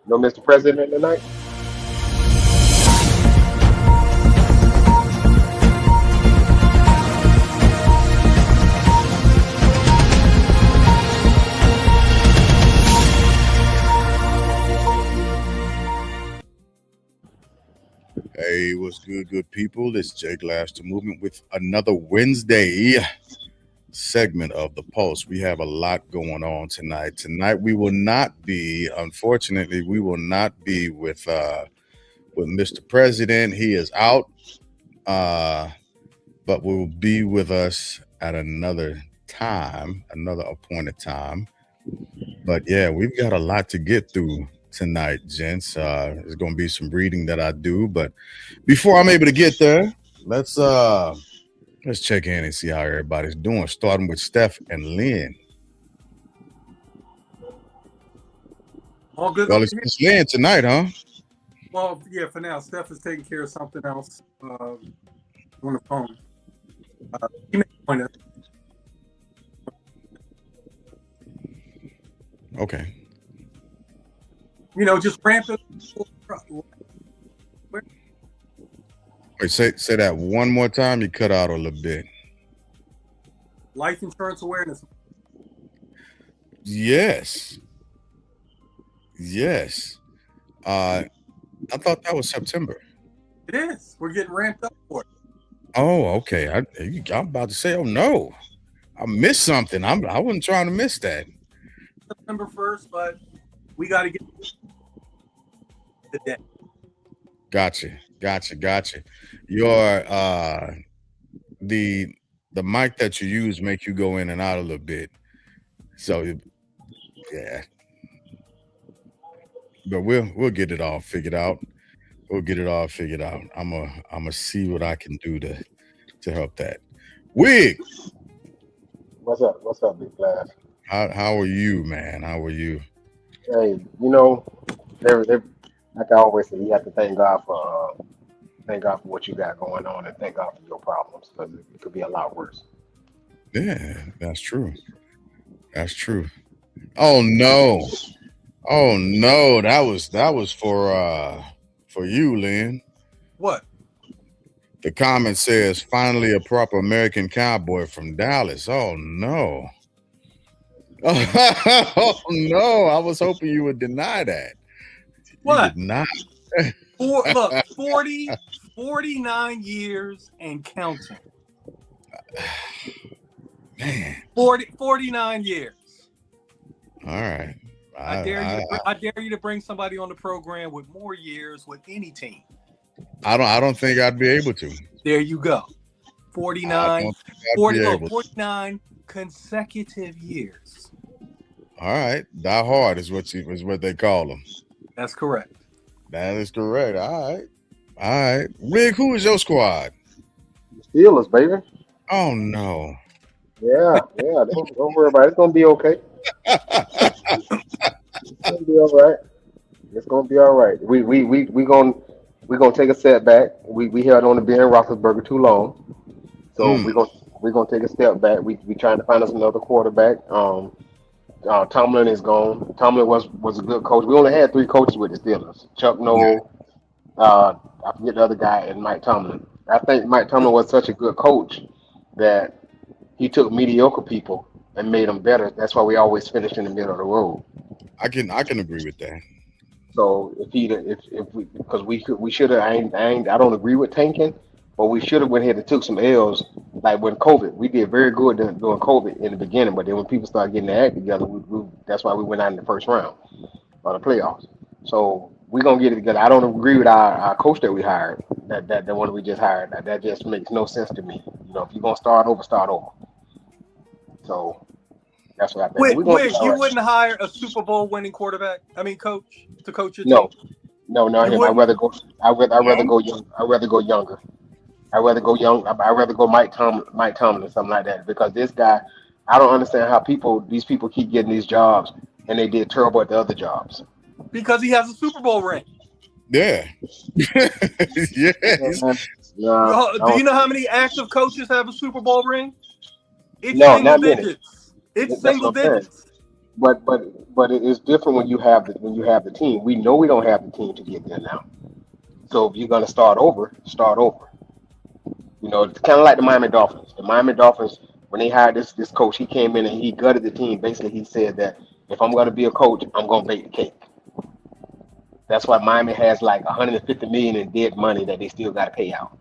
No, Mr. President tonight. Hey, what's good, good people? It's Jake Last Movement with another Wednesday segment of the Pulse. We have a lot going on tonight. Tonight we will not be, unfortunately, we will not be with Mr. President. He is out, but will be with us at another time, another appointed time. But yeah, we've got a lot to get through tonight, gents. There's going to be some reading that I do, but before I'm able to get there, let's check in and see how everybody's doing. Starting with Steph and Lynn. All good. Well, it's Lynn tonight, huh? Well, yeah. For now, Steph is taking care of something else on the phone. He may join us. Okay. Just rampant. Wait, say that one more time. You cut out a little bit. Life insurance awareness. Yes. I thought that was September. It is. We're getting ramped up for it. Oh, okay. I'm about to say, oh no, I missed something. I wasn't trying to miss that. September 1st, but we got to get the day. Gotcha. Your the mic that you use make you go in and out a little bit. So yeah. But we'll get it all figured out. I'm gonna see what I can do to help that. Wig. What's up, Big Glass? How are you, man? How are you? Hey, like I always say, you have to thank God for what you got going on, and thank God for your problems, because it could be a lot worse. Yeah, that's true. Oh no, that was for you, Lynn. What? The comment says, finally a proper American cowboy from Dallas. Oh no. Oh no, I was hoping you would deny that. What? You did not. Look, 49 years and counting. Man. 49 years. All right. I dare you to bring somebody on the program with more years with any team. I don't think I'd be able to. There you go. 49 consecutive years. All right. Die hard is what they call them. That's correct. That is correct. All right. Rick, who is your squad? Steelers, baby. Oh no. Yeah. Don't worry about it. It's gonna be okay. It's gonna be all right. We gonna take a step back. We held on to Ben Roethlisberger too long, so we're gonna take a step back. We trying to find us another quarterback. Tomlin is gone. Tomlin was a good coach. We only had 3 coaches with the Steelers: Chuck Noll, I forget the other guy, and Mike Tomlin. I think Mike Tomlin was such a good coach that he took mediocre people and made them better. That's why we always finished in the middle of the road. I can agree with that. So because we should have. I don't agree with tanking, but we should have went ahead and took some L's. Like when COVID, we did very good during COVID in the beginning, but then when people started getting their act together, that's why we went out in the first round of the playoffs. So we're gonna get it together. I don't agree with our coach that we hired. That the one we just hired. That just makes no sense to me. If you're gonna start over, start over. So that's what I think. Wait, you wouldn't hire a Super Bowl winning quarterback? I mean, coach to coach your team? No, not him. I'd rather go young. I'd rather go younger. I'd rather go young. I'd rather go Mike Tomlin or something like that. Because this guy, I don't understand how these people keep getting these jobs and they did terrible at the other jobs. Because he has a Super Bowl ring. Yeah. Yes. Do you know how many active coaches have a Super Bowl ring? It's not single many. digits. It's single digits. but it is different when you have the team. We know we don't have the team to get there now. So if you're gonna start over, start over. It's kind of like the Miami Dolphins. The Miami Dolphins, when they hired this coach, he came in and he gutted the team. Basically, he said that if I'm gonna be a coach, I'm gonna bake the cake. That's why Miami has like 150 million in dead money that they still got to pay out.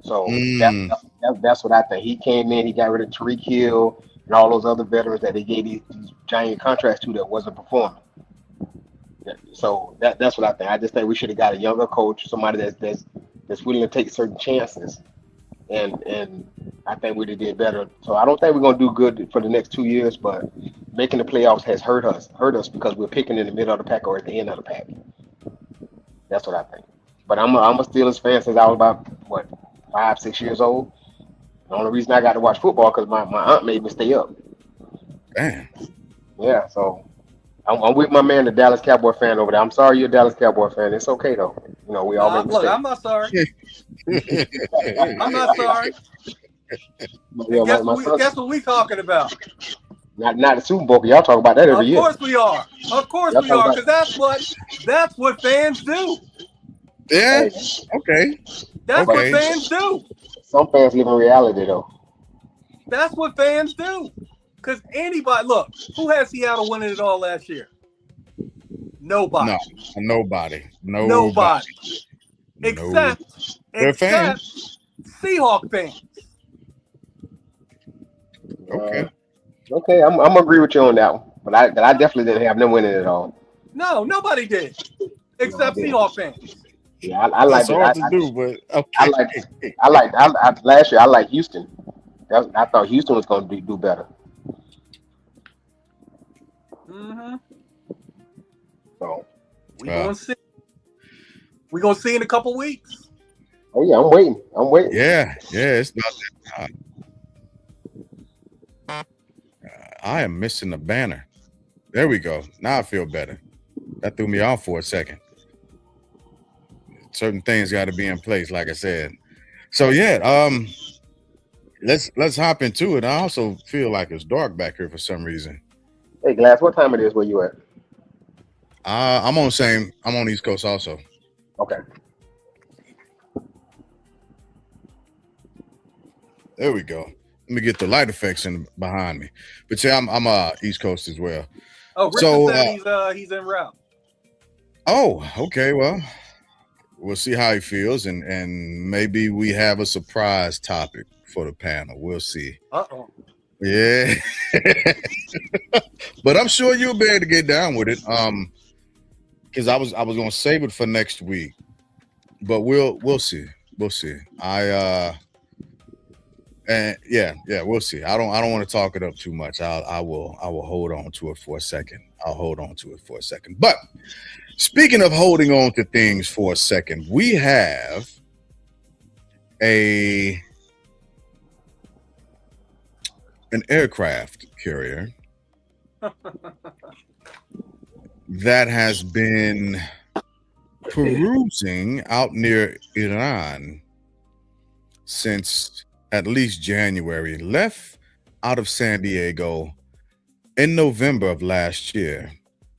So Mm, that's what I think. He came in, he got rid of Tariq Hill and all those other veterans that they gave these giant contracts to that wasn't performing. So that's what I think. I just think we should have got a younger coach, somebody that's willing to take certain chances, and I think we'd have did better. So I don't think we're gonna do good for the next 2 years, but making the playoffs has hurt us because we're picking in the middle of the pack or at the end of the pack. That's what I think. But I'm a Steelers fan since I was about what 5 6 years old. The only reason I got to watch football because my aunt made me stay up. damn. Yeah, so I'm with my man, the Dallas Cowboy fan over there. I'm sorry you're a Dallas Cowboy fan. It's okay though. We all No, make look, mistakes. I'm not sorry. I'm not sorry. But And yeah, my son, guess what we talking about? not the Super Bowl. 'Cause y'all talk about that every Of year. course we are. Of course Y'all we talk are, about because that's what fans do. Yeah. hey, Okay. That's but what Okay. fans do. some fans live in reality though. That's what fans do. Because anybody, look, who had Seattle winning it all last year? No. Nobody. Nobody. Nobody. Nobody. No. They're Except fans. Seahawk fans. Uh, Okay. okay, I'm gonna agree with you on that one. But I definitely didn't have them winning it all. No, nobody did. No, I Except didn't. Seahawk fans. Yeah, I That's like it. hard to do, but I okay. like last year. I like Houston. I thought Houston was going to do better. Mm-hmm. So, We Uh, gonna see. We gonna see in a couple weeks. oh yeah, I'm waiting. I'm waiting. yeah. Yeah. It's about that time. I am missing the banner. There we go. Now I feel better. That threw me off for a second. Certain things got to be in place, like I said. So yeah, let's hop into it. I also feel like it's dark back here for some reason. Hey, Glass, what time it is? Where you at? I'm on East Coast also. Okay. There we go. Let me get the light effects in behind me. But yeah, I'm East Coast as well. Oh, Richard So said he's en route. okay, well, we'll see how he feels, and maybe we have a surprise topic for the panel. We'll see. Uh-oh. Yeah. But I'm sure you'll be able to get down with it. Because I was gonna save it for next week. But we'll see. We'll see. And yeah, we'll see. I don't want to talk it up too much. I will hold on to it for a second. I'll hold on to it for a second. But speaking of holding on to things for a second, we have an aircraft carrier that has been perusing out near Iran since at least January. Left out of San Diego in November of last year,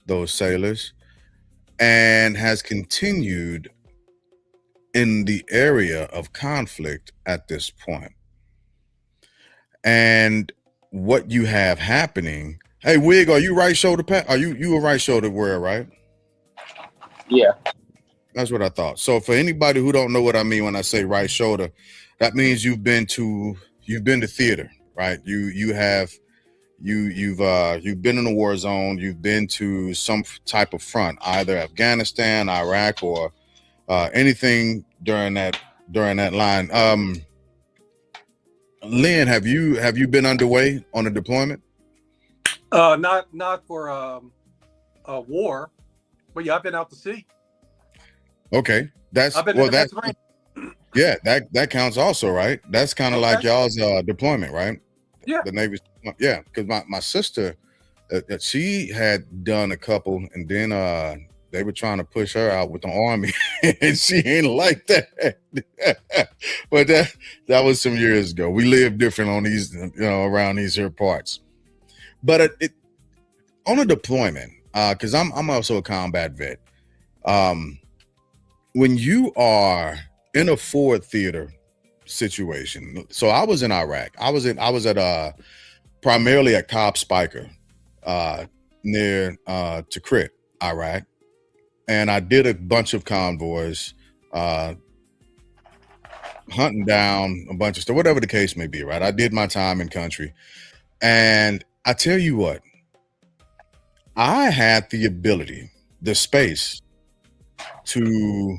those sailors, and has continued in the area of conflict at this point. And what you have happening, hey Wig, are you right shoulder are you a right shoulder wearer, right? Yeah. That's what I thought. So for anybody who don't know what I mean when I say right shoulder, that means you've been to theater, right? You've been in a war zone. You've been to some type of front, either Afghanistan, Iraq, or anything during that line. Lynn, have you been underway on a deployment? Not for a war, but yeah, I've been out to sea. Okay, I've been in the Mediterranean. Yeah, that counts also, right? That's kind of like y'all's deployment, right? Yeah. The Navy's, yeah, because my sister, she had done a couple, and then they were trying to push her out with the Army, and she ain't like that. But that was some years ago. We live different on these, around these here parts. But on a deployment, because I'm also a combat vet. When you are in a forward theater situation, so I was in Iraq. I was at primarily at Cobb Spiker, near Tikrit, Iraq, and I did a bunch of convoys, hunting down a bunch of stuff, whatever the case may be. Right, I did my time in country, and I tell you what, I had the ability, the space to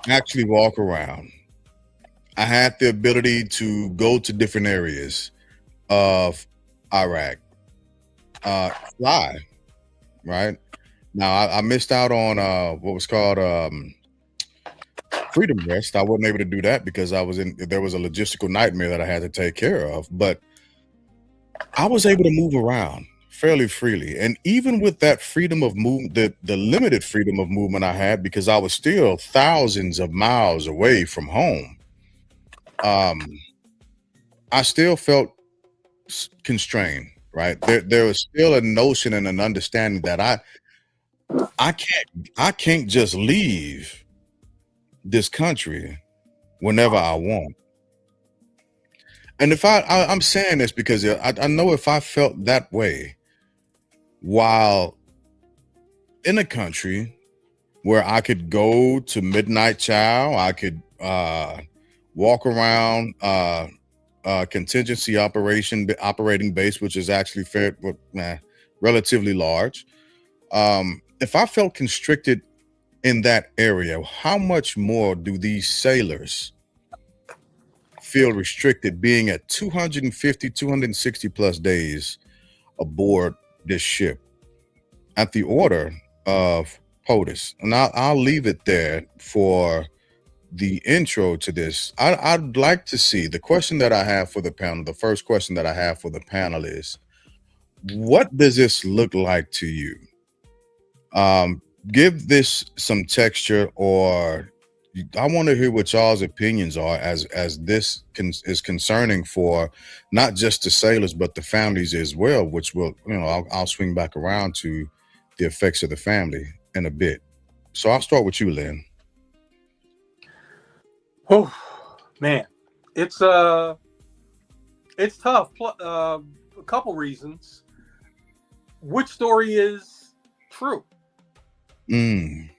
actually walk around. I had the ability to go to different areas of Iraq, fly. Right now, I missed out on what was called Freedom Rest. I wasn't able to do that because there was a logistical nightmare that I had to take care of. But I was able to move around fairly freely, and even with that freedom of movement, the limited freedom of movement I had, because I was still thousands of miles away from home, I still felt constrained. Right, there was still a notion and an understanding that I can't just leave this country whenever I want. And if I'm saying this because I know if I felt that way while in a country where I could go to midnight chow, I could walk around contingency operating base, which is actually relatively large. If I felt constricted in that area, how much more do these sailors feel restricted being at 250, 260 plus days aboard this ship at the order of POTUS? And I'll leave it there for the intro to this. I'd like to see the question that I have for the panel. The first question that I have for the panel is, what does this look like to you? Give this some texture, or I want to hear what y'all's opinions are as this is concerning for not just the sailors but the families as well, which will, I'll swing back around to the effects of the family in a bit. So I'll start with you, Lynn. Oh man, it's tough. A couple reasons. Which story is true? That's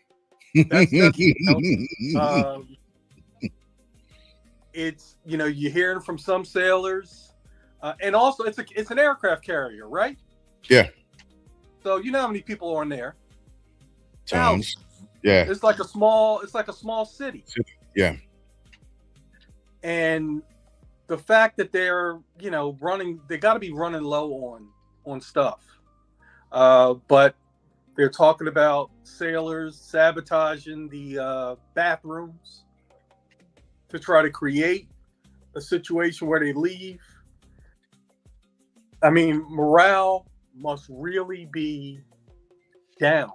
it's you're hearing from some sailors, and also it's an aircraft carrier, right? Yeah. So you know how many people are on there? Tons. Yeah. It's like a small city. Yeah. And the fact that they're running, they got to be running low on stuff, but they're talking about sailors sabotaging the bathrooms to try to create a situation where they leave. I mean, morale must really be down,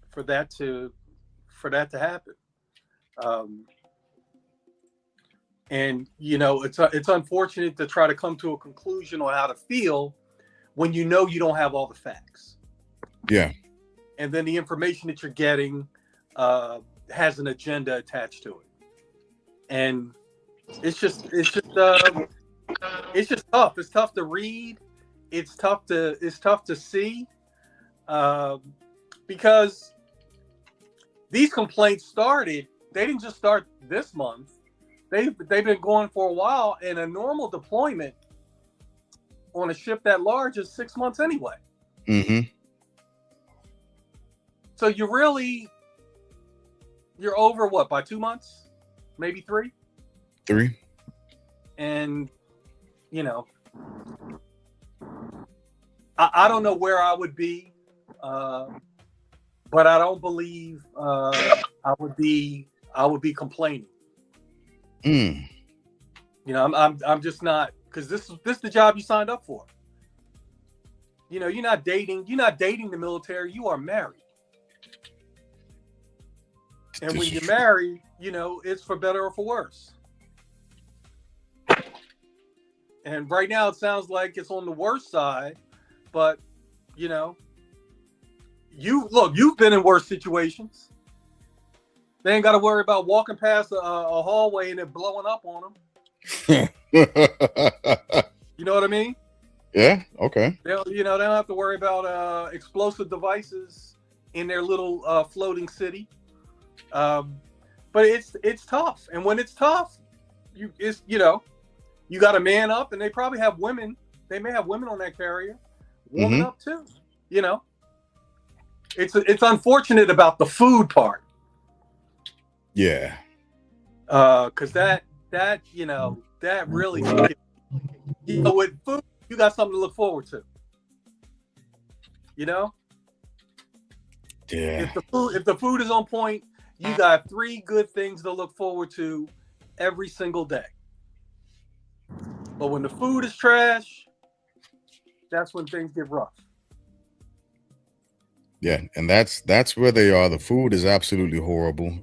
for that to happen. And it's unfortunate to try to come to a conclusion on how to feel when you don't have all the facts. Yeah. And then the information that you're getting has an agenda attached to it. And it's just tough. It's tough to read. It's tough to see, because these complaints started. They didn't just start this month. They've been going for a while, and a normal deployment on a ship that large is 6 months anyway. Mm-hmm. So you're over what, by 2 months, maybe 3? 3. And I don't know where I would be, but I don't believe I would be complaining. I'm just not, because this is the job you signed up for. You're not dating the military, you are married. And when you're married, it's for better or for worse. And right now it sounds like it's on the worst side, but you know, you've been in worse situations. They ain't got to worry about walking past a hallway and it blowing up on them. You know what I mean? Yeah. Okay. They don't have to worry about explosive devices in their little floating city. But it's tough, and when it's tough, you got to man up, and they probably have women. They may have women on that carrier warming up too. You know, it's unfortunate about the food part. Yeah. Because that really, with food, you got something to look forward to. You know. Yeah. If the food is on point, you got 3 good things to look forward to every single day. But when the food is trash, that's when things get rough. Yeah, and that's where they are. The food is absolutely horrible.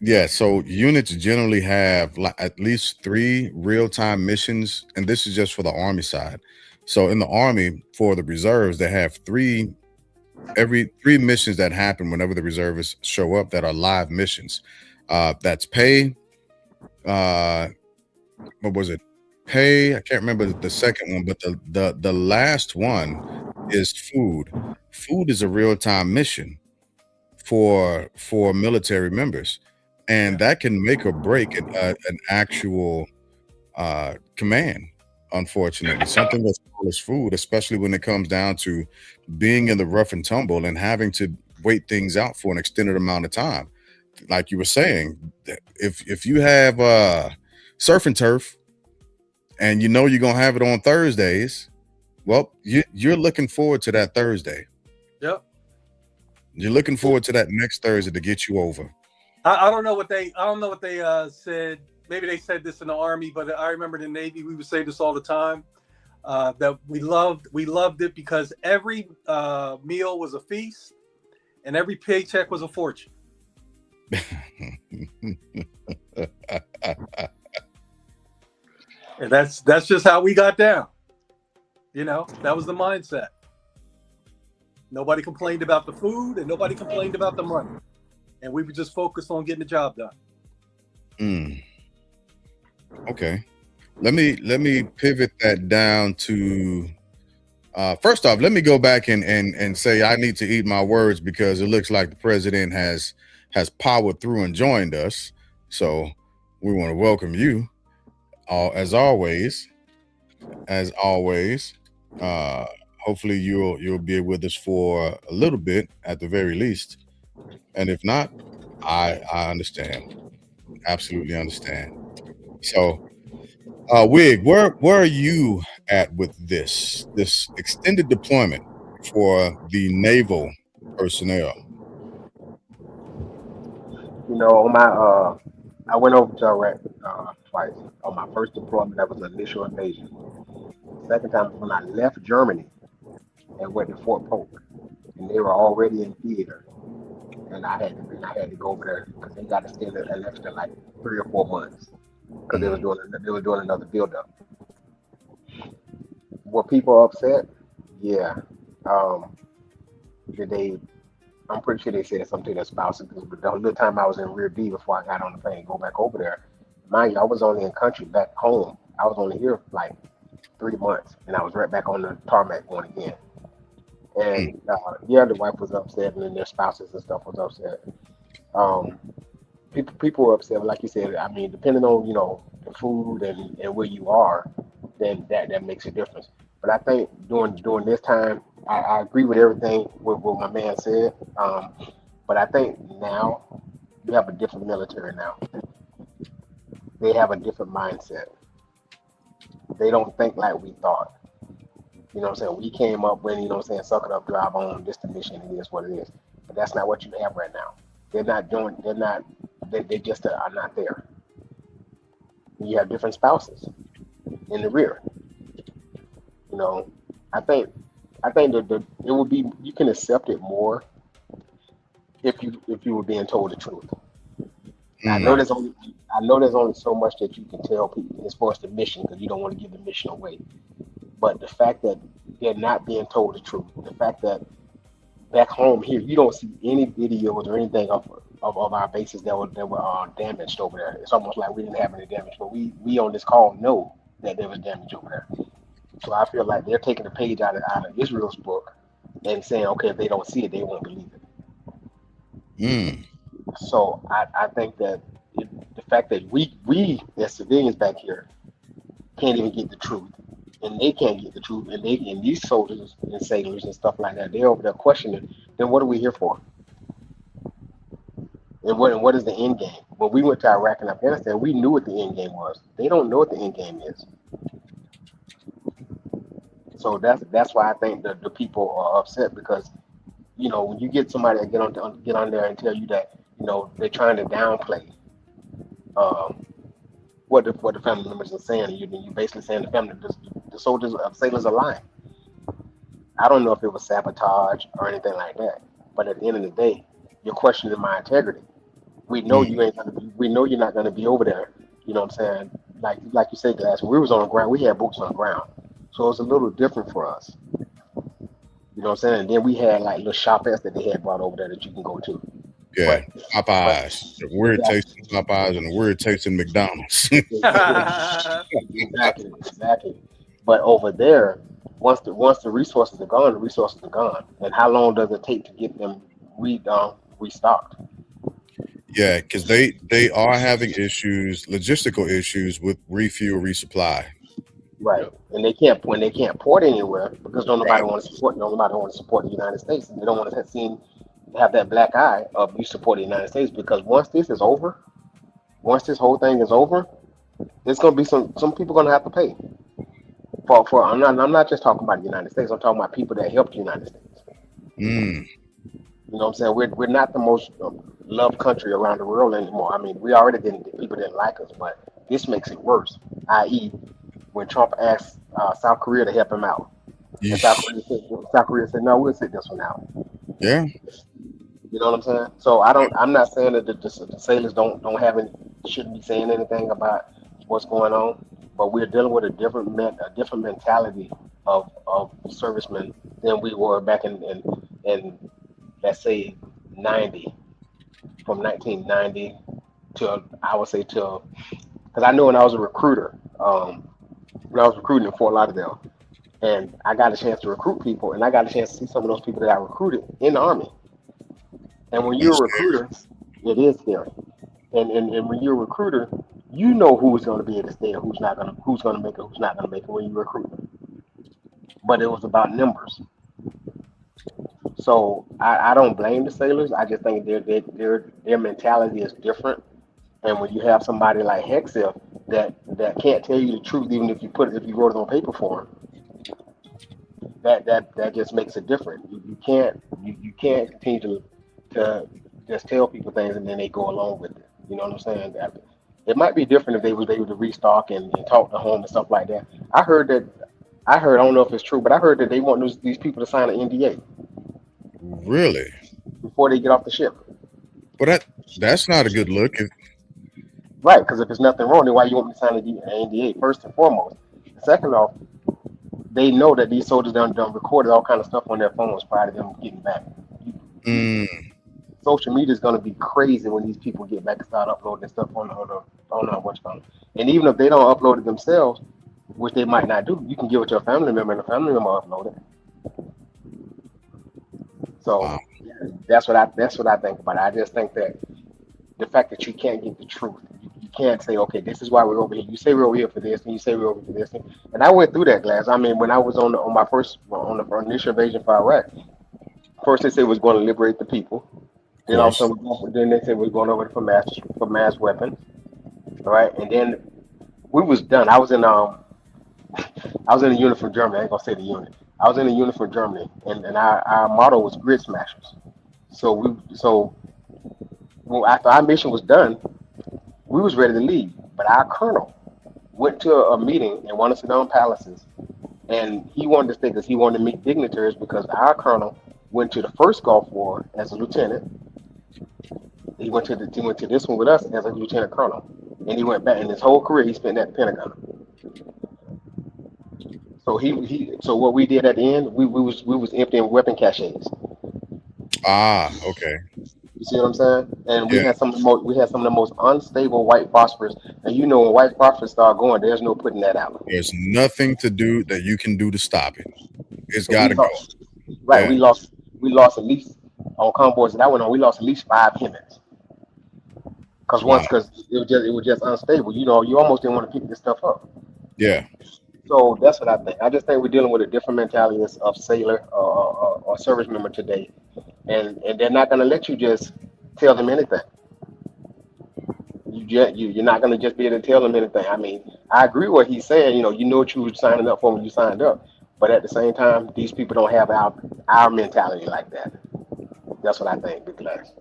Yeah, so units generally have at least 3 real-time missions, and this is just for the Army side. So in the Army, for the reserves, they have 3 missions that happen whenever the reservists show up that are live missions. That's pay. What was it? Pay. I can't remember the second one, but the last one is food. Food is a real-time mission for military members, and that can make or break an actual command. Unfortunately, something as small as food, especially when it comes down to being in the rough and tumble and having to wait things out for an extended amount of time. Like you were saying, if you have surf and turf and you know you're gonna have it on Thursdays, well, you're looking forward to that Thursday. Yep. You're looking forward to that next Thursday to get you over. I don't know what they said. Maybe they said this in the Army, but I remember in the Navy we would say this all the time. That we loved it because every meal was a feast and every paycheck was a fortune. And that's just how we got down. You know, that was the mindset. Nobody complained about the food and nobody complained about the money. And we were just focused on getting the job done. Okay. Let me pivot that down to first off, let me go back and say I need to eat my words because it looks like the president has powered through and joined us. So we want to welcome you as always. Hopefully you'll be with us for a little bit at the very least. And if not, I understand. Absolutely understand. So Wig, where are you at with this extended deployment for the naval personnel? You know, on my I went over to Iraq twice. On my first deployment, that was the initial invasion. Second time was when I left Germany and went to Fort Polk, and they were already in theater, and I had to go over there because they got extended an extra like 3 or 4 months because they were doing another build up. Were people upset? Yeah. Did they? I'm pretty sure they said something to their spouses. But the little time I was in Rear B before I got on the plane and go back over there, mind you, I was only in country back home. I was only here for like 3 months, and I was right back on the tarmac going again. And yeah, the wife was upset, and then their spouses and stuff was upset. People were upset, but like you said, I mean, depending on the food and where you are, then that makes a difference. But I think during this time, I agree with everything what my man said. But I think now we have a different military now. They have a different mindset. They don't think like we thought. You know what I'm saying? We came up with, suck it up, drive on, this the mission, it is what it is. But that's not what you have right now. They just are not there. You have different spouses in the rear. I think that it would be, you can accept it more if you were being told the truth. I know Mm. Right. there's only I know there's only so much that you can tell people as far as the mission because you don't want to give the mission away. But the fact that they're not being told the truth, the fact that back home here you don't see any videos or anything of our bases that were damaged over there. It's almost like we didn't have any damage, but we on this call know that there was damage over there. So I feel like they're taking a page out of Israel's book and saying, okay, if they don't see it, they won't believe it. Mm. So I think that the fact that we as civilians back here can't even get the truth, and they can't get the truth, and these soldiers and sailors and stuff like that, they're over there questioning. Then what are we here for? And what is the end game? When we went to Iraq and Afghanistan, we knew what the end game was. They don't know what the end game is. So that's why I think the people are upset because when you get somebody that get on there and tell you that they're trying to downplay um, what the family members are saying, and you basically saying the soldiers sailors are lying. I don't know if it was sabotage or anything like that, but at the end of the day, you're questioning my integrity. We know Mm. you ain't gonna be, we know you're not gonna be over there. You know what I'm saying? Like you said, Glass. When we was on the ground, we had boots on the ground, so it's a little different for us. You know what I'm saying? And then we had like little shopettes that they had brought over there that you can go to. Yeah. But but Popeyes. The weird exactly, tasting Popeyes and the weird tasting McDonald's. exactly. But over there, once the resources are gone, the resources are gone. And how long does it take to get them restocked? Yeah, because they are having issues, logistical issues with refuel resupply. Right. Yep. And they can't port anywhere because Right. don't nobody want to support the United States. They don't want to have that black eye of you support the United States because once this whole thing is over, there's gonna be some people gonna have to pay. For I'm not just talking about the United States. I'm talking about people that helped the United States. Mm. You know what I'm saying? We're not the most loved country around the world anymore. I mean, we already didn't people didn't like us, but this makes it worse. I.e., when Trump asked South Korea to help him out, and Yeesh. South Korea said no, we'll sit this one out. Yeah. You know what I'm saying? So I don't. I'm not saying that the sailors don't have any shouldn't be saying anything about what's going on, but we're dealing with a different mentality of servicemen than we were back in let's say 90 from 1990 to I would say till because I know when I was a recruiter when I was recruiting in Fort Lauderdale and I got a chance to recruit people and I got a chance to see some of those people that I recruited in the army. And when you're That's a recruiter, it is scary. And when you're a recruiter, you know who's going to be able to stay and who's going to make it, who's not going to make it when you recruit them. But it was about numbers. So I don't blame the sailors. I just think their mentality is different. And when you have somebody like Hexel that can't tell you the truth, even if you wrote it on paper for him, that just makes it different. You can't continue to just tell people things and then they go along with it. You know what I'm saying? It might be different if they was able to restock and talk to home and stuff like that. I don't know if it's true, but I heard that they want these people to sign an NDA really. before they get off the ship. But that's not a good look. Right, because if there's nothing wrong, then why you want me to sign an NDA first and foremost? Second off, they know that these soldiers done recorded all kind of stuff on their phones prior to them getting back. Mm. Social media is going to be crazy when these people get back and start uploading stuff on what's going. And even if they don't upload it themselves, which they might not do, you can give it to a family member and a family member upload it. So Wow. that's what I think about it. I just think that the fact that you can't get the truth, you can't say, okay, this is why we're over here. You say we're over here for this, and you say we're over for this. And I went through that, Glass. I mean, when I was on my first on the initial invasion for Iraq, first they said it was going to liberate the people. Of Then all of a course. sudden, then they said we're going over for mass weapons. All right, and then we was done. I was in a unit from Germany. I ain't gonna say the unit. I was in a unit from Germany, and our motto was grid smashers. So well, after our mission was done, we was ready to leave. But our colonel went to a meeting in one of Saddam palaces, and he wanted to stay because he wanted to meet dignitaries because our colonel went to the first Gulf War as a lieutenant, he went to this one with us as a lieutenant colonel, and he went back. In his whole career, he spent at the Pentagon. So what we did at the end, we was emptying weapon caches. Ah, okay. You see what I'm saying? And Yeah. we had some of the most unstable white phosphorus. And you know when white phosphorus start going, there's no putting that out. There's nothing to do that you can do to stop it. It's So got we to go. lost. Right, Yeah. we lost at least on convoys that went on. We lost at least 5 humans Wow. because it was just unstable. You know, you almost didn't want to pick this stuff up. Yeah. So that's what I think. I just think we're dealing with a different mentality of sailor or service member today, and they're not going to let you just tell them anything. You're not going to just be able to tell them anything. I mean, I agree with what he's saying. You know what you were signing up for when you signed up, but at the same time, these people don't have our mentality like that. That's what I think, Big Glass.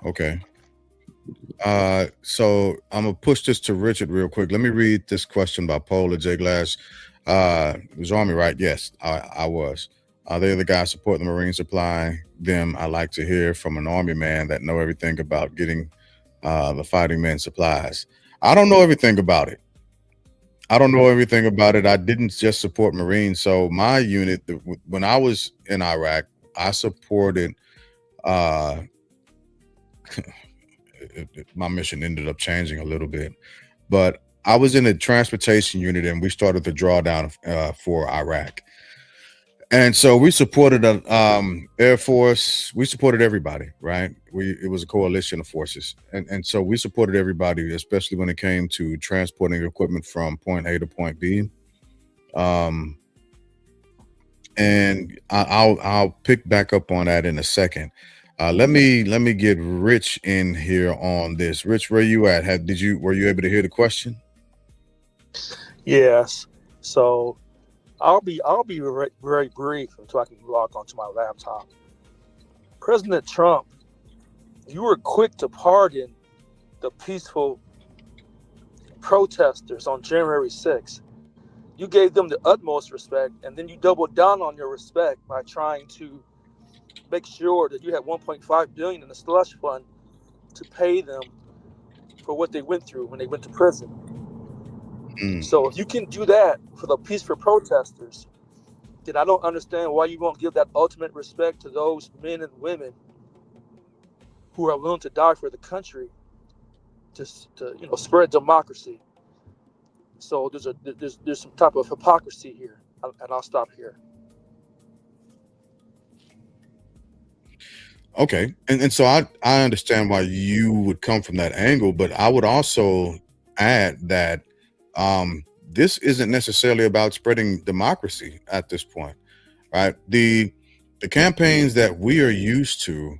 Okay. So I'm gonna push this to Richard real quick. Let me read this question by Paula J. Glass. It was Army, right? Yes, I was. They're the guys support the Marine supply. Them, I like to hear from an Army man that know everything about getting the fighting men supplies. I don't know everything about it. I don't know everything about it. I didn't just support Marines. So my unit, when I was in Iraq, I supported. Uh, my mission ended up changing a little bit, but I was in a transportation unit and we started the drawdown for Iraq. And so we supported Air Force. We supported everybody, right? It was a coalition of forces, and so we supported everybody, especially when it came to transporting equipment from point A to point B. Um, and I'll pick back up on that in a second. Let me get Rich in here on this. Rich, where you at? Were you able to hear the question? Yes. So I'll be very brief until I can log onto my laptop. President Trump, you were quick to pardon the peaceful protesters on January 6th. You gave them the utmost respect, and then you doubled down on your respect by trying to make sure that you had 1.5 billion in the slush fund to pay them for what they went through when they went to prison. Mm. So if you can do that for the peaceful protesters, then I don't understand why you won't give that ultimate respect to those men and women who are willing to die for the country to spread democracy. So there's some type of hypocrisy here, and I'll stop here. Okay, and so I understand why you would come from that angle, but I would also add that this isn't necessarily about spreading democracy at this point, right? The campaigns that we are used to,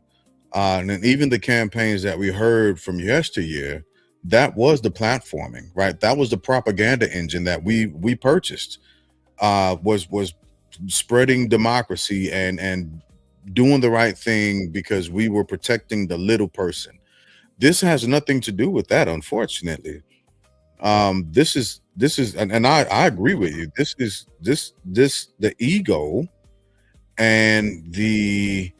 and then even the campaigns that we heard from yesteryear, that was the platforming, right? That was the propaganda engine that we purchased, was spreading democracy and doing the right thing because we were protecting the little person. This has nothing to do with that, unfortunately. This is and I agree with you. This is the ego and the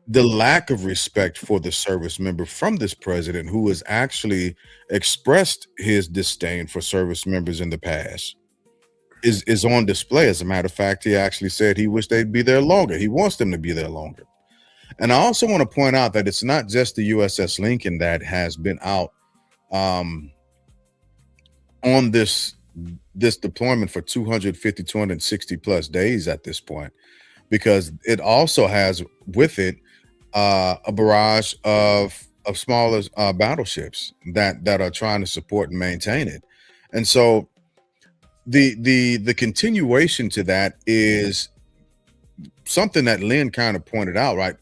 lack of respect for the service member from this president, who has actually expressed his disdain for service members in the past, is on display. As a matter of fact, he actually said he wished they'd be there longer. He wants them to be there longer. And I also want to point out that it's not just the USS Lincoln that has been out on this deployment for 250, 260 plus days at this point, because it also has with it a barrage of smaller battleships that are trying to support and maintain it. And so the continuation to that is something that Lynn kind of pointed out, right?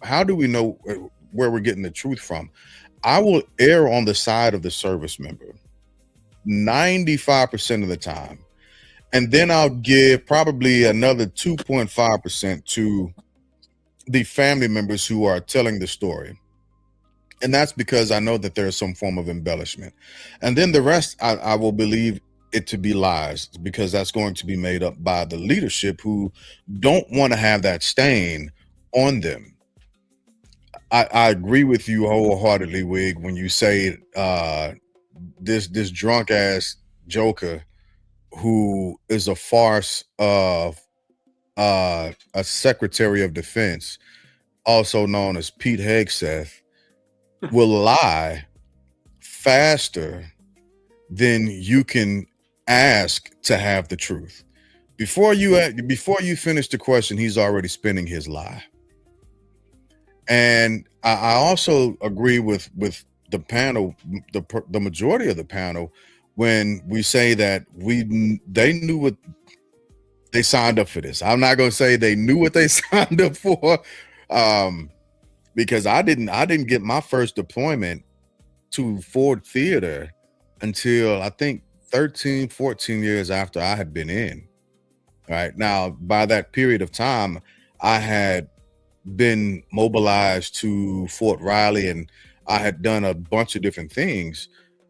How do we know where we're getting the truth from? I will err on the side of the service member 95% of the time, and then I'll give probably another 2.5% to the family members who are telling the story. And that's because I know that there's some form of embellishment. And then the rest, I will believe it to be lies, because that's going to be made up by the leadership who don't want to have that stain on them. I agree with you wholeheartedly, Wig, when you say this drunk ass joker who is a farce of a Secretary of Defense, also known as Pete Hegseth, will lie faster than you can ask to have the truth. Before you finish the question, he's already spinning his lie. And I also agree with the panel, the majority of the panel, when we say that they knew what they signed up for this. I'm not going to say they knew what they signed up for, because I didn't get my first deployment to Ford Theater until I think 13, 14 years after I had been in. Right now, by that period of time, I had been mobilized to Fort Riley, and I had done a bunch of different things,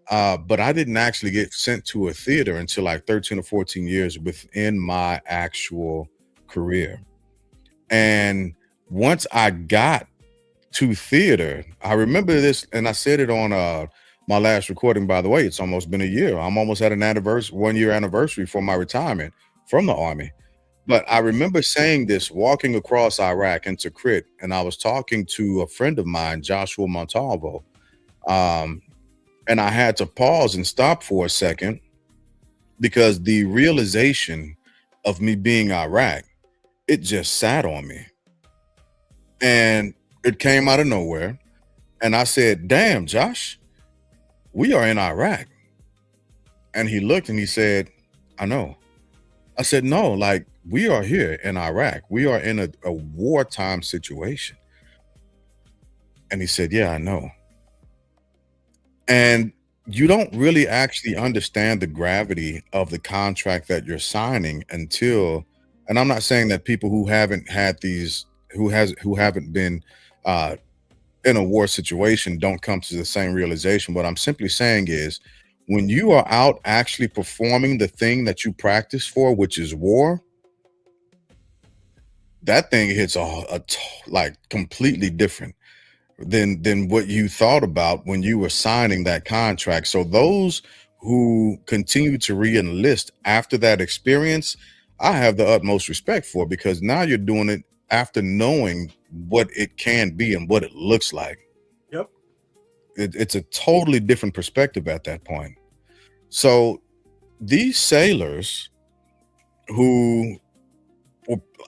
but I didn't actually get sent to a theater until like 13 or 14 years within my actual career. And once I got to theater, I remember this, and I said it on my last recording, by the way. It's almost been a year. I'm almost at an 1-year anniversary for my retirement from the Army. But I remember saying this walking across Iraq into Crit, and I was talking to a friend of mine, Joshua Montalvo, and I had to pause and stop for a second because the realization of me being Iraq, it just sat on me. And it came out of nowhere. And I said, "Damn, Josh, we are in Iraq." And he looked and he said, "I know." I said, "No, like, we are here in Iraq. We are in a wartime situation." And he said, "Yeah, I know." And you don't really actually understand the gravity of the contract that you're signing until, and I'm not saying that people who haven't had these, who haven't been in a war situation don't come to the same realization. What I'm simply saying is, when you are out actually performing the thing that you practice for, which is war, that thing hits like completely different than what you thought about when you were signing that contract. So those who continue to re-enlist after that experience, I have the utmost respect for, because now you're doing it after knowing what it can be and what it looks like. Yep. It's a totally different perspective at that point. So these sailors who,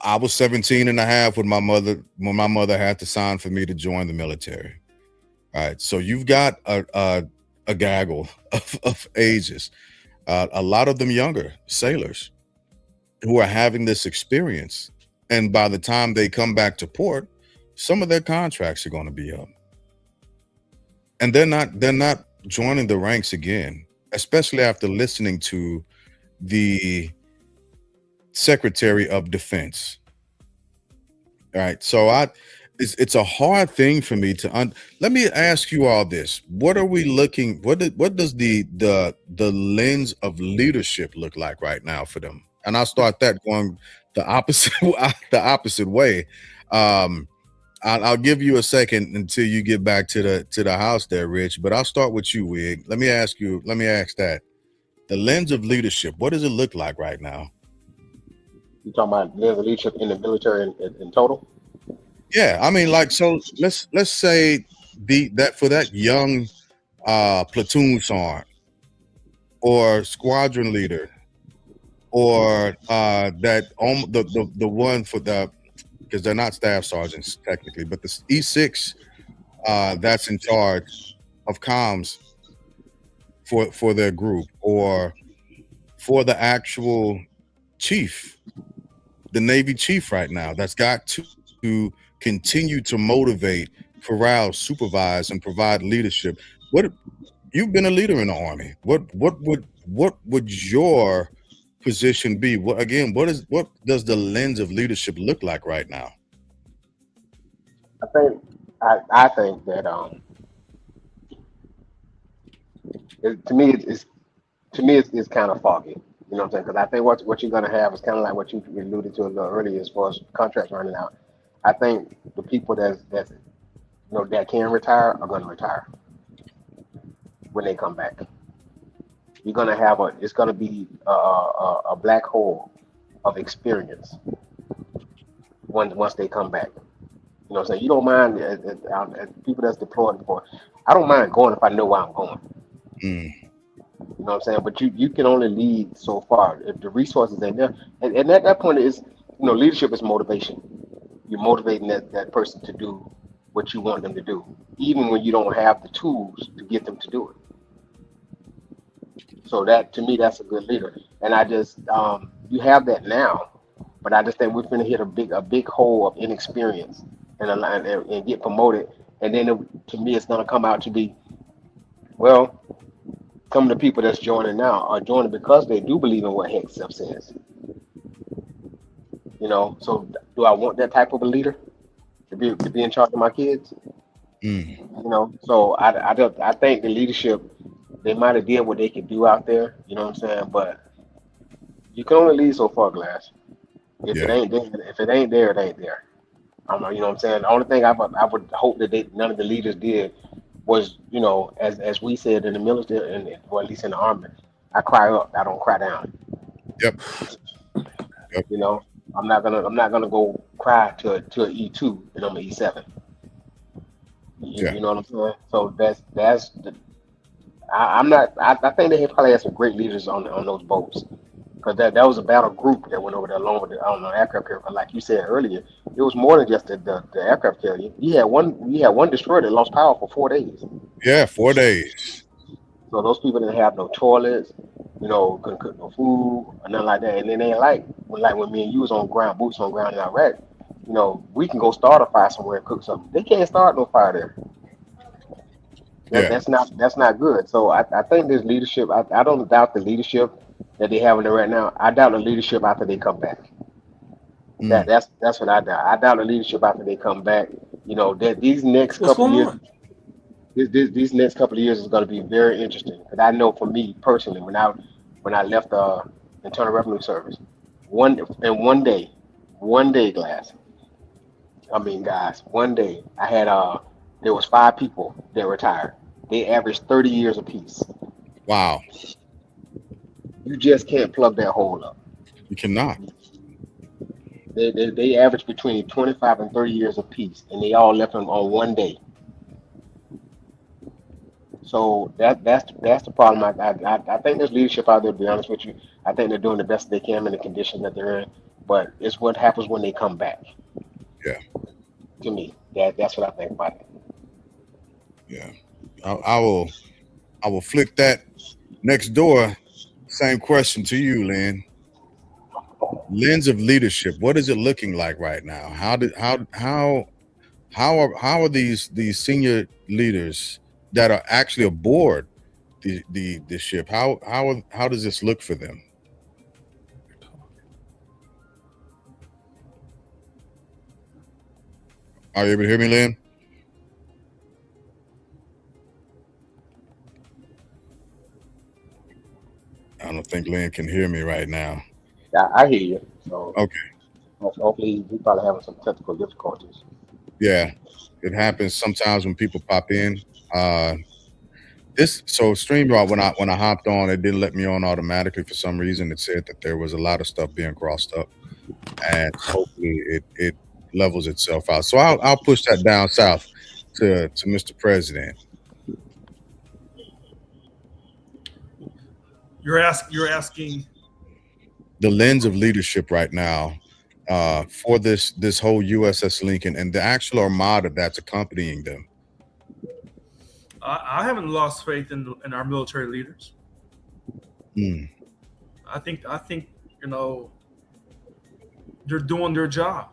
I was 17 and a half when my mother had to sign for me to join the military. All right. So you've got a gaggle of ages, a lot of them younger sailors who are having this experience. And by the time they come back to port, some of their contracts are going to be up. And they're not joining the ranks again, especially after listening to the Secretary of Defense. All right. So it's a hard thing for me to let me ask you all this. What are we looking, what does the lens of leadership look like right now for them? And I'll start that going the opposite way. I'll give you a second until you get back to the house there, Rich, but I'll start with you, Wig. Let me ask that. The lens of leadership, what does it look like right now? You talking about lens of leadership in the military in total? Yeah, I mean, like, so let's say that for that young platoon sergeant or squadron leader, or the one for the, because they're not staff sergeants technically, but the E6 that's in charge of comms for their group, or for the actual chief, the Navy chief right now, that's got to continue to motivate, corral, supervise, and provide leadership. What, you've been a leader in the Army. What would your position be? What does the lens of leadership look like right now? I think that to me it's kind of foggy. You know what I'm saying? Because I think what you're going to have is kind of like what you alluded to a little earlier, as far as contracts running out. I think the people that's that can retire are going to retire when they come back. You're going to have it's going to be a black hole of experience once they come back. You know what I'm saying? You don't mind people that's deployed before. I don't mind going if I know where I'm going. Mm. You know what I'm saying? But you can only lead so far if the resources ain't there. And at that point is, leadership is motivation. You're motivating that person to do what you want them to do, even when you don't have the tools to get them to do it. So that, to me, that's a good leader. And I just you have that now, but I just think we're going to hit a big hole of inexperience and get promoted. And then to me, it's going to come out to be, well, some of the people that's joining now are joining because they do believe in what Heck Self says. So do I want that type of a leader to be in charge of my kids? Mm. So I think the leadership, they might have did what they could do out there. You know what I'm saying? But you can only lead so far, Glass. If it ain't there, it ain't there. You know what I'm saying? The only thing I would hope that none of the leaders did was, as we said in the military, or at least in the army, I cry up, I don't cry down. Yep. I'm not gonna go cry to an E2 and I'm an E7. You know what I'm saying? So that's the. I think they probably had some great leaders on those boats, because that was a battle group that went over there along with the aircraft carrier. But like you said earlier, it was more than just the aircraft carrier. You had one destroyer that lost power for 4 days. Yeah, 4 days. So those people didn't have no toilets, couldn't cook no food or nothing like that. And then they when me and you was on ground, boots on ground in Iraq, we can go start a fire somewhere and cook something. They can't start no fire there. That's not good. So I think there's leadership. I don't doubt the leadership that they have in there right now. I doubt the leadership after they come back. That's what I doubt. I doubt the leadership after they come back. That these next couple years. These next couple of years is going to be very interesting, because I know for me personally, when I left the Internal Revenue Service, one day, Glass. I mean, guys, one day I had there was 5 people that retired. They averaged 30 years apiece. Wow. You just can't plug that hole up. You cannot. They average between 25 and 30 years apiece, and they all left them on one day. So that's the problem. I think there's leadership out there, to be honest with you. I think they're doing the best they can in the conditions that they're in, but it's what happens when they come back. Yeah. To me, that's what I think about it. Yeah. I will flick that next door. Same question to you, Lynn. Lens of leadership. What is it looking like right now? How are these senior leaders that are actually aboard the ship? How does this look for them? Are you able to hear me, Lynn? I don't think Lynn can hear me right now. Yeah, I hear you. So okay. Hopefully, we probably having some technical difficulties. Yeah, it happens sometimes when people pop in. StreamYard, when I hopped on, it didn't let me on automatically for some reason. It said that there was a lot of stuff being crossed up, and hopefully it levels itself out. So I'll push that down south to Mr. President. You're asking the lens of leadership right now for this whole USS Lincoln and the actual armada that's accompanying them. I haven't lost faith in our military leaders. I think they're doing their job.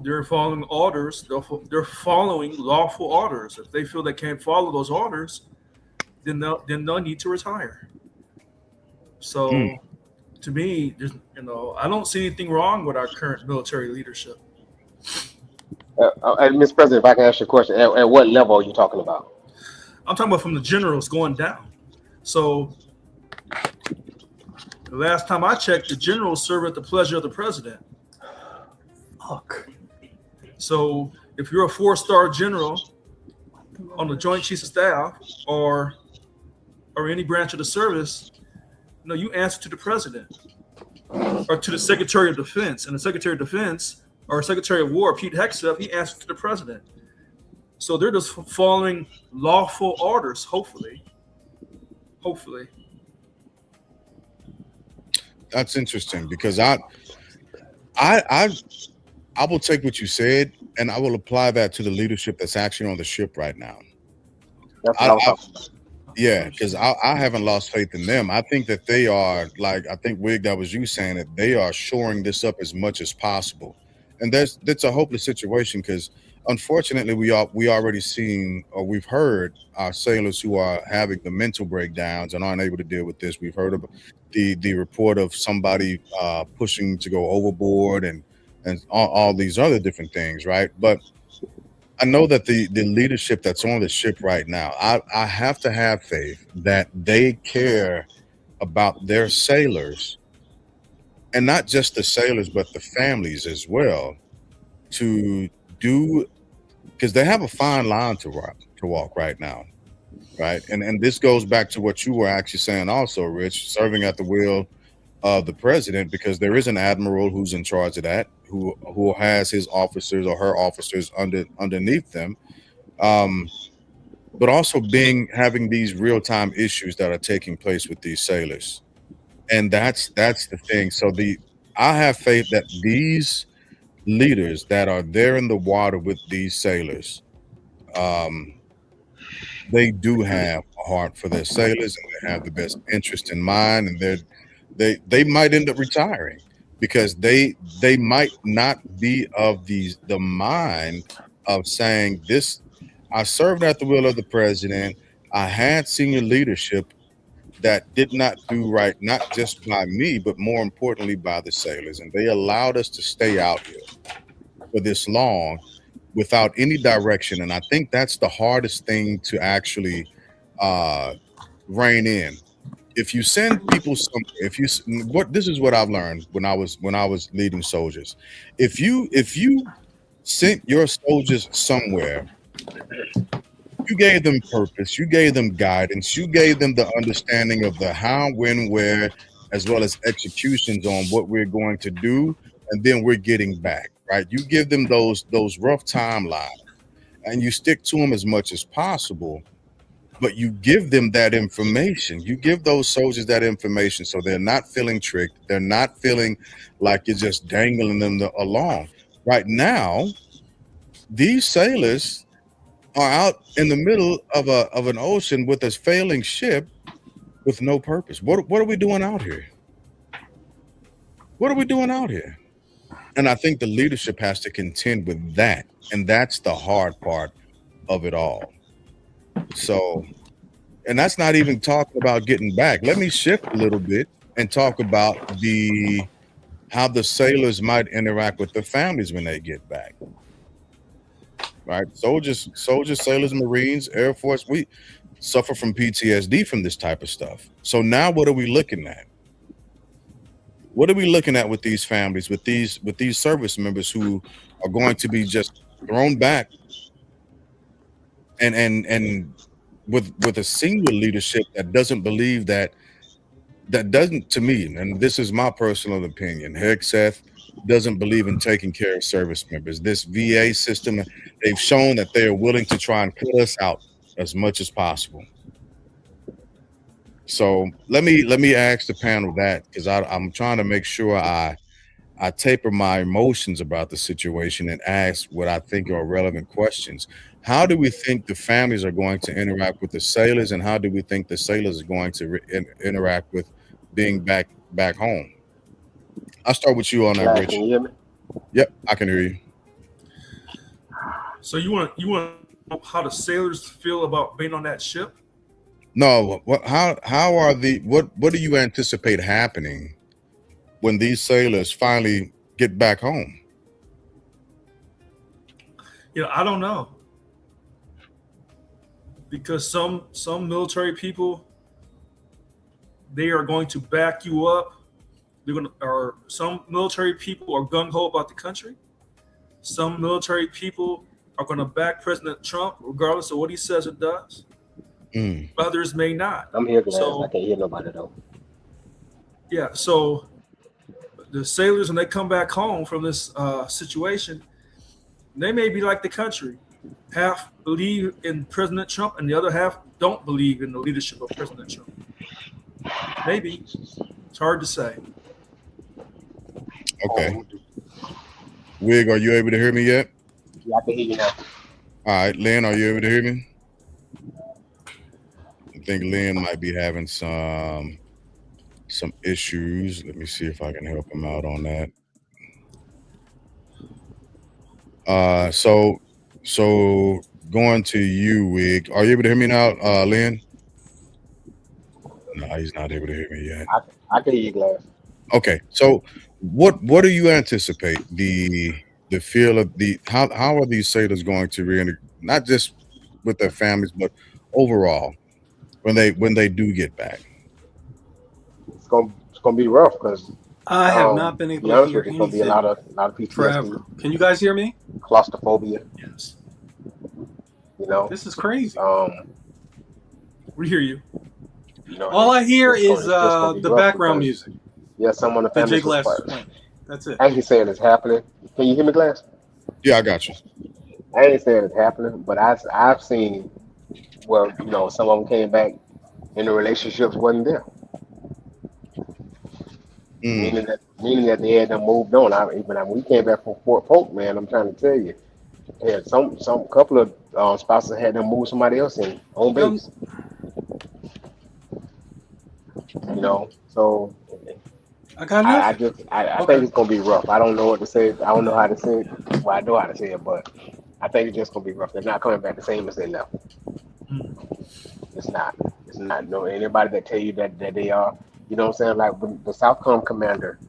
They're following orders. They're following lawful orders. If they feel they can't follow those orders, then they'll need to retire. So, to me, there's I don't see anything wrong with our current military leadership. Mr. President, if I can ask you a question, at what level are you talking about? I'm talking about from the generals going down. So, the last time I checked, the generals serve at the pleasure of the president. Fuck. So if you're a 4-star general on the Joint Chiefs of Staff or any branch of the service, you answer to the president or to the Secretary of Defense, and the Secretary of Defense or Secretary of War, Pete Hegseth, he answers to the president. So they're just following lawful orders, hopefully. Hopefully. That's interesting because I will take what you said and I will apply that to the leadership that's actually on the ship right now. That's what I was talking about. Yeah, because I haven't lost faith in them. I think that they are, like, I think, Wig, that was you saying that they are shoring this up as much as possible. And that's a hopeless situation because unfortunately we already seen, or we've heard sailors who are having the mental breakdowns and aren't able to deal with this. We've heard of the report of somebody pushing to go overboard and all these other different things, right? But I know that the leadership that's on the ship right now, I have to have faith that they care about their sailors, and not just the sailors, but the families as well, to do, because they have a fine line to walk right now, right? And this goes back to what you were actually saying also, Rich, serving at the wheel of the president, because there is an admiral who's in charge of that, who has his officers or her officers underneath them, but also having these real-time issues that are taking place with these sailors, and that's the thing. So I have faith that these leaders that are there in the water with these sailors, they do have a heart for their sailors and they have the best interest in mind, and they might end up retiring because they might not be of the mind of saying this. I served at the will of the president. I had senior leadership that did not do right, not just by me, but more importantly by the sailors. And they allowed us to stay out here for this long without any direction. And I think that's the hardest thing to actually rein in. If you send people somewhere, this is what I've learned when I was leading soldiers. If you sent your soldiers somewhere, you gave them purpose, you gave them guidance, you gave them the understanding of the how, when, where, as well as executions on what we're going to do, and then we're getting back, right? You give them those rough timelines, and you stick to them as much as possible. But you give them that information. You give those soldiers that information so they're not feeling tricked. They're not feeling like you're just dangling them along. Right now, these sailors are out in the middle of an ocean with a failing ship with no purpose. What are we doing out here? What are we doing out here? And I think the leadership has to contend with that. And that's the hard part of it all. So, and that's not even talking about getting back. Let me shift a little bit and talk about how the sailors might interact with their families when they get back. Right? Soldiers, sailors, Marines, Air Force, we suffer from PTSD from this type of stuff. So now what are we looking at? What are we looking at with these families, with these service members who are going to be just thrown back and with a senior leadership that doesn't believe that doesn't, to me, and this is my personal opinion, Hegseth doesn't believe in taking care of service members. This VA system, they've shown that they are willing to try and cut us out as much as possible. So let me ask the panel that, because I'm trying to make sure I taper my emotions about the situation and ask what I think are relevant questions. How do we think the families are going to interact with the sailors, and how do we think the sailors are going to interact with being back home? I'll start with you on that, Rich. Can you hear me? Yep, I can hear you. So you want to know how the sailors feel about being on that ship? No, what do you anticipate happening when these sailors finally get back home? I don't know, because some military people, they are going to back you up. Or some military people are gung ho about the country. Some military people are going to back President Trump regardless of what he says or does. Mm. Others may not. I'm here, Glass. I So can't hear nobody though. yeah, so the sailors, when they come back home from this situation, they may be like the country. Half believe in President Trump, and the other half don't believe in the leadership of President Trump. Maybe. It's hard to say. Okay. Oh, Wig, are you able to hear me yet? yeah, I can hear you now. All right, Lynn, are you able to hear me? I think Lynn might be having some issues. Let me see if I can help him out on that. So going to you, Wig. Are you able to hear me now, Lynn? No, he's not able to hear me yet. I can hear you, Glass. Okay, so what do you anticipate the feel of the how are these sailors going to reintegrate, not just with their families, but overall when they do get back? It's gonna be rough because I have not been to be able to honest hear with you, it's gonna be a anything lot of forever. PTSD, Can you guys hear me? claustrophobia. Yes. You know, This is crazy. We hear you. you know, All I hear it's is just gonna be the rough background because music yeah, someone in the that family Jay Glass is was playing. That's it. I ain't saying it's happening. Can you hear me, Glass? Yeah, I got you. I ain't saying it's happening, but I've seen where some of them came back and the relationships wasn't there, Mm, meaning that they had them moved on. When we came back from Fort Polk, man, I'm trying to tell you, had some couple of spouses had them move somebody else in on Um, base. So I got I nothing. just I think Okay. it's gonna be rough. I don't know what to say. I don't know how to say it. Well, I know how to say it, but I think it's just gonna be rough. They're not coming back the same as they left. It's not. It's not. No, anybody that tell you that they are, you know what I'm saying? Like when the Southcom commander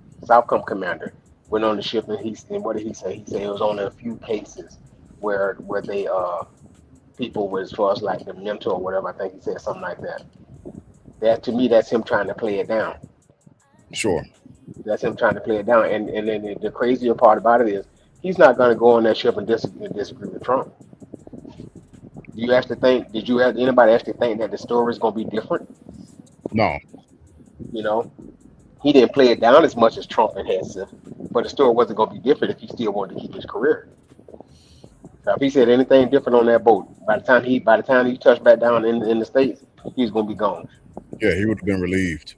went on the ship and what did he say? He said it was only a few cases where they people was as far as like the mentor or whatever. I think he said something like that. That to me, that's him trying to play it down. sure. That's him trying to play it down. And then the crazier part about it is he's not going to go on that ship and disagree with Trump. Do you actually think? Did you have anybody actually think that the story is going to be different? No. You know, he didn't play it down as much as Trump and had said, but the story wasn't going to be different if he still wanted to keep his career. So if he said anything different on that boat, by the time he touched back down in the states, he's going to be gone. Yeah, he would have been relieved.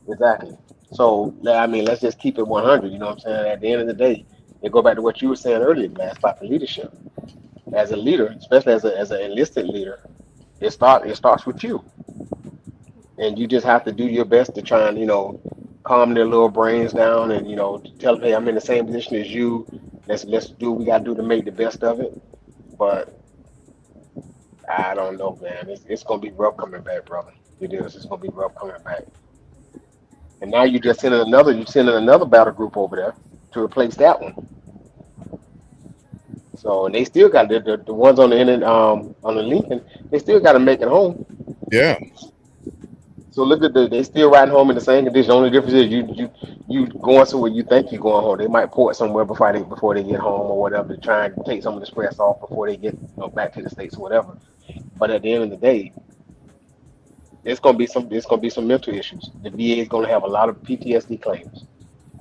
Exactly. So I mean, let's just keep it 100. You know what I'm saying? At the end of the day, it go back to what you were saying earlier, man, about the leadership. As a leader, especially as an enlisted leader, it starts with you, and you just have to do your best to try and calm their little brains down, and tell them, hey, I'm in the same position as you. Let's do what we gotta do to make the best of it. But I don't know, man. It's gonna be rough coming back, brother. It is. It's gonna be rough coming back. And now you're sending another battle group over there to replace that one. So and they still got the ones on the on the Lincoln, they still got to make it home. Yeah, So look at they still riding home in the same condition. The only difference is you going somewhere you think you're going home. They might port somewhere before they get home or whatever to try and take some of the stress off before they get back to the states or whatever. But at the end of the day, it's gonna be some mental issues. The VA is gonna have a lot of PTSD claims.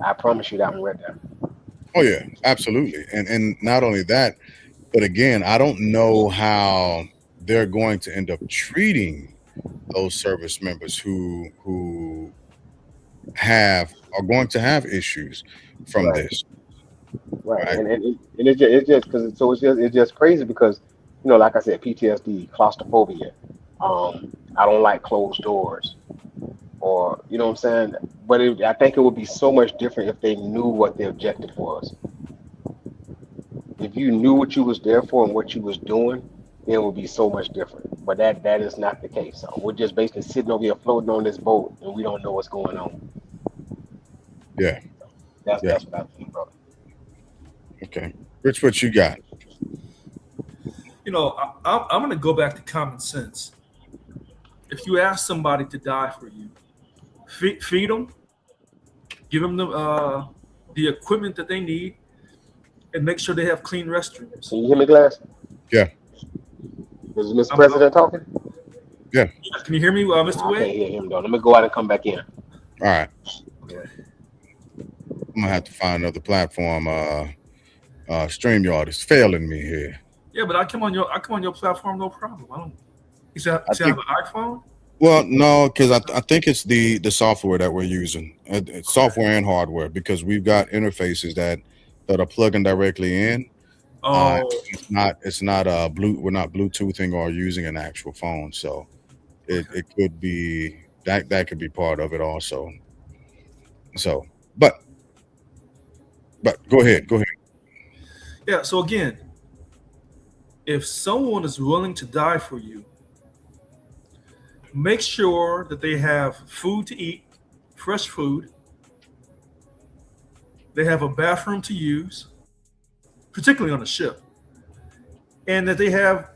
I promise you that one right there. oh yeah, absolutely. And not only that, but again, I don't know how they're going to end up treating those service members who are going to have issues from Right. this, Right, right? and it's just because it's just crazy because like I said, PTSD, claustrophobia. I don't like closed doors, or what I'm saying. But I think it would be so much different if they knew what the objective was. If you knew what you was there for and what you was doing, then it would be so much different. But that is not the case. So we're just basically sitting over here floating on this boat, and we don't know what's going on. Yeah, That's yeah. that's what I think, brother. Okay, Rich, what you got? I'm going to go back to common sense. If you ask somebody to die for you, feed them, give them the equipment that they need, and make sure they have clean restrooms. Can you hear me, Glass? Yeah. Is Mr. President talking? Yeah. Can you hear me, Mr. I can't Wade? hear him though. Let me go out and come back in. All right. Okay. I'm gonna have to find another platform. StreamYard is failing me here. Yeah, but I come on your platform, no problem. I don't. You say I I have think. an iPhone? Well, no, because I think it's the software that we're using. It's software and hardware because we've got interfaces that are plugging directly in. Oh, It's not we're not Bluetoothing or using an actual phone, so okay. it could be that could be part of it also. So, but go ahead. Yeah. So again, if someone is willing to die for you, make sure that they have food to eat, fresh food. They have a bathroom to use, particularly on a ship, and that they have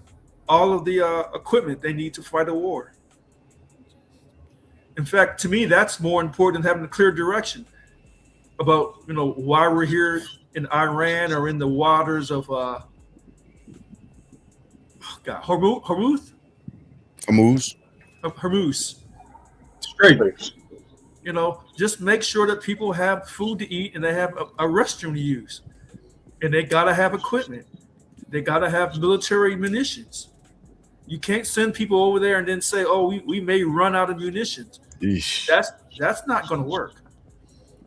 all of the equipment they need to fight a war. In fact, to me, that's more important than having a clear direction about why we're here in Iran or in the waters of God, Moves. Hormuz Strait. Great. Just make sure that people have food to eat and they have a restroom to use, and they gotta have equipment. They gotta have military munitions. You can't send people over there and then say, "Oh, we may run out of munitions." Eesh. That's not going to work.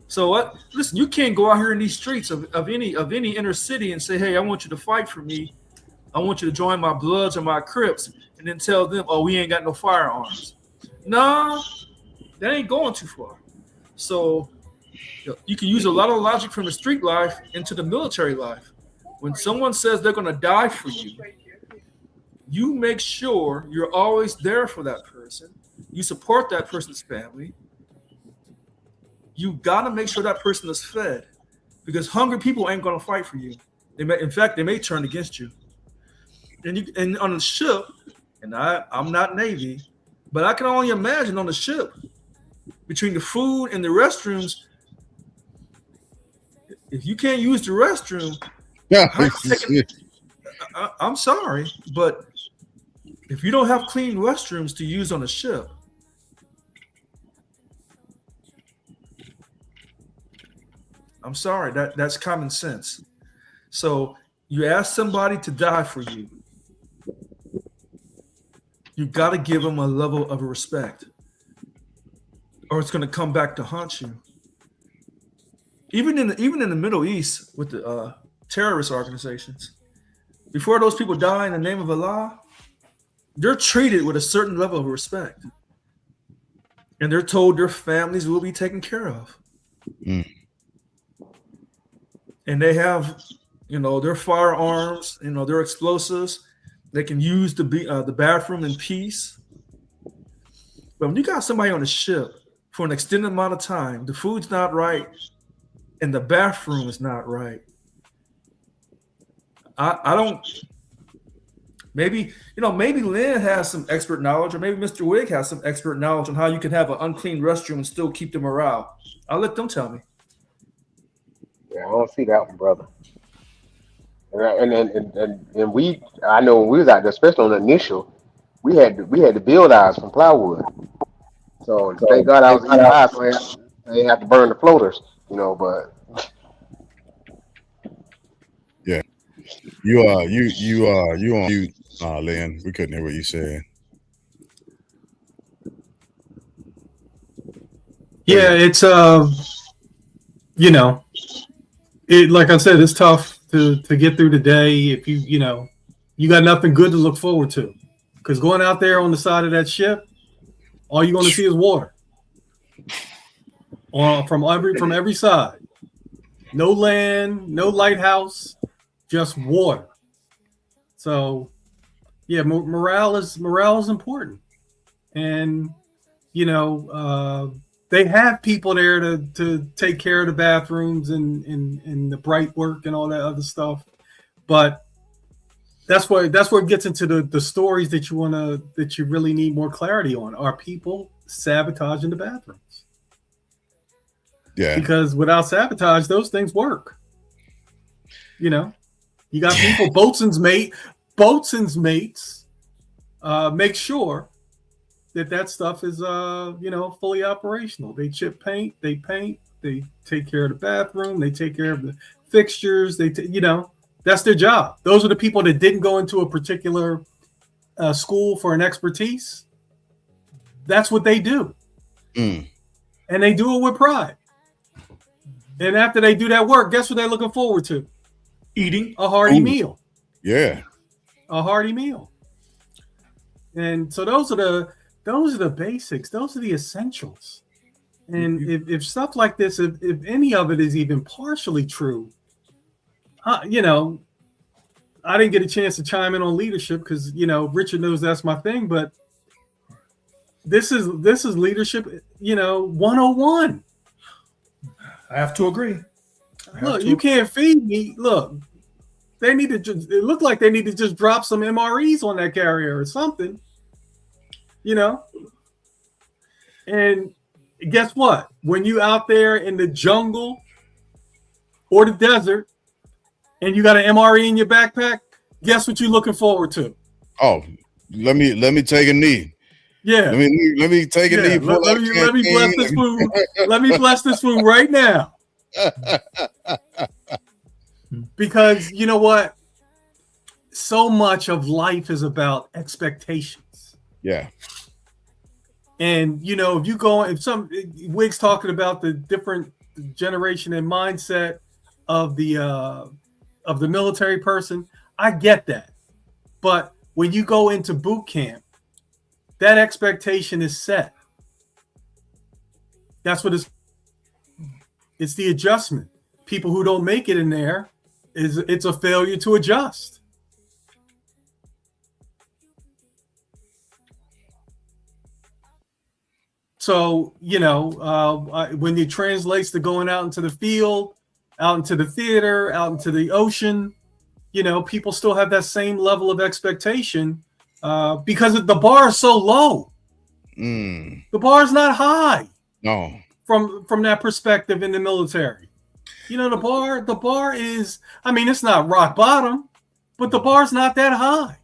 So what? Listen, you can't go out here in these streets of any inner city and say, "Hey, I want you to fight for me. I want you to join my Bloods or my Crips," and then tell them, "Oh, we ain't got no firearms." No, that ain't going too far. So you can use a lot of logic from the street life into the military life. When someone says they're going to die for you, you make sure you're always there for that person. You support that person's family. You got to make sure that person is fed, because hungry people ain't going to fight for you. In fact, they may turn against you. And on the ship, and I'm not Navy, but I can only imagine on the ship, between the food and the restrooms, if you can't use the restroom, Yeah. I'm sorry, but if you don't have clean restrooms to use on a ship, I'm sorry, that's common sense. So you ask somebody to die for you, you got to give them a level of respect, or it's going to come back to haunt you. Even in the Middle East with the terrorist organizations, before those people die in the name of Allah, they're treated with a certain level of respect, and they're told their families will be taken care of. Mm. And they have, their firearms, their explosives. They can use the bathroom in peace. But when you got somebody on a ship for an extended amount of time, the food's not right, and the bathroom is not right. I don't. Maybe Lynn has some expert knowledge, or maybe Mr. Wig has some expert knowledge on how you can have an unclean restroom and still keep the morale. I'll let them tell me. Yeah, I don't see that one, brother. And I know when we was out there, especially on the initial, we had to build ours from plywood. So thank God I was inside, so I didn't have to burn the floaters, But Yeah. You on mute, Lynn. We couldn't hear what you said. Yeah, it's like I said, it's tough to get through the day if you got nothing good to look forward to. Because going out there on the side of that ship, all you're going to see is water. From every side. No land, no lighthouse, just water. So, yeah, morale is important, and they have people there to take care of the bathrooms and the bright work and all that other stuff, but that's where it gets into the stories that you really need more clarity on. Are people sabotaging the bathrooms? Yeah. Because without sabotage, those things work. You got people, boatswain's mate boatswain's mates make sure that stuff is fully operational. They chip paint, they paint, they take care of the bathroom, they take care of the fixtures. That's their job. Those are the people that didn't go into a particular school for an expertise. That's what they do. And they do it with pride. And after they do that work, guess what they're looking forward to? Eating a hearty meal. Yeah. A hearty meal. And so those are the basics. Those are the essentials. And if stuff like this, if any of it is even partially true, I didn't get a chance to chime in on leadership because, Richard knows that's my thing, but this is leadership, 101. I have to agree. Look, you can't feed me. Look, they need to it looked like they need to just drop some MREs on that carrier or something, And guess what? When you out there in the jungle or the desert and you got an MRE in your backpack, guess what you're looking forward to? Oh, let me take a knee. Yeah. Let me take a knee. Let me bless this food. Let me bless this food right now. Because you know what? So much of life is about expectations. Yeah. And if some Wig's talking about the different generation and mindset of the military person, I get that. But when you go into boot camp, that expectation is set. That's what it's the adjustment. People who don't make it in there, it's a failure to adjust. So, when it translates to going out into the field, out into the theater, out into the ocean, people still have that same level of expectation because the bar is so low. The bar is not high. No. From that perspective in the military. The bar is, it's not rock bottom, but the bar's not that high.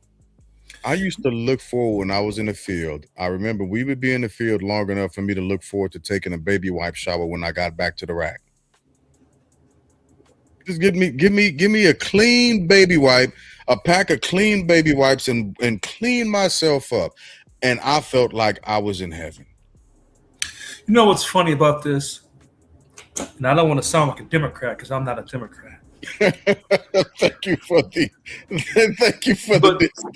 I used to look forward when I was in the field. I remember we would be in the field long enough for me to look forward to taking a baby wipe shower when I got back to the rack. Just give me a clean baby wipe, a pack of clean baby wipes, and clean myself up. And I felt like I was in heaven. You know what's funny about this? And I don't want to sound like a Democrat because I'm not a Democrat. Thank you for the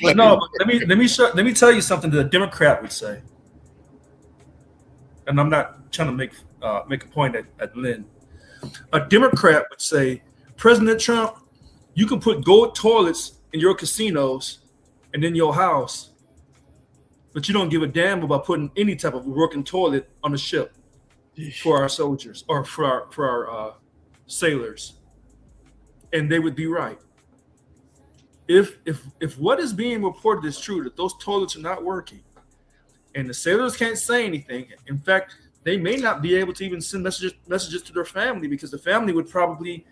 but no, but let me tell you something that a Democrat would say. And I'm not trying to make a point at Lynn. A Democrat would say, President Trump, you can put gold toilets in your casinos and in your house, but you don't give a damn about putting any type of working toilet on the ship for our soldiers or for our sailors. And they would be right. If what is being reported is true, that those toilets are not working, and the sailors can't say anything, in fact, they may not be able to even send messages to their family because the family would probably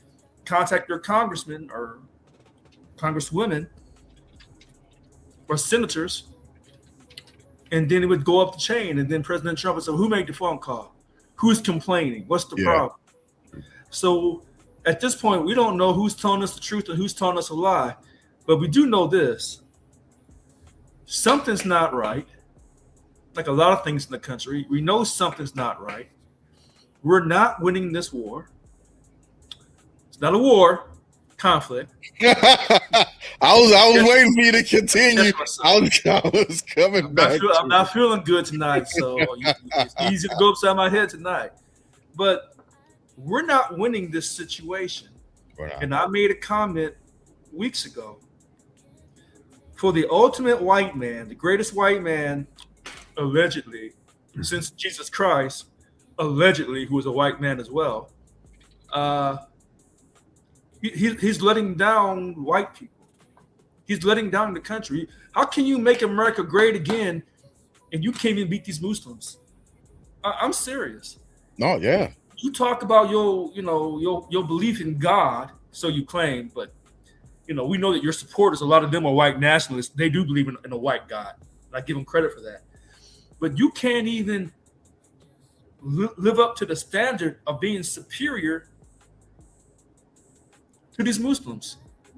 contact their congressmen or congresswomen or senators, and then it would go up the chain, and then President Trump would say, who made the phone call? Who's complaining? What's the problem? So at this point, we don't know who's telling us the truth and who's telling us a lie, but we do know this. Something's not right. Like a lot of things in the country, we know something's not right. We're not winning this war. It's not a war, conflict. I was waiting for you to continue. I was coming back. I'm not feeling good tonight, so it's easy to go upside my head tonight. But we're not winning this situation. And I made a comment weeks ago. For the ultimate white man, the greatest white man, allegedly, since Jesus Christ, allegedly, who was a white man as well, he's letting down white people. He's letting down the country. How can you make America great again and you can't even beat these Muslims? I'm serious. No, yeah. You talk about your belief in God, so you claim, but we know that your supporters, a lot of them are white nationalists. They do believe in a white God. I give them credit for that. But you can't even live up to the standard of being superior to these Muslims.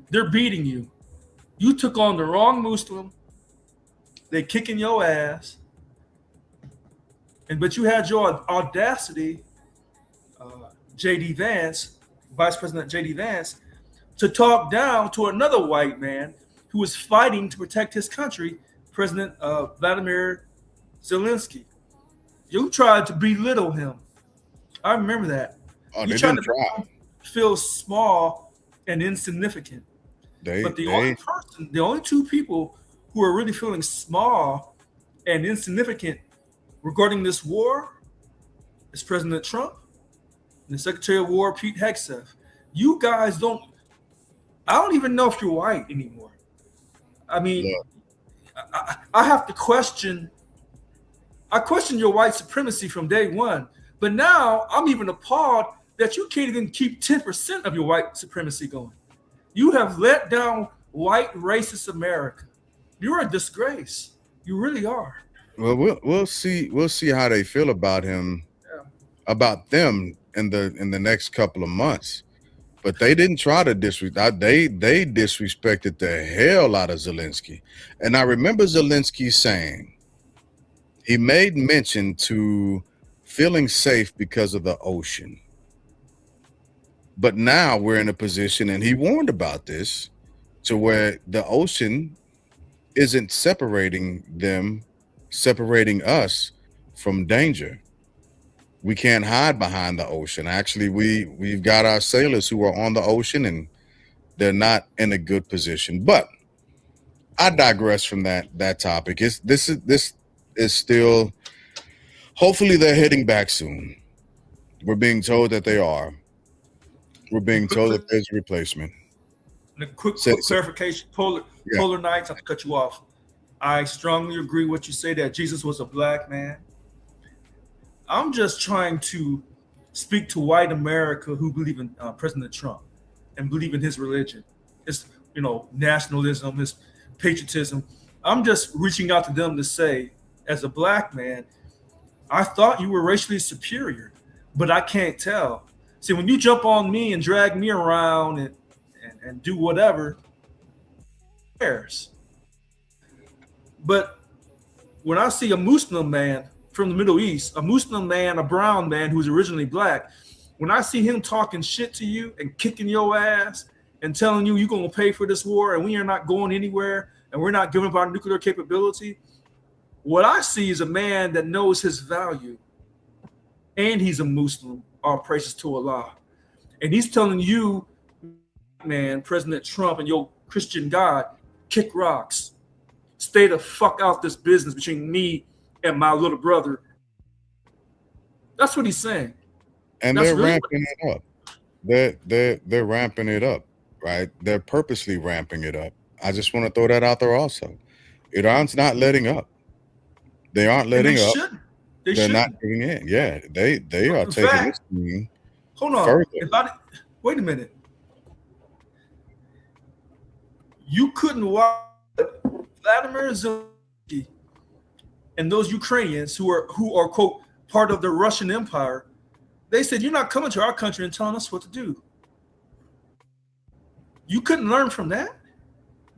They're beating you. You took on the wrong Muslim. They kicking your ass. But you had your audacity, J.D. Vance, Vice President J.D. Vance, to talk down to another white man who was fighting to protect his country, President Vladimir Zelensky. You tried to belittle him. I remember that. Oh, You they tried didn't to try. feel small and insignificant. But the only two people who are really feeling small and insignificant regarding this war is President Trump and the Secretary of War, Pete Hegseth. You guys I don't even know if you're white anymore. I mean, Yeah. I have to question your white supremacy from day one. But now I'm even appalled that you can't even keep 10% of your white supremacy going. You have let down white racist America. You're a disgrace. You really are. Well, we'll see how they feel about him, about them in the next couple of months. But they didn't try to disrespect. They disrespected the hell out of Zelensky. And I remember Zelensky saying he made mention to feeling safe because of the ocean. But now we're in a position, and he warned about this, to where the ocean isn't separating us from danger. We can't hide behind the ocean. Actually, we've got our sailors who are on the ocean, and they're not in a good position. But I digress from that topic. This is still. Hopefully, they're heading back soon. We're being told that they are. We're being told that there's a replacement. And a quick clarification. Polar Knights, I have to cut you off. I strongly agree with what you say that Jesus was a black man. I'm just trying to speak to white America who believe in President Trump and believe in his religion, his nationalism, his patriotism. I'm just reaching out to them to say, as a black man, I thought you were racially superior, but I can't tell. See, when you jump on me and drag me around and do whatever, who cares? But when I see a Muslim man from the Middle East, a Muslim man, a brown man who's originally black, when I see him talking shit to you and kicking your ass and telling you you're going to pay for this war and we are not going anywhere and we're not giving up our nuclear capability, what I see is a man that knows his value, and he's a Muslim, all praises to Allah. And he's telling you, man, President Trump and your Christian God, kick rocks. Stay the fuck out this business between me and my little brother. That's what he's saying. And they're ramping it up. They're ramping it up, right? They're purposely ramping it up. I just want to throw that out there also. Iran's not letting up. They aren't letting up. They're not giving in. Yeah, they are taking this thing. Hold on. Further. Wait a minute. You couldn't watch Vladimir Zelensky and those Ukrainians who are quote part of the Russian Empire. They said, you're not coming to our country and telling us what to do. You couldn't learn from that.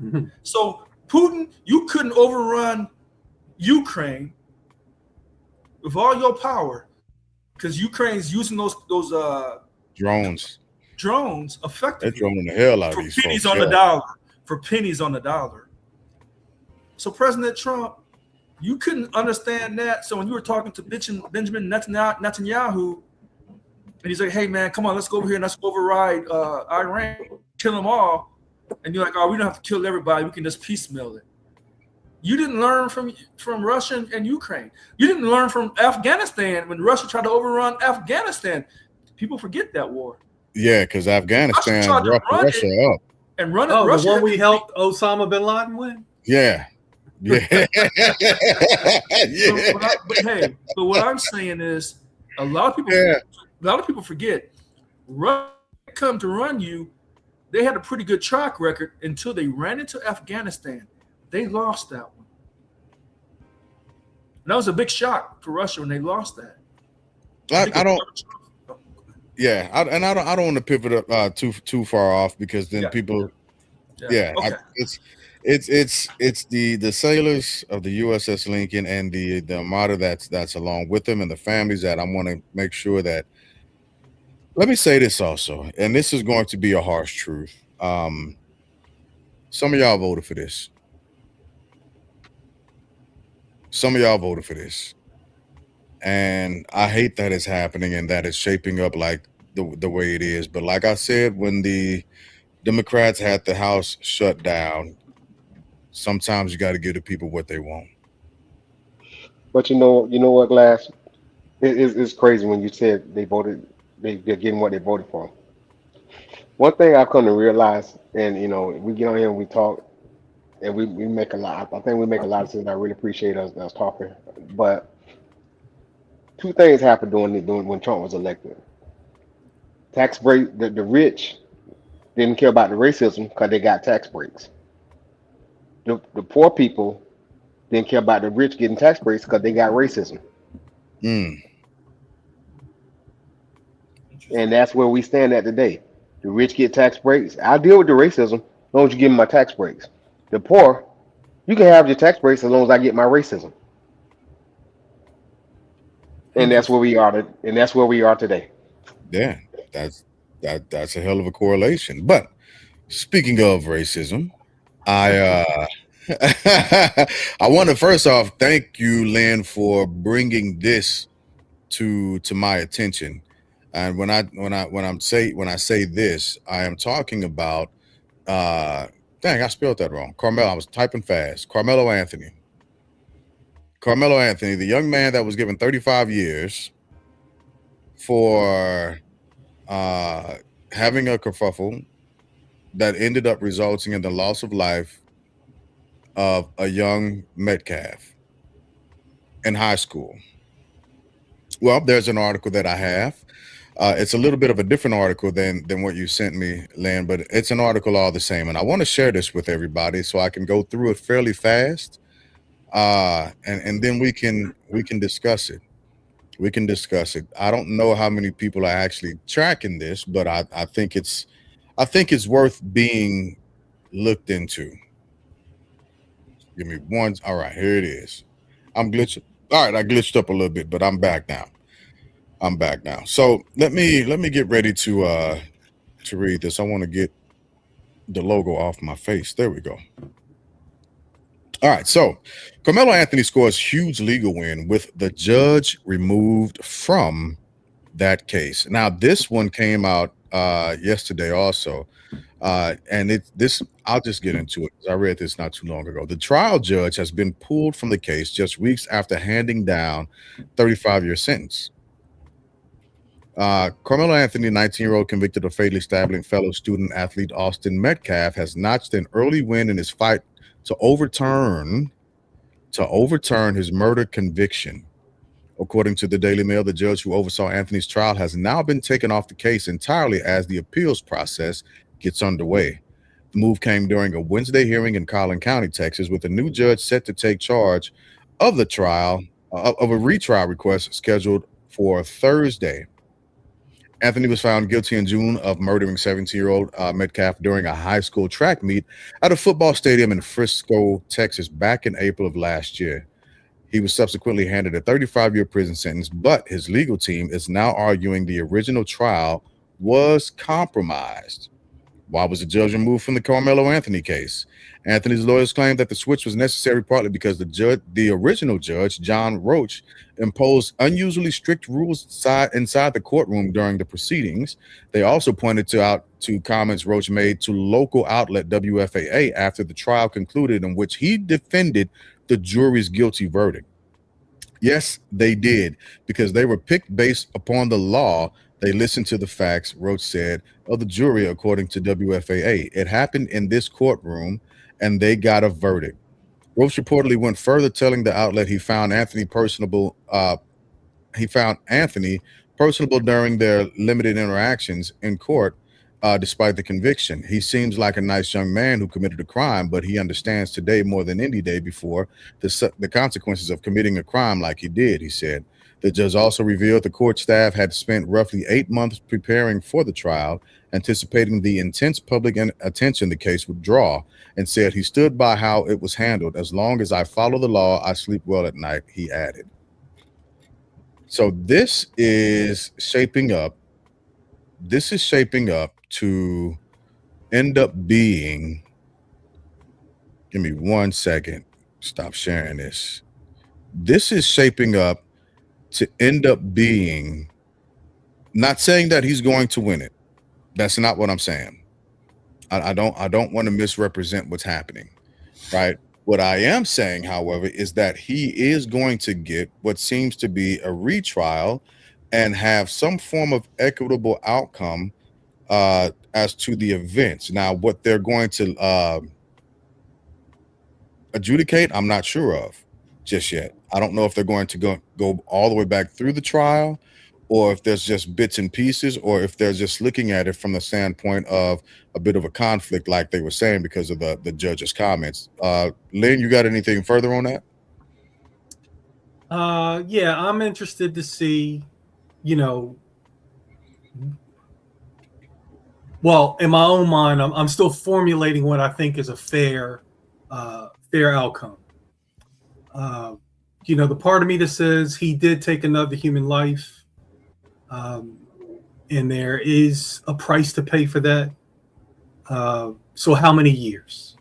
Mm-hmm. So Putin, you couldn't overrun Ukraine with all your power because Ukraine's using those drones effectively. They're droning the hell out of these pennies folks. On the dollar. For pennies on the dollar. So President Trump, you couldn't understand that. So when you were talking to Benjamin Netanyahu, and he's like, hey man, come on, let's go over here and let's override Iran, kill them all. And you're like, oh, we don't have to kill everybody. We can just piecemeal it. You didn't learn from Russia and Ukraine. You didn't learn from Afghanistan when Russia tried to overrun Afghanistan. People forget that war. Yeah, because Afghanistan roughed Russia up. And run it. Oh, Russia the one we helped Osama bin Laden with? Yeah. Yeah. Yeah. But what I'm saying is a lot of people forget. Russia come to run you They had a pretty good track record until they ran into Afghanistan. They lost that one. And that was a big shock for Russia when they lost that. I don't. Oh, Yeah, I don't want to pivot up too far off because then yeah, people. yeah. Yeah, Okay. it's the sailors of the USS Lincoln and the armada that's along with them and the families that I want to make sure that. Let me say this also, and this is going to be a harsh truth. Some of y'all voted for this. Some of y'all voted for this, and I hate that it's happening and that it's shaping up like the way it is. But like I said, when the Democrats had the House shut down, sometimes you got to give the people what they want. But you know what, Glass? It's crazy when you said they voted, they're getting what they voted for. One thing I've come to realize, and we get on here and we talk, and we make a lot. I think we make a lot of sense. I really appreciate us talking. But two things happened during when Trump was elected. Tax break, the rich didn't care about the racism because they got tax breaks. The poor people didn't care about the rich getting tax breaks because they got racism. Mm, And that's where we stand at today. The rich get tax breaks. I'll deal with the racism as long as you give me my tax breaks. The poor, you can have your tax breaks as long as I get my racism. And that's Interesting. where we are. And that's where we are today. yeah, that's that's a hell of a correlation. But speaking of racism, I I want to first off thank you, Lynn, for bringing this to my attention. And when I say this, I am talking about uh dang, I spelled that wrong. Carmelo, I was typing fast. Carmelo Anthony. Carmelo Anthony, the young man that was given 35 years for uh having a kerfuffle that ended up resulting in the loss of life of a young Metcalf in high school. Well, there's an article that I have. It's a little bit of a different article than what you sent me, Lynn, but it's an article all the same, and I want to share this with everybody so I can go through it fairly fast, and then we can discuss it. We can discuss it. I don't know how many people are actually tracking this, but I think it's worth being looked into. Give me one. All right, here it is. I'm glitching. All right, I glitched up a little bit, but I'm back now. I'm back now. So let me get ready to read this. I want to get the logo off my face. There we go. All right. So Carmelo Anthony scores huge legal win with the judge removed from that case. Now this one came out yesterday also. And it this I'll just get into it 'cause I read this not too long ago. The trial judge has been pulled from the case just weeks after handing down 35-year sentence. Carmelo Anthony, 19-year-old convicted of fatally stabbing fellow student athlete Austin Metcalf, has notched an early win in his fight to overturn his murder conviction. According to the Daily Mail, the judge who oversaw Anthony's trial has now been taken off the case entirely as the appeals process gets underway. The move came during a Wednesday hearing in Collin County, Texas, with a new judge set to take charge of the trial of a retrial request scheduled for Thursday. Anthony was found guilty in June of murdering 17-year-old Metcalf during a high school track meet at a football stadium in Frisco, Texas, back in April of last year. He was subsequently handed a 35-year prison sentence, but his legal team is now arguing the original trial was compromised. Why was the judge removed from the Carmelo Anthony case? Anthony's lawyers claim that the switch was necessary partly because the original judge, John Roach, imposed unusually strict rules inside the courtroom during the proceedings. They also pointed out to comments Roach made to local outlet WFAA after the trial concluded, in which he defended the jury's guilty verdict. Yes, they did, because they were picked based upon the law. They listened to the facts, Roach said, of the jury, according to WFAA. It happened in this courtroom, and they got a verdict. Roach reportedly went further, telling the outlet he found Anthony personable. He found Anthony personable during their limited interactions in court, despite the conviction. He seems like a nice young man who committed a crime, but he understands today more than any day before the consequences of committing a crime like he did, he said. The judge also revealed the court staff had spent roughly 8 months preparing for the trial, anticipating the intense public attention the case would draw, and said he stood by how it was handled. As long as I follow the law, I sleep well at night, he added. So this is shaping up to end up being, give me 1 second, stop sharing this. This is shaping up to end up being, not saying that he's going to win it. That's not what I'm saying. I don't want to misrepresent what's happening, right? What I am saying, however, is that he is going to get what seems to be a retrial and have some form of equitable outcome as to the events. Now, what they're going to adjudicate, I'm not sure of just yet. I don't know if they're going to go all the way back through the trial, or if there's just bits and pieces, or if they're just looking at it from the standpoint of a bit of a conflict, like they were saying, because of the judge's comments. Lynn, you got anything further on that? Yeah, I'm interested to see, well, in my own mind, I'm still formulating what I think is a fair outcome. The part of me that says he did take another human life, and there is a price to pay for that. So how many years?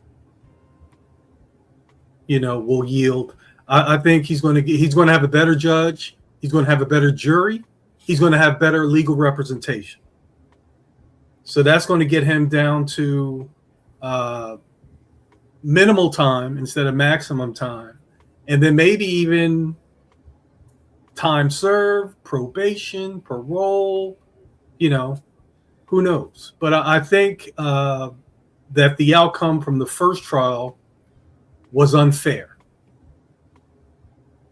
Will yield. I think he's going to have a better judge. He's going to have a better jury. He's going to have better legal representation. So that's going to get him down to minimal time instead of maximum time. And then maybe even time served, probation, parole, who knows? But I think that the outcome from the first trial was unfair.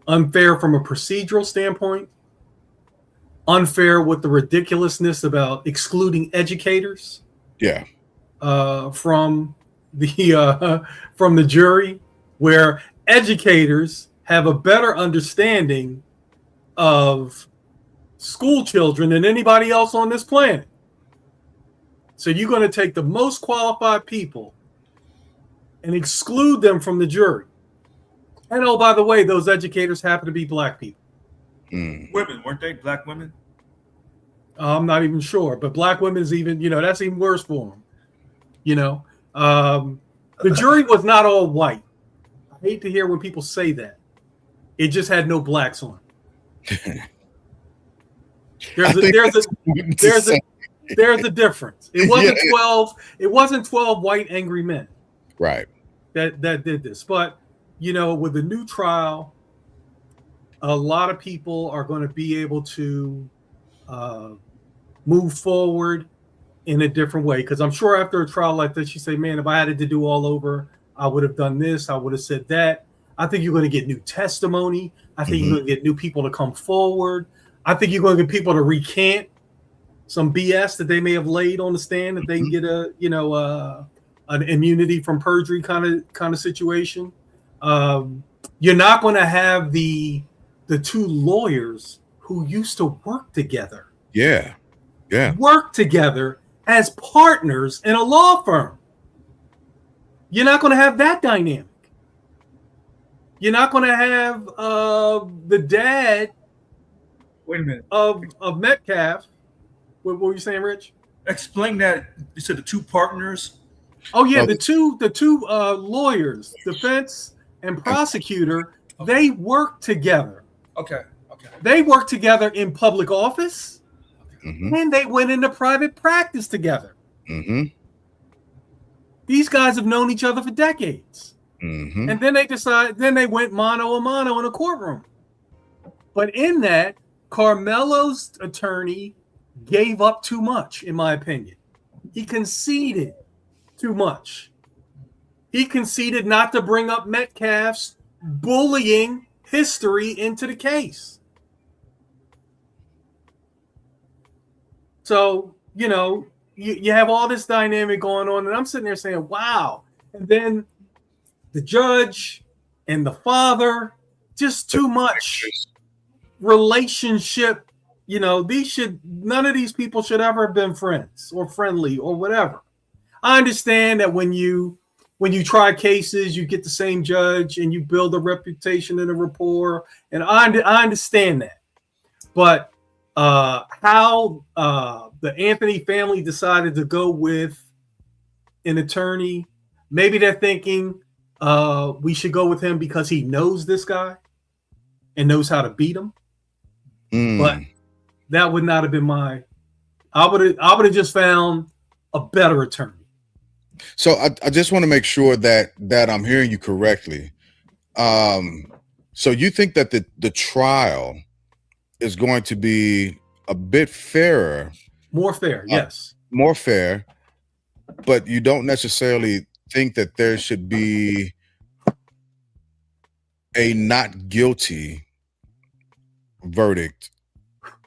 Unfair from a procedural standpoint, unfair with the ridiculousness about excluding educators. Yeah. From the jury, where educators have a better understanding of school children than anybody else on this planet. So you're going to take the most qualified people and exclude them from the jury. And oh, by the way, those educators happen to be black people. Women, weren't they? Black women? I'm not even sure, but black women is even, that's even worse for them. The jury was not all white. I hate to hear when people say that. It just had no blacks on it. There's a difference. It wasn't 12. It wasn't 12 white angry men. Right. That did this. But with the new trial, a lot of people are going to be able to move forward in a different way. Because I'm sure after a trial like this, you say, man, if I had it to do all over, I would have done this. I would have said that. I think you're going to get new testimony. I think you're going to get new people to come forward. I think you're going to get people to recant some BS that they may have laid on the stand, that they can get an immunity from perjury kind of situation. You're not going to have the two lawyers who used to work together. Yeah. Work together as partners in a law firm. You're not going to have that dynamic. You're not going to have the dad. Wait a minute. Of Metcalf. What were you saying, Rich? Explain that. You said the two partners. Oh yeah, the two lawyers, defense and prosecutor, they work together. Okay. They work together in public office, and they went into private practice together. These guys have known each other for decades. And then they went mano a mano in a courtroom. But in that, Karmelo's attorney gave up too much, in my opinion. He conceded too much. He conceded not to bring up Metcalf's bullying history into the case. So, you have all this dynamic going on, and I'm sitting there saying, wow. And then the judge and the father, just too much relationship. You know, none of these people should ever have been friends or friendly or whatever. I understand that when you try cases, you get the same judge and you build a reputation and a rapport, and I understand that. But how the Anthony family decided to go with an attorney, maybe they're thinking we should go with him because he knows this guy and knows how to beat him. But that would not have been I would have just found a better attorney. So I just want to make sure that I'm hearing you correctly. So you think that the trial is going to be a bit fairer, more fair, yes, more fair, but you don't necessarily think that there should be a not guilty verdict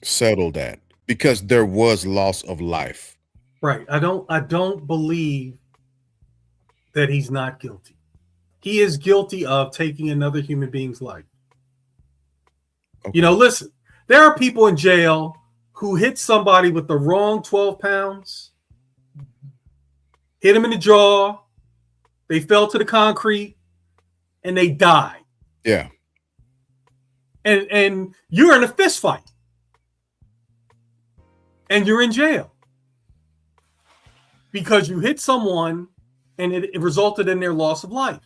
settled at, because there was loss of life. Right. I don't believe that he's not guilty. He is guilty of taking another human being's life. Okay. You know, listen, there are people in jail who hit somebody with the wrong 12 pounds, hit him in the jaw, they fell to the concrete, and they died. Yeah. And you're in a fist fight. And you're in jail. Because you hit someone and it resulted in their loss of life.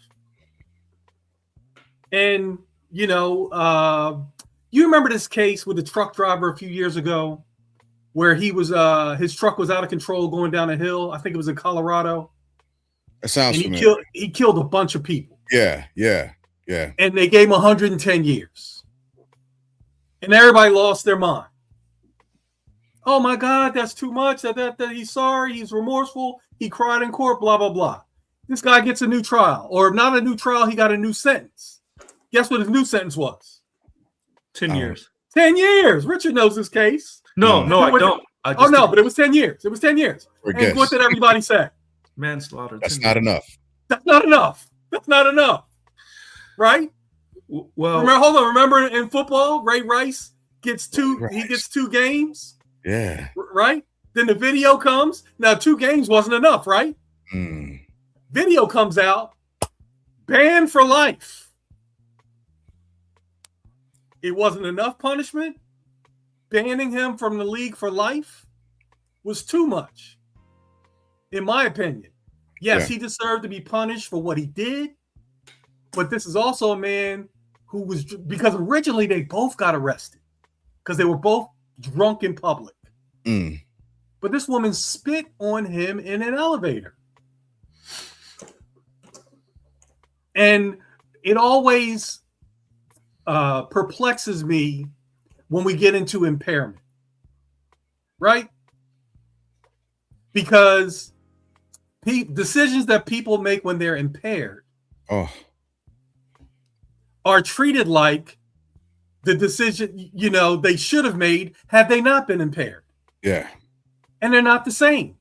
And, you know, you remember this case with the truck driver a few years ago where he was his truck was out of control going down a hill. I think it was in Colorado. That sounds familiar. He killed a bunch of people. Yeah. And they gave him 110 years. And everybody lost their mind. Oh my God, that's too much. That he's sorry, he's remorseful, he cried in court, blah, blah, blah. This guy gets a new trial, or not a new trial, he got a new sentence. Guess what his new sentence was? 10 years. 10 years. Richard knows this case. No, I don't. But it was 10 years. It was 10 years. And what did everybody say? Manslaughter. That's not enough. That's not enough. That's not enough. Right? Well, remember in football, Ray Rice gets he gets 2 games. Yeah. Right? Then the video comes. Now 2 games wasn't enough, right? Video comes out, banned for life. It wasn't enough punishment. Banning him from the league for life was too much, in my opinion. Yes, he deserved to be punished for what he did, but this is also a man who was, because originally they both got arrested because they were both drunk in public. But this woman spit on him in an elevator. And it always perplexes me when we get into impairment, right? Because decisions that people make when they're impaired are treated like the decision, you know, they should have made had they not been impaired. Yeah. And they're not the same.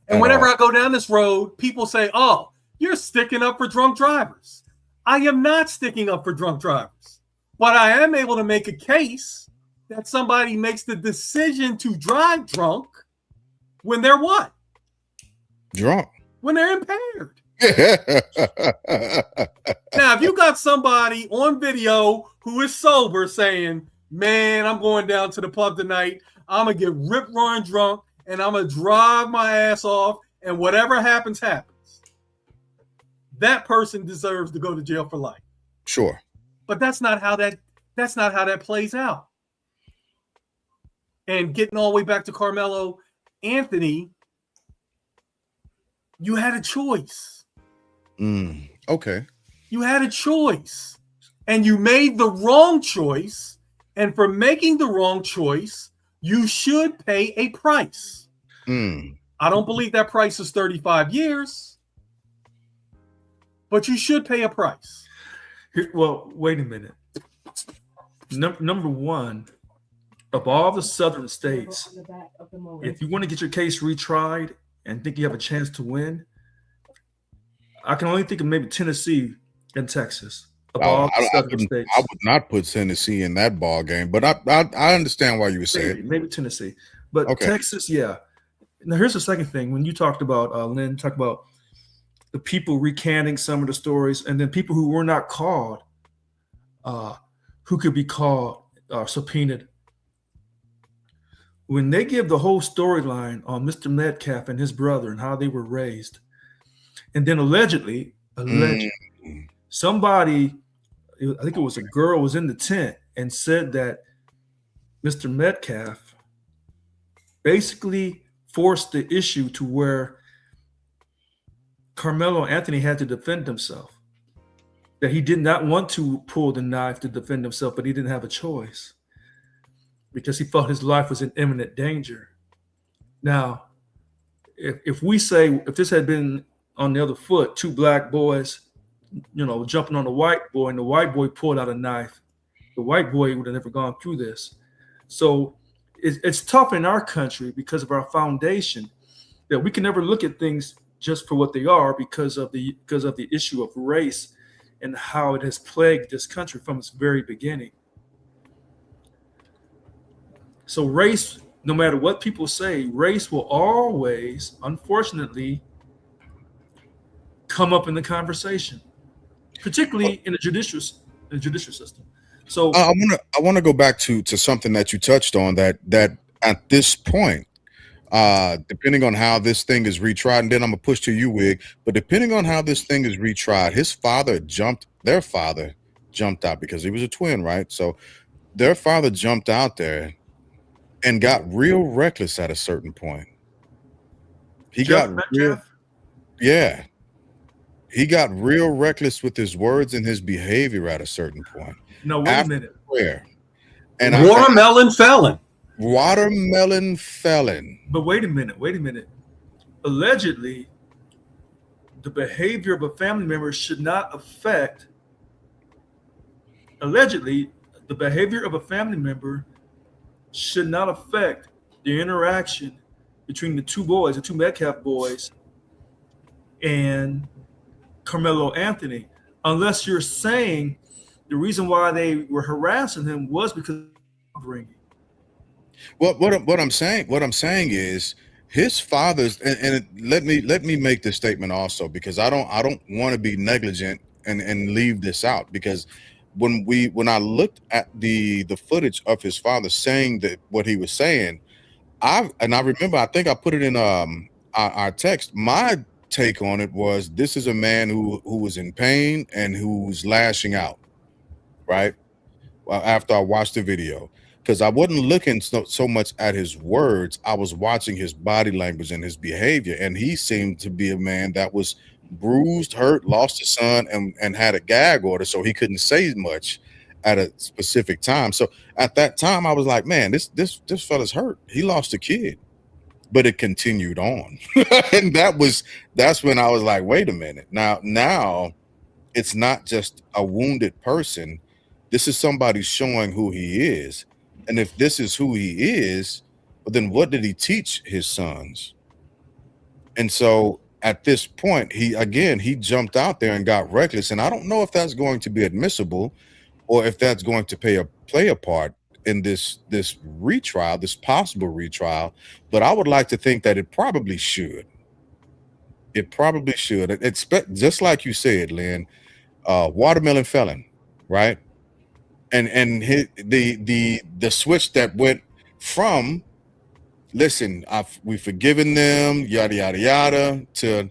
And whenever I go down this road, people say, oh, you're sticking up for drunk drivers. I am not sticking up for drunk drivers. But I am able to make a case that somebody makes the decision to drive drunk when they're what? Drunk. When they're impaired. Now, if you got somebody on video who is sober saying, man, I'm going down to the pub tonight, I'm going to get rip-roaring drunk, and I'm going to drive my ass off, and whatever happens, happens. That person deserves to go to jail for life. Sure. But that's not how that plays out. And getting all the way back to Karmelo Anthony, you had a choice. Okay. You had a choice. And you made the wrong choice. And for making the wrong choice, you should pay a price. I don't believe that price is 35 years. But you should pay a price. Well, wait a minute. Number one, of all the southern states, if you want to get your case retried and think you have a chance to win, I can only think of maybe Tennessee and Texas of all the southern I states. would not put Tennessee in that ball game, but I understand why you would say it. Maybe Tennessee, but Okay. Texas, yeah. Now here's the second thing. When you talked about Lynn, talked about the people recanting some of the stories, and then people who were not called, who could be called, subpoenaed. When they give the whole storyline on Mr. Metcalf and his brother and how they were raised, and then allegedly, somebody, I think it was a girl, was in the tent and said that Mr. Metcalf basically forced the issue to where Karmelo Anthony had to defend himself. That he did not want to pull the knife to defend himself, but he didn't have a choice because he felt his life was in imminent danger. Now, if we say, if this had been on the other foot, two black boys, jumping on the white boy, and the white boy pulled out a knife, the white boy would have never gone through this. So it's tough in our country because of our foundation that we can never look at things just for what they are because of the issue of race and how it has plagued this country from its very beginning. So race, no matter what people say, race will always, unfortunately, come up in the conversation, particularly in the judicial system. So I want to go back to something that you touched on that at this point, depending on how this thing is retried, and then I'm gonna push to you, Wig. But depending on how this thing is retried, their father jumped out because he was a twin, right? So their father jumped out there and got real reckless at a certain point. He got real reckless with his words and his behavior at a certain point. No, wait a minute. And Watermelon felon. Watermelon felon. But wait a minute. Allegedly, the behavior of a family member should not affect. Allegedly, the behavior of a family member should not affect the interaction between the two Metcalf boys, and Karmelo Anthony, unless you're saying the reason why they were harassing him was because of upbringing. Well, what I'm saying is his father's, and let me make this statement also, because I don't want to be negligent and leave this out, because when I looked at the footage of his father saying that what he was saying, I remember, I think I put it in our text. My take on it was, this is a man who was in pain and who's lashing out, right? Well, after I watched the video, because I wasn't looking so much at his words, I was watching his body language and his behavior, and he seemed to be a man that was bruised, hurt, lost a son, and had a gag order, so he couldn't say much at a specific time. So at that time, I was like, man, this fella's hurt. He lost a kid, but it continued on, and that's when I was like, wait a minute, now it's not just a wounded person. This is somebody showing who he is. And if this is who he is, well, then what did he teach his sons? And so at this point, he jumped out there and got reckless. And I don't know if that's going to be admissible or if that's going to play a part in this retrial, this possible retrial. But I would like to think that it probably should. It probably should. Expect, just like you said, Lynn, watermelon felon, right? And the switch that went from, listen, we've forgiven them, yada yada yada, to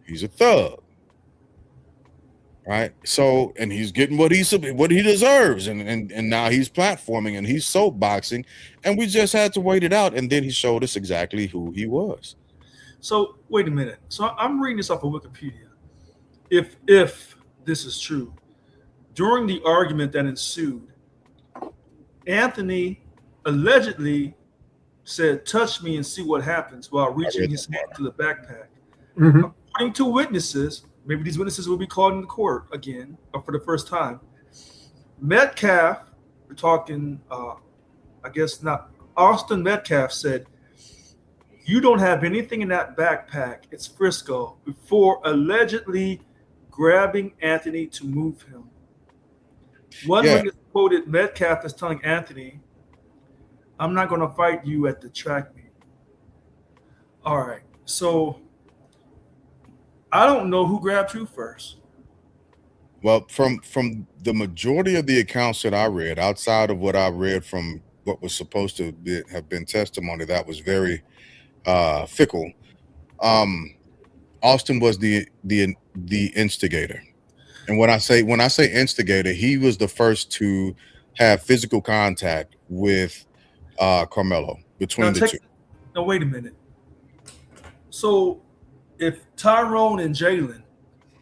he's a thug, right? So, and he's getting what he deserves, and now he's platforming and he's soapboxing, and we just had to wait it out, and then he showed us exactly who he was. So wait a minute. So I'm reading this off of Wikipedia. If this is true, during the argument that ensued, Anthony allegedly said, "Touch me and see what happens," while reaching his hand to the backpack. Mm-hmm. According to witnesses, maybe these witnesses will be called into court again for the first time. Metcalf, we're talking, I guess not, Austin Metcalf said You don't have anything in that backpack. It's Frisco before allegedly grabbing Anthony to move him. One Yeah. witness quoted Metcalf as telling Anthony, "I'm not going to fight you at the track meet." All right. So I don't know who grabbed you first. Well, from the majority of the accounts that I read, outside of what I read from what was supposed to have been testimony that was very fickle, Austin was the instigator. And when I say instigator, he was the first to have physical contact with Karmelo between the two. Now wait a minute. So if Tyrone and Jalen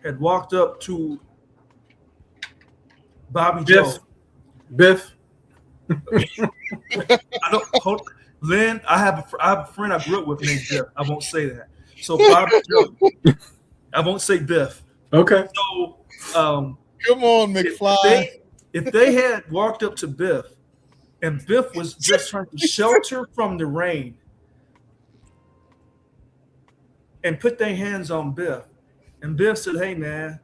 had walked up to Bobby Joe, Biff. Lynn, I have a friend I grew up with named Biff. I won't say that. So Bobby Joe, I won't say Biff. Okay. So Come on, McFly. if they had walked up to Biff and Biff was just trying to shelter from the rain and put their hands on Biff, and Biff said, "Hey man,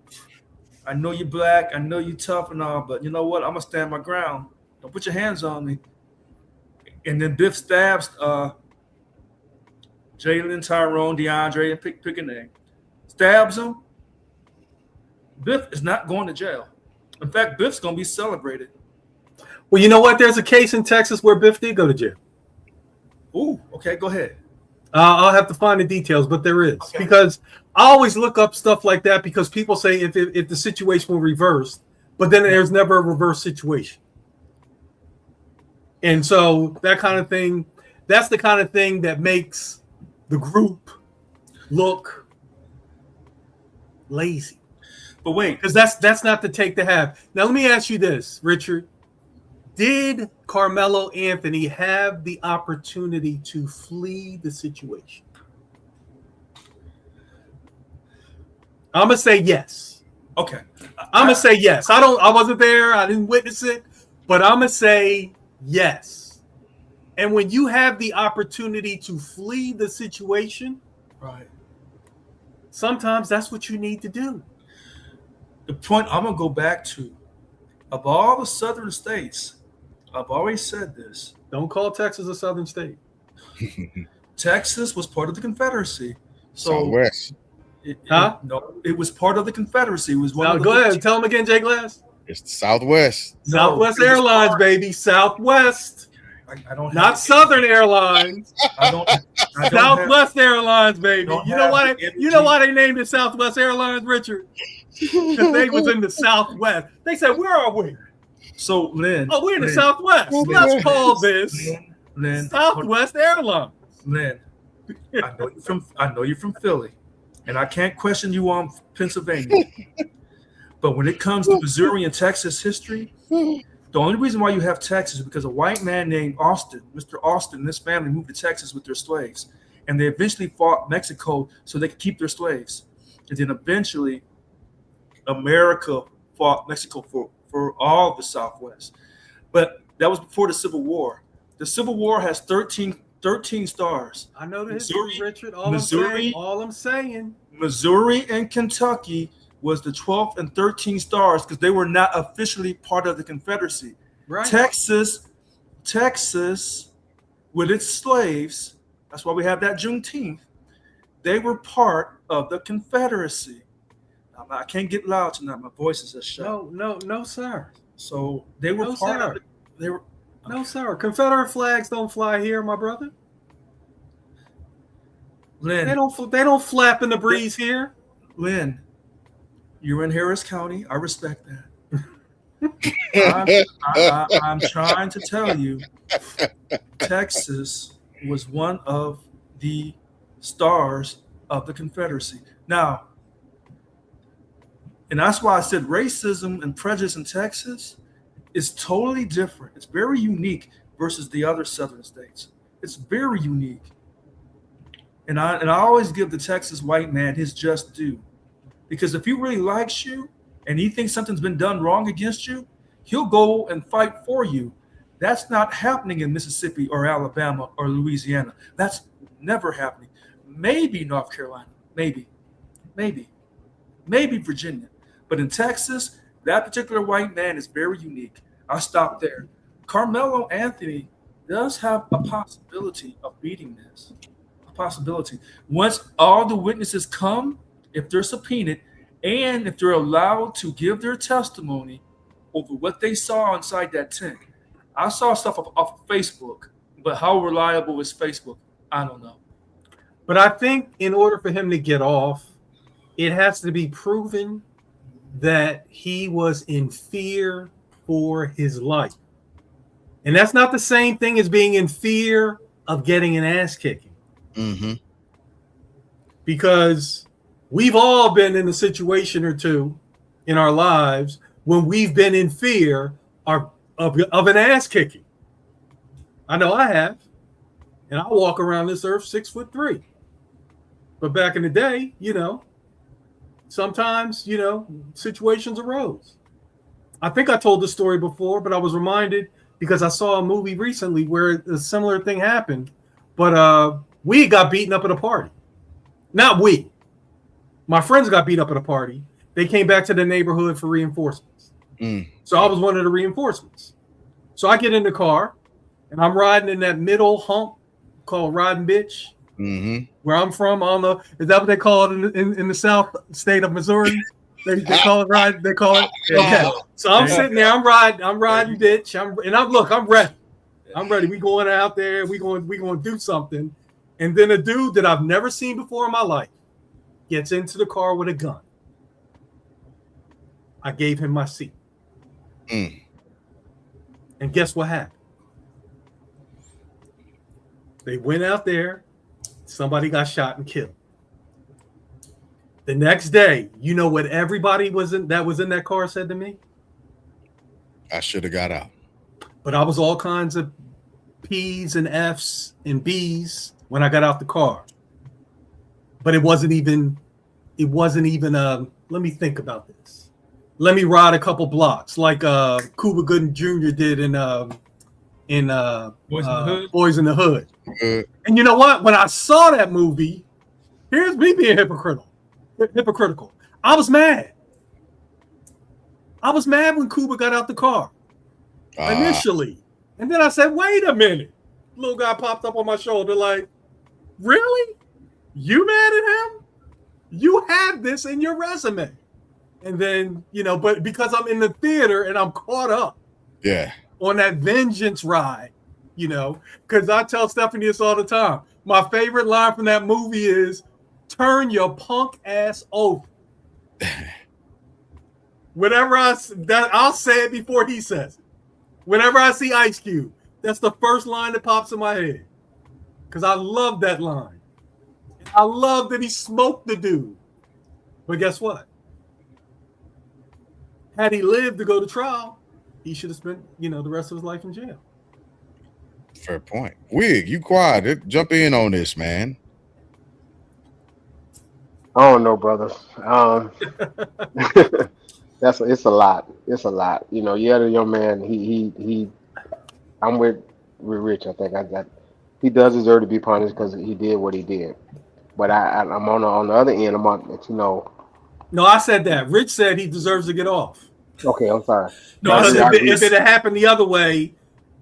I know you're black, I know you're tough and all, but you know what? I'm gonna stand my ground. Don't put your hands on me." And then Biff stabs Jalen, Tyrone, DeAndre, and pick a name. Stabs him. Biff is not going to jail. In fact, Biff's going to be celebrated. Well, you know what? There's a case in Texas where Biff did go to jail. Ooh, okay, go ahead. I'll have to find the details, but there is. Okay. Because I always look up stuff like that because people say if the situation were reversed, but then there's never a reverse situation. And so that kind of thing, that's the kind of thing that makes the group look lazy. But wait, Because that's not the take to have. Now, let me ask you this, Richard. Did Karmelo Anthony have the opportunity to flee the situation? I'm gonna say yes. okay. I'm gonna say yes. I wasn't there. I didn't witness it, but I'm gonna say yes. And when you have the opportunity to flee the situation, Right. sometimes that's what you need to do. The point I'm going to go back to, of all the southern states, I've always said this. Don't call Texas a southern state. Texas was part of the Confederacy. So Southwest. No, it was part of the Confederacy. It was one Now, of the go ahead. Tell them again, Jay Glass. It's the Southwest. No, Southwest it was Airlines, part- baby. Southwest. I don't Not have, Southern Airlines. I don't have, Southwest Airlines, baby. don't You know have why? the You know why they named it Southwest Airlines, Richard? Because they was in the Southwest. They said, "Where are we? So Lynn. Oh, we're in the Lynn, Southwest. Let's call this Lynn, Southwest Airlines." Lynn, I know you're from Philly, and I can't question you on Pennsylvania. But when it comes to Missouri and Texas history, the only reason why you have Texas is because a white man named Austin, Mr. Austin, and his family moved to Texas with their slaves. And they eventually fought Mexico so they could keep their slaves. And then eventually, America fought Mexico for all the Southwest. But that was before the Civil War. The Civil War has 13 stars. I know the Missouri- history, Richard. Missouri- All I'm saying. Missouri and Kentucky was the 12th and 13 stars because they were not officially part of the Confederacy. Right. Texas, with its slaves, that's why we have that Juneteenth, they were part of the Confederacy. I can't get loud tonight. My voice is just shut. No, sir. So they were No, part sir. of it. They were. No, sir. Confederate flags don't fly here, my brother. Lynn, They don't flap in the breeze here. Lynn, you're in Harris County. I respect that. I'm trying to tell you, Texas was one of the stars of the Confederacy. Now, and that's why I said racism and prejudice in Texas is totally different. It's very unique versus the other southern states. It's very unique. And I always give the Texas white man his just due. Because if he really likes you and he thinks something's been done wrong against you, he'll go and fight for you. That's not happening in Mississippi or Alabama or Louisiana. That's never happening. Maybe North Carolina, maybe, maybe Virginia. But in Texas, that particular white man is very unique. I stopped there. Carmelo Anthony does have a possibility of beating this. A possibility. Once all the witnesses come, if they're subpoenaed, and if they're allowed to give their testimony over what they saw inside that tent. I saw stuff off of Facebook, but how reliable is Facebook? I don't know. But I think in order for him to get off, it has to be proven that he was in fear for his life. And that's not the same thing as being in fear of getting an ass kicking. Mm-hmm. Because we've all been in a situation or two in our lives when we've been in fear of an ass kicking. I know I have. And I walk around this earth 6'3". But back in the day, sometimes, situations arose. I think I told this story before, but I was reminded because I saw a movie recently where a similar thing happened. But we got beaten up at a party. Not we. My friends got beat up at a party. They came back to the neighborhood for reinforcements. So I was one of the reinforcements. So I get in the car, and I'm riding in that middle hump called riding bitch. Mm-hmm. Where I'm from, I don't know. Is that what they call it in the South state of Missouri? They call it ride. They call it. Okay. So I'm sitting there. I'm riding bitch. I'm ready. I'm ready. We going out there. We going to do something. And then a dude that I've never seen before in my life gets into the car with a gun. I gave him my seat. And guess what happened? They went out there. Somebody got shot and killed. The next day, you know what everybody was in that car said to me? I should have got out. But I was all kinds of P's and F's and B's when I got out the car. But it wasn't even let me think about this. Let me ride a couple blocks like Cuba Gooding Jr. did in Boys in the Hood. And you know what? When I saw that movie, here's me being hypocritical. I was mad. I was mad when Cuba got out the car initially. And then I said, wait a minute. Little guy popped up on my shoulder like, really? You mad at him? You have this in your resume. And then, but because I'm in the theater and I'm caught up on that vengeance ride, because I tell Stephanie this all the time. My favorite line from that movie is, turn your punk ass over. Whenever I'll say it before he says it. Whenever I see Ice Cube, that's the first line that pops in my head. Because I love that line. I love that he smoked the dude. But guess what? Had he lived to go to trial, he should have spent, the rest of his life in jail. Fair point. Wig, you quiet. Jump in on this, man. I don't know, brothers. It's a lot. It's a lot. You had a young man. He. I'm with Rich. I think he does deserve to be punished because he did what he did. But I'm on the other end. I'm on. No, I said that. Rich said he deserves to get off. Okay, I'm sorry. No, if it had happened the other way,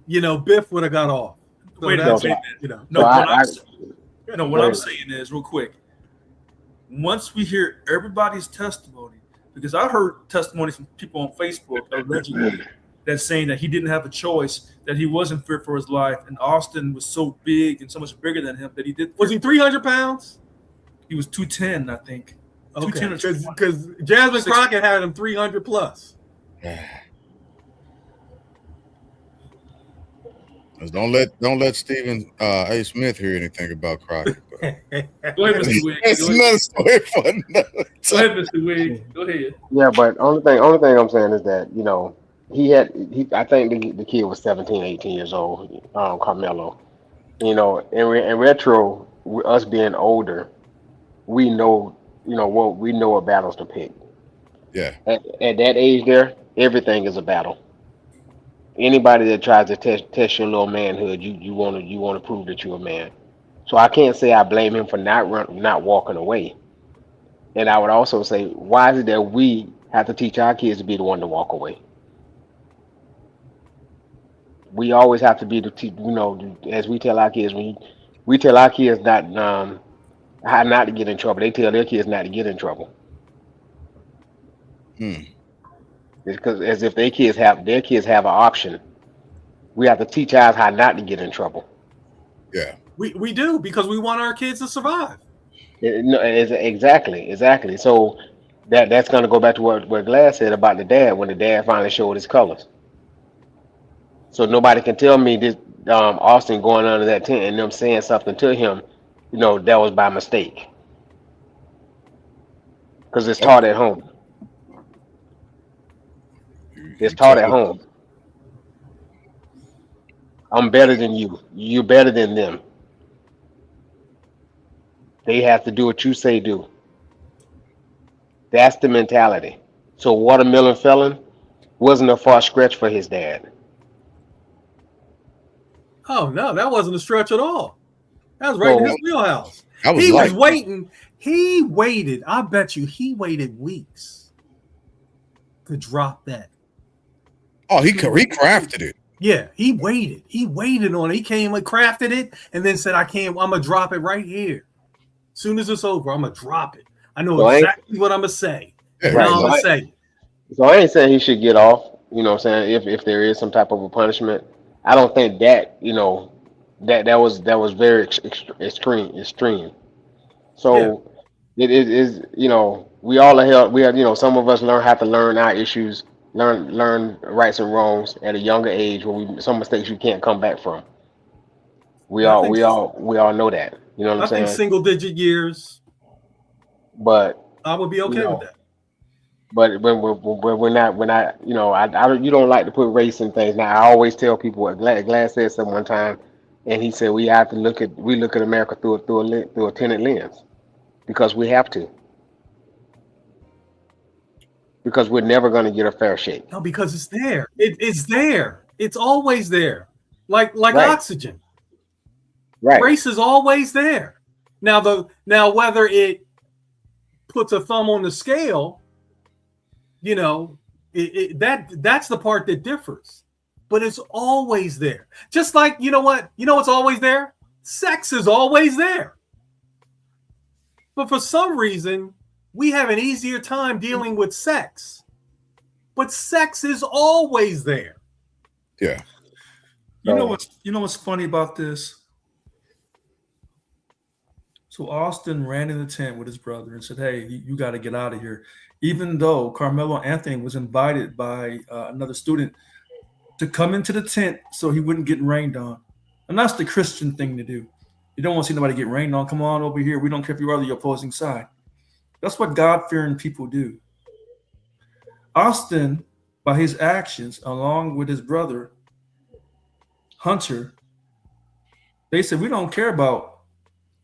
Biff would have got off. So Wait a minute. What I'm saying is, real quick, once we hear everybody's testimony, because I heard testimonies from people on Facebook allegedly that's saying that he didn't have a choice, that he wasn't feared for his life, and Austin was so big and so much bigger than him that he did. Was he 300 pounds? He was 210, I think. Okay, because Jasmine Crockett had him 300 plus. Don't let Stephen A. Smith hear anything about Crockett. Go ahead, Mr. Wig. That's another story for another time. Go ahead, Mr. Wig. Go ahead. Yeah, but only thing I'm saying is that I think the kid was 17, 18 years old, Carmelo. In retro, us being older, we know what battles to pick. Yeah. At that age there, everything is a battle. Anybody that tries to test your little manhood, you want to prove that you're a man. So I can't say I blame him for not walking away. And I would also say, why is it that we have to teach our kids to be the one to walk away? We always have to be as we tell our kids, we tell our kids not how not to get in trouble. They tell their kids not to get in trouble. Hmm. Because as if their kids have an option. We have to teach ours how not to get in trouble. Yeah. We do, because we want our kids to survive. No, exactly. So that's going to go back to what Glass said about the dad when the dad finally showed his colors. So nobody can tell me this Austin going under that tent and them saying something to him, that was by mistake because it's taught Okay. at home. It's You taught tell at home. I'm better than you. You're better than them. They have to do what you say do. That's the mentality. So Watermelon Felon wasn't a far stretch for his dad. Oh no, that wasn't a stretch at all. That was right in his So wheelhouse. I was He was like, waiting. He waited. I bet you he waited weeks to drop that. oh, he crafted it. Yeah, he waited. He waited on it. He came and crafted it and then said, I'm gonna drop it right here. As soon as it's over, I'm gonna drop it. I know so exactly what I'm gonna say. Yeah, right. Now I'm So gonna I, say it. so I ain't saying he should get off. You know what I'm saying? If there is some type of a punishment, I don't think that was very extreme. Yeah. So it is, we all are held. We are, some of us have to learn our issues, learn rights and wrongs at a younger age, where some mistakes you can't come back from. We I all think we all we all know that. You know what I'm I think saying? single digit years, But I would be you okay with know, that. but when we're not, I you don't like to put race in things. Now I always tell people what Glass said some one time, and he said we look at America through a tinted lens because we have to, because we're never going to get a fair shake. No, because it's there. It's there. It's always there. Like Right, oxygen. right. Race is always there. Now whether it puts a thumb on the scale, that's the part that differs. But it's always there. Just like, what's always there? Sex is always there. But for some reason, we have an easier time dealing with sex. But sex is always there. Yeah. You know So what's funny about this? So Austin ran in the tent with his brother and said, "Hey, you got to get out of here." Even though Karmelo Anthony was invited by another student to come into the tent so he wouldn't get rained on, and that's the Christian thing to do. You don't want to see nobody get rained on. Come on over here. We don't care if you are the opposing side. That's what God-fearing people do. Austin, by his actions, along with his brother Hunter, they said, "We don't care about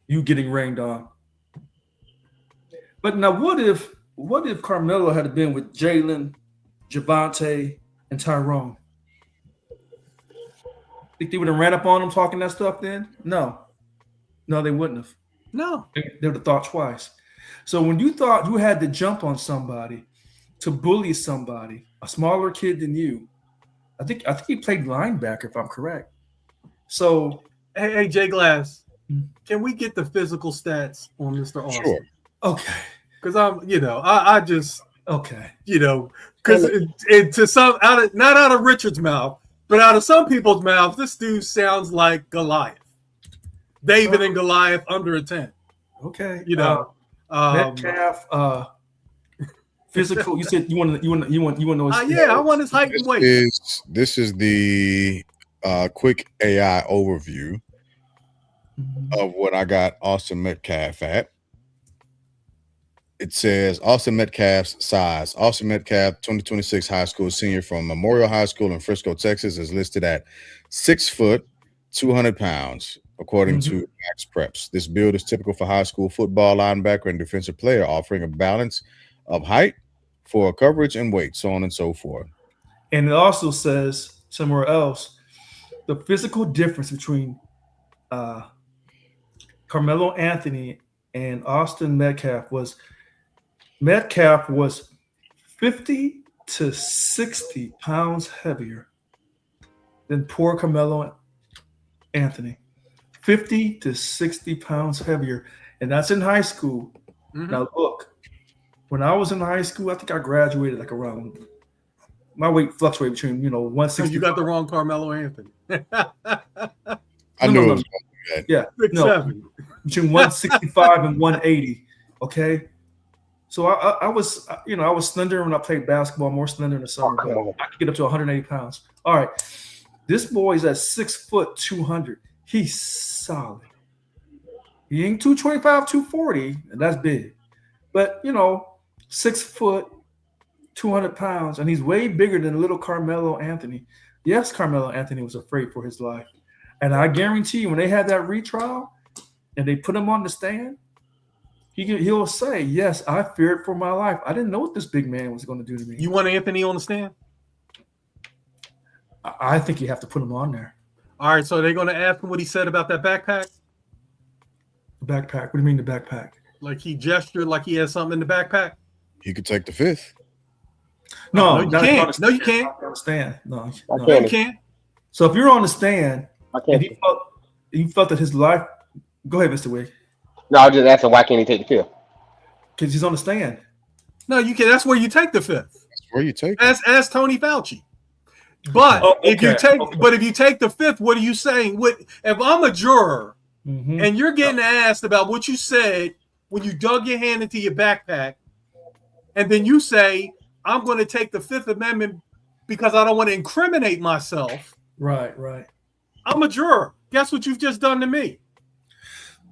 you getting rained on." But now, what if Carmelo had been with Jalen, Javante, and Tyrone? Think they would have ran up on him talking that stuff then? No, they wouldn't have. No. They would have thought twice. So when you thought you had to jump on somebody to bully somebody, a smaller kid than you, I think he played linebacker, if I'm correct. So, Hey, Jay Glass, can we get the physical stats on Mr. Austin? Sure. okay, Because I just, okay. because to some not out of Richard's mouth, but out of some people's mouths, this dude sounds like Goliath, David and Goliath under a tent. Okay. Metcalf. Physical. You said you want to know his Yeah, I want his height and weight. This is the quick AI overview of what I got Austin Metcalf at. It says Austin Metcalf's size. Austin Metcalf, 2026 high school senior from Memorial High School in Frisco, Texas, is listed at 6 foot, 200 pounds, according to Max Preps. This build is typical for high school football linebacker and defensive player, offering a balance of height for coverage and weight, so on and so forth. And it also says somewhere else, the physical difference between Carmelo Anthony and Austin Metcalf was 50 to 60 pounds heavier than poor Carmelo Anthony. 50 to 60 pounds heavier. And that's in high school. Mhm. Now, look, when I was in high school, I think I graduated like around, my weight fluctuated between, So 160. you got the wrong Carmelo Anthony. I knew it was going to be that. Yeah. No, 6'7". between 165 and 180. Okay. So I was, I was slender when I played basketball, more slender in the summer. come But on. I could get up to 180 pounds. All right. This boy's at 6 foot 200. He's solid. He ain't 225, 240, and that's big. But 6 foot, 200 pounds, and he's way bigger than little Carmelo Anthony. Yes, Carmelo Anthony was afraid for his life. And I guarantee you, when they had that retrial and they put him on the stand, he'll say, yes, I feared for my life. I didn't know what this big man was going to do to me. You want Anthony on the stand? I think you have to put him on there. All right, so they're going to ask him what he said about that backpack? The backpack. What do you mean the backpack? Like he gestured like he had something in the backpack? He could take the fifth. No, you can't. No, you can't. On the stand. No, I No, can't. you can't. So if you're on the stand I and can't. he felt that his life, go ahead, Mr. Wig, No, I was just asking why can't he take the fifth? because he's on the stand. No, you can. That's where you take the fifth. That's where you take it. Ask Tony Fauci. But if you take the fifth, what are you saying? If I'm a juror Mhm. and you're getting asked about what you said when you dug your hand into your backpack, and then you say, I'm going to take the Fifth Amendment because I don't want to incriminate myself, Right. I'm a juror. Guess what you've just done to me?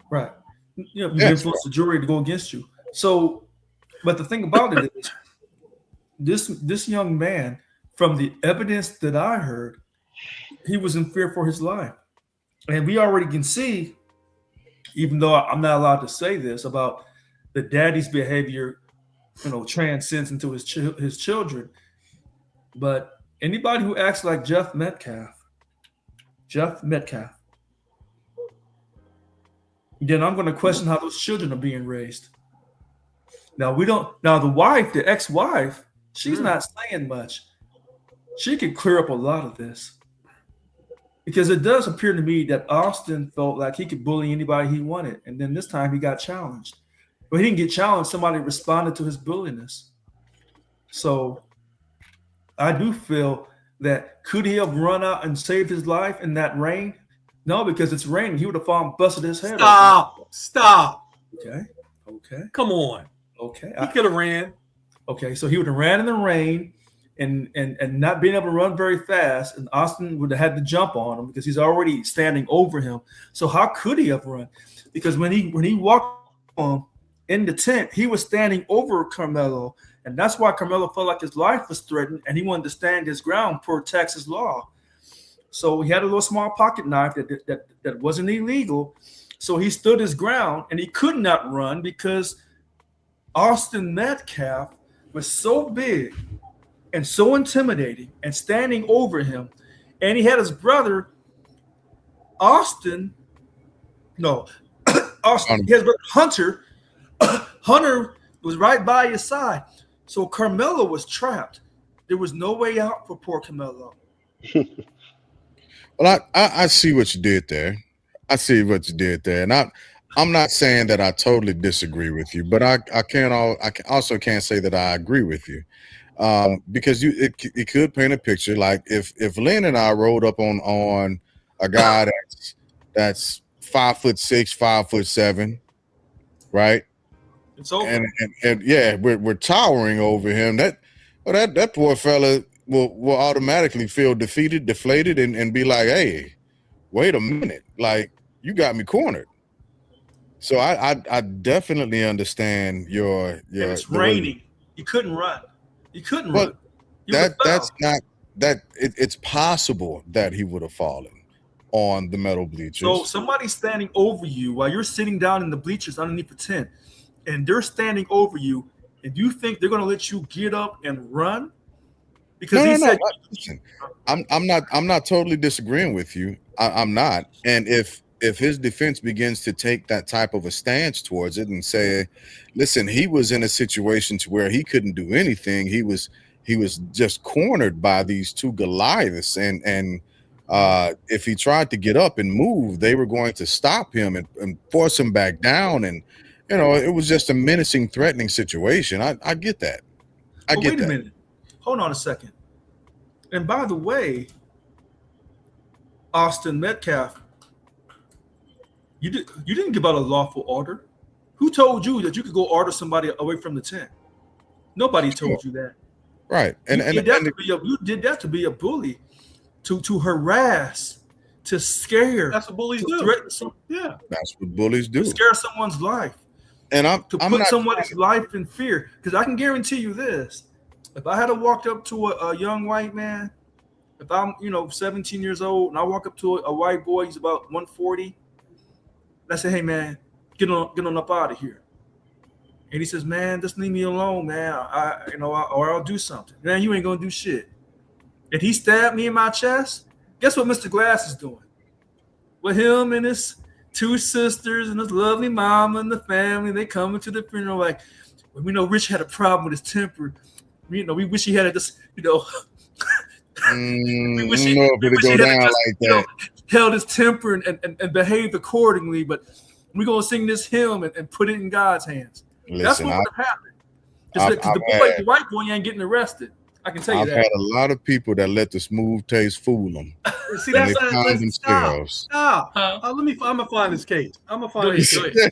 Right. You influence the jury to go against you. So, but the thing about it is, this young man, from the evidence that I heard, he was in fear for his life. And we already can see, even though I'm not allowed to say this, about the daddy's behavior, transcends into his children. But anybody who acts like Jeff Metcalf, then I'm going to question how those children are being raised. Now the wife, the ex-wife, she's not saying much. She could clear up a lot of this. Because it does appear to me that Austin felt like he could bully anybody he wanted. And then this time he got challenged. But he didn't get challenged. Somebody responded to his bulliness. So I do feel that could he have run out and saved his life in that rain? No, because it's raining. He would have fallen, busted his head. Stop. Okay. Come on. Okay. He could have ran. Okay, so he would have ran in the rain and not being able to run very fast, and Austin would have had to jump on him because he's already standing over him. So how could he have run? Because when he walked on in the tent, he was standing over Carmelo, and that's why Carmelo felt like his life was threatened, and he wanted to stand his ground per Texas law. So he had a little small pocket knife that wasn't illegal. So he stood his ground, and he could not run because Austin Metcalf was so big and so intimidating and standing over him. And he had his brother, Hunter. Hunter was right by his side. So Carmelo was trapped. There was no way out for poor Carmelo. Well, I see what you did there. And I'm not saying that I totally disagree with you, but I also can't say that I agree with you, because it could paint a picture like if Lynn and I rode up on a guy that's 5'6", 5'7", right? It's over. And yeah, we're towering over him. That poor fella will automatically feel defeated, deflated, and be like, hey, wait a minute, like you got me cornered. So I definitely understand your. And it's raining. You couldn't run. But that's not that. It's possible that he would have fallen on the metal bleachers. So somebody's standing over you while you're sitting down in the bleachers underneath the tent, and they're standing over you, and you think they're going to let you get up and run? because he said, Listen, I'm not totally disagreeing with you. I'm not. And if his defense begins to take that type of a stance towards it and say, listen, he was in a situation to where he couldn't do anything. He was just cornered by these two Goliaths, and if he tried to get up and move, they were going to stop him and force him back down. And it was just a menacing, threatening situation. I get that. I get wait that. a minute. Hold on a second. And by the way, Austin Metcalf, you didn't give out a lawful order. Who told you that you could go order somebody away from the tent? Nobody told you that. Right. And you did that to be a bully, to harass, to scare. That's what bullies do. Threaten that's what bullies do. To scare someone's life. And I'm put not somebody's life in fear. Because I can guarantee you this: if I had walked up to a young white man, if I'm 17 years old, and I walk up to a white boy, he's about 140, and I say, "Hey man, get on up out of here." And he says, "Man, just leave me alone, man. Or I'll do something." Man, you ain't gonna do shit. And he stabbed me in my chest. Guess what Mr. Glass is doing? With him and his two sisters and his lovely mama and the family, they come into the funeral like, we know Rich had a problem with his temper. We wish he had just, we wish he had held his temper and behaved accordingly. But we're gonna sing this hymn and put it in God's hands. Listen, that's what would have happened. Because the white boy ain't getting arrested. I can tell you I've that. had a lot of people that let the smooth taste fool them. See, that's stop. I'm gonna find this case. I'm gonna find this case.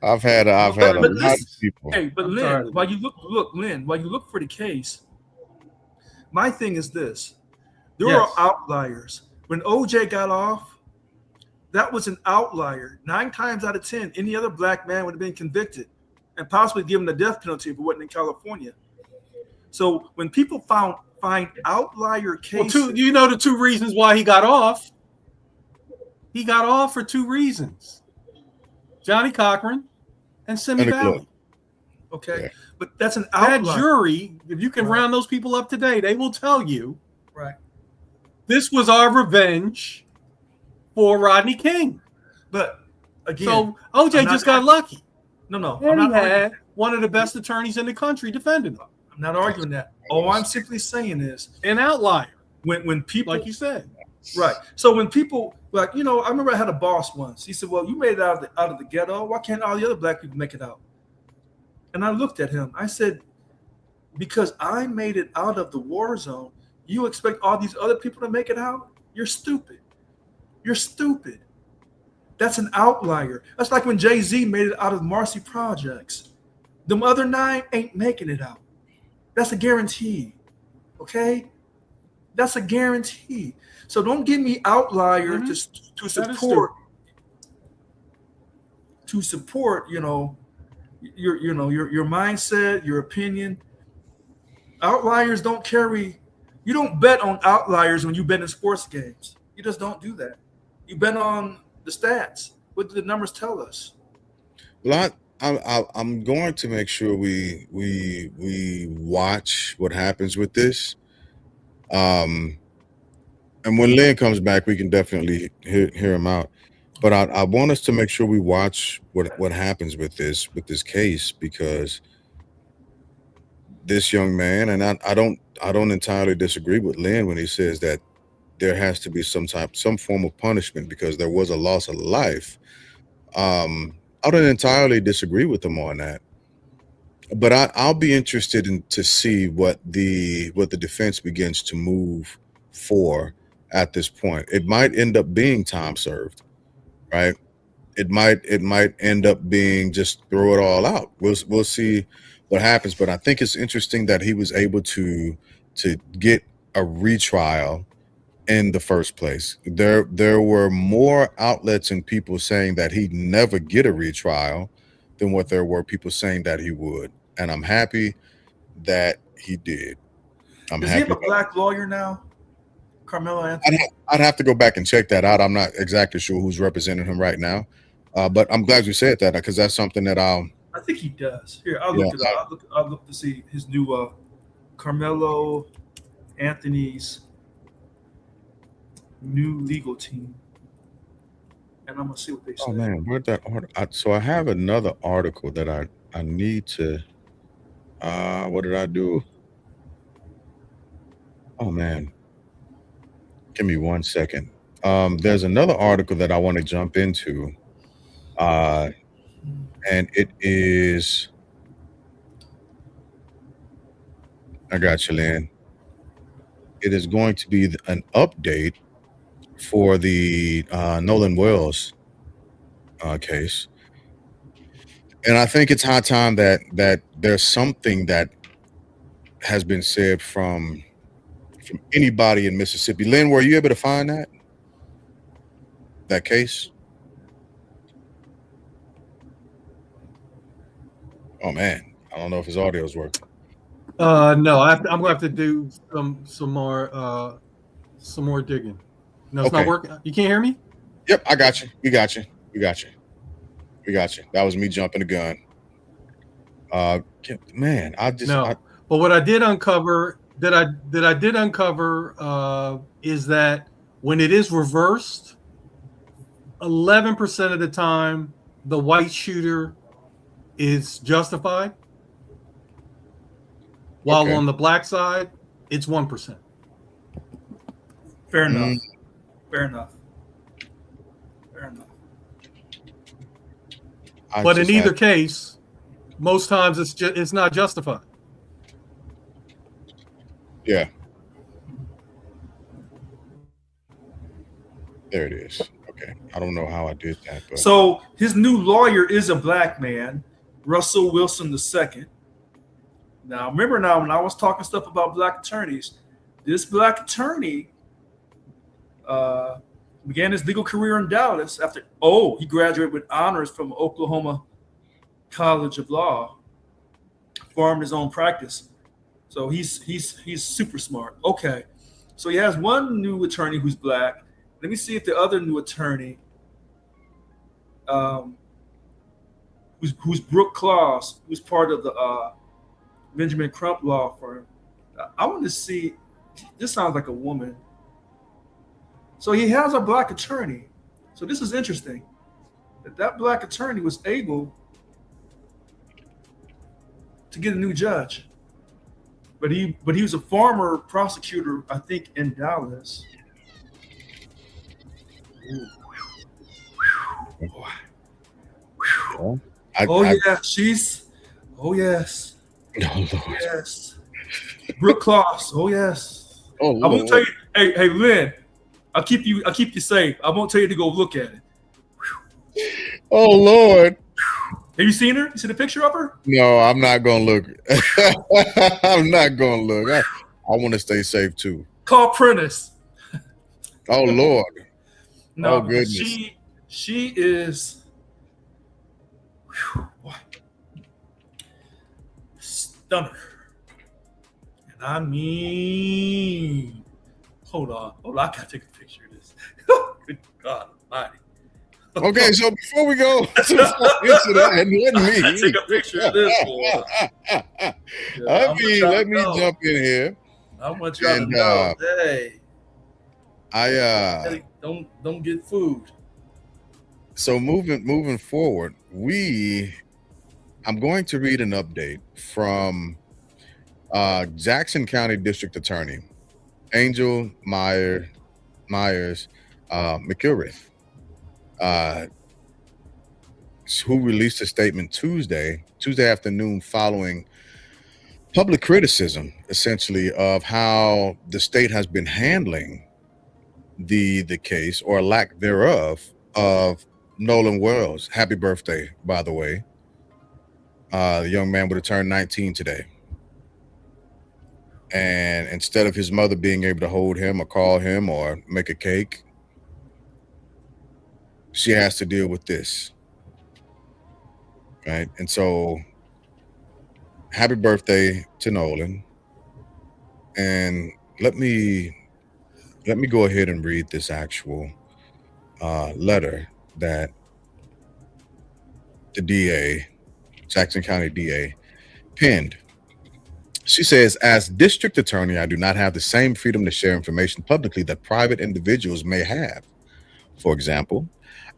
I've had a lot of people. Hey, but Lynn, while you look for the case, my thing is this: there are outliers. When OJ got off, that was an outlier. 9 times out of 10, any other black man would have been convicted and possibly given the death penalty if it wasn't in California. So when people find outlier cases, the 2 reasons why he got off. He got off for 2 reasons: Johnny Cochran and Simi Valley. Okay, yeah. But that's an outlier. That jury, if you can round those people up today, they will tell you, this was our revenge for Rodney King. But again, so OJ just got lucky. No, and he had one of the best attorneys in the country defending him. I'm not arguing that. All I'm simply saying is an outlier. When people, like you said, right. So when people I remember I had a boss once. He said, "Well, you made it out of the ghetto. Why can't all the other black people make it out?" And I looked at him. I said, "Because I made it out of the war zone, you expect all these other people to make it out? You're stupid. You're stupid. That's an outlier. That's like when Jay-Z made it out of Marcy Projects. Them other 9 ain't making it out. That's a guarantee. Okay? That's a guarantee. So don't give me outlier to support your mindset, your opinion. Outliers don't carry. You don't bet on outliers when you bet in sports games. You just don't do that. You bet on the stats. What do the numbers tell us? Well, I'm going to make sure we watch what happens with this. And when Lynn comes back, we can definitely hear him out. But I want us to make sure we watch what happens with this case, because this young man, and I don't entirely disagree with Lynn when he says that there has to be some form of punishment because there was a loss of life. I don't entirely disagree with him on that, but I'll be interested to see what the defense begins to move for at this point. It might end up being time served, right? It might end up being just throw it all out. We'll see what happens, but I think it's interesting that he was able to get a retrial in the first place. There were more outlets and people saying that he'd never get a retrial than what there were people saying that he would. And I'm happy that he did. Does he have a black lawyer now? Karmelo Anthony? I'd have to go back and check that out. I'm not exactly sure who's representing him right now. But I'm glad you said that, because that's something that I think he does. Here, I'll look it up. I'll look to see his new Karmelo Anthony's new legal team, and I'm gonna see what they say. Oh man, where'd that article? So I have another article that I need to. What did I do? Oh man, give me 1 second. There's another article that I want to jump into, and it is. I got you, Lynn. It is going to be an update for the Nolan Wells case, and I think it's high time that there's something that has been said from anybody in Mississippi. Lynn, were you able to find that case? Oh man, I don't know if his audio is working. No, I'm gonna have to do some more digging. No, it's Okay. not working. You can't hear me? Yep, I got you. We got you. That was me jumping the gun. Man, But what I did uncover is that when it is reversed, 11% of the time the white shooter is justified, while Okay. on the black side it's 1%. Fair enough. Fair enough. But in either case, most times it's not justified. Yeah. There it is. Okay. I don't know how I did that, but So his new lawyer is a black man, Russell Wilson II. Now, remember when I was talking stuff about black attorneys, this black attorney began his legal career in Dallas after he graduated with honors from Oklahoma College of Law, formed his own practice. So he's super smart. Okay, so he has one new attorney who's black. Let me see if the other new attorney, who's Brooke Claus, who's part of the Benjamin Crump law firm. I want to see. This sounds like a woman. So he has a black attorney. So this is interesting. That black attorney was able to get a new judge. But he was a former prosecutor, I think, in Dallas. Yes. Oh yes. Oh, Yes. Brooke Claus. Oh yes. Oh, I won't tell you. Hey, Lynn. I'll keep you safe. I won't tell you to go look at it. Oh Lord. Have you seen her? You see the picture of her? No, I'm not gonna look. I'm not gonna look. I want to stay safe too. Call Prentice. Oh Lord. No, Oh, goodness. She is stunner. And I mean, hold on. I gotta take a picture of this. Good God Almighty. Okay, so before we go into that, let me take a picture of this boy. let me jump in here. I want y'all to know, hey, don't get food. So moving forward, I'm going to read an update from Jackson County District Attorney Angel Myers McIlrath, who released a statement Tuesday afternoon following public criticism, essentially, of how the state has been handling the case, or lack thereof, of Nolan Wells. Happy birthday, by the way. The young man would have turned 19 today. And instead of his mother being able to hold him or call him or make a cake, she has to deal with this. Right? And so, happy birthday to Nolan. And let me go ahead and read this actual letter that the DA, Jackson County DA, penned. She says, as district attorney, I do not have the same freedom to share information publicly that private individuals may have. For example,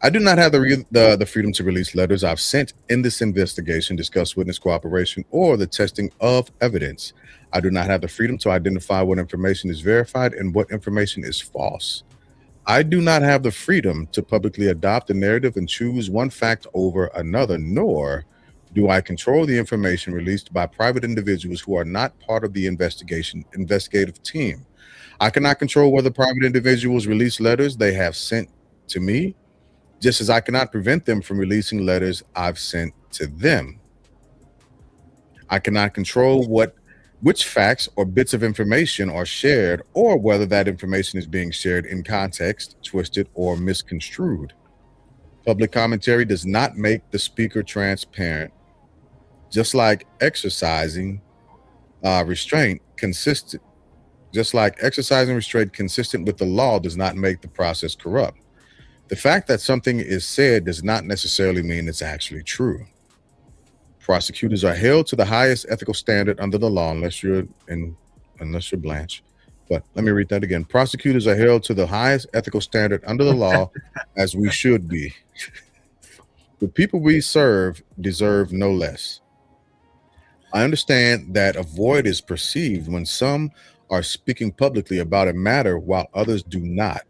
I do not have the freedom to release letters I've sent in this investigation, discuss witness cooperation, or the testing of evidence. I do not have the freedom to identify what information is verified and what information is false. I do not have the freedom to publicly adopt a narrative and choose one fact over another, nor do I control the information released by private individuals who are not part of the investigative team. I cannot control whether private individuals release letters they have sent to me, just as I cannot prevent them from releasing letters I've sent to them. I cannot control which facts or bits of information are shared, or whether that information is being shared in context, twisted, or misconstrued. Public commentary does not make the speaker transparent, just like exercising restraint consistent. Just like exercising restraint consistent with the law does not make the process corrupt. The fact that something is said does not necessarily mean it's actually true. Prosecutors are held to the highest ethical standard under the law, unless you're Blanche. But let me read that again. Prosecutors are held to the highest ethical standard under the law, as we should be. The people we serve deserve no less. I understand that a void is perceived when some are speaking publicly about a matter while others do not.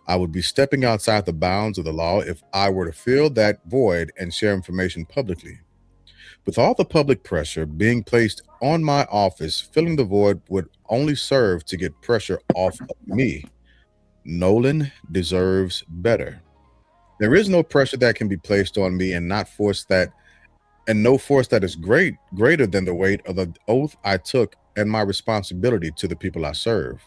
I would be stepping outside the bounds of the law if I were to fill that void and share information publicly. With all the public pressure being placed on my office, filling the void would only serve to get pressure off of me. Nolan deserves better. There is no pressure that can be placed on me and no force that is greater than the weight of the oath I took and my responsibility to the people I serve.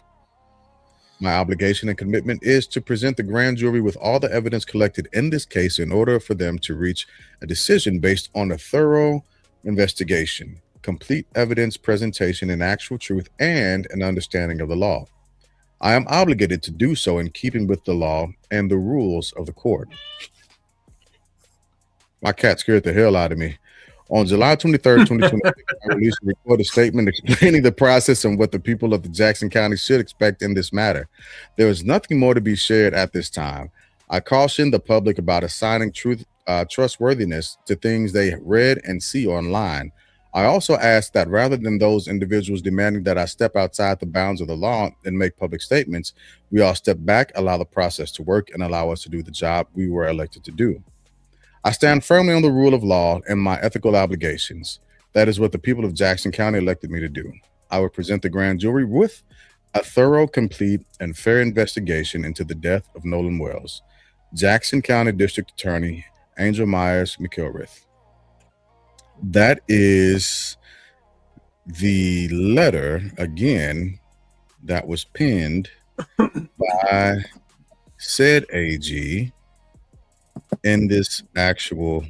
My obligation and commitment is to present the grand jury with all the evidence collected in this case in order for them to reach a decision based on a thorough investigation, complete evidence presentation and actual truth, and an understanding of the law. I am obligated to do so in keeping with the law and the rules of the court. My cat scared the hell out of me. On July 23rd, 2020, I released a recorded statement explaining the process and what the people of the Jackson County should expect in this matter. There is nothing more to be shared at this time. I caution the public about assigning trustworthiness to things they read and see online. I also ask that rather than those individuals demanding that I step outside the bounds of the law and make public statements, we all step back, allow the process to work, and allow us to do the job we were elected to do. I stand firmly on the rule of law and my ethical obligations. That is what the people of Jackson County elected me to do. I will present the grand jury with a thorough, complete, and fair investigation into the death of Nolan Wells. Jackson County District Attorney Angel Myers McIlrath. That is the letter, again, that was penned by said AG in this actual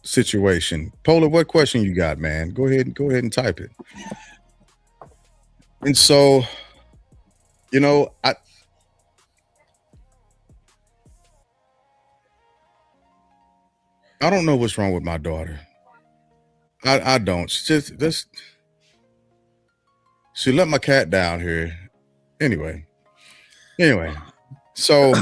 situation. Polar, what question you got, man? Go ahead and type it. And so, I don't know what's wrong with my daughter. I don't. She let my cat down here. Anyway, so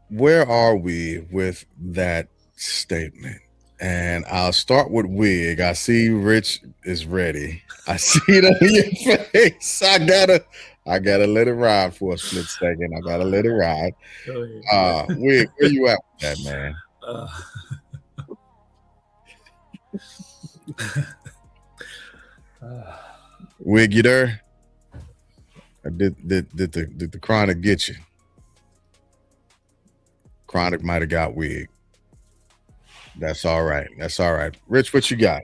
where are we with that statement? And I'll start with Wig. I see Rich is ready. I see it on your face. I gotta let it ride for a split second. I gotta let it ride. Wig, where you at with that, man? Wig, you there? Did the chronic get you? Chronic might have got Wig. That's all right. Rich, what you got?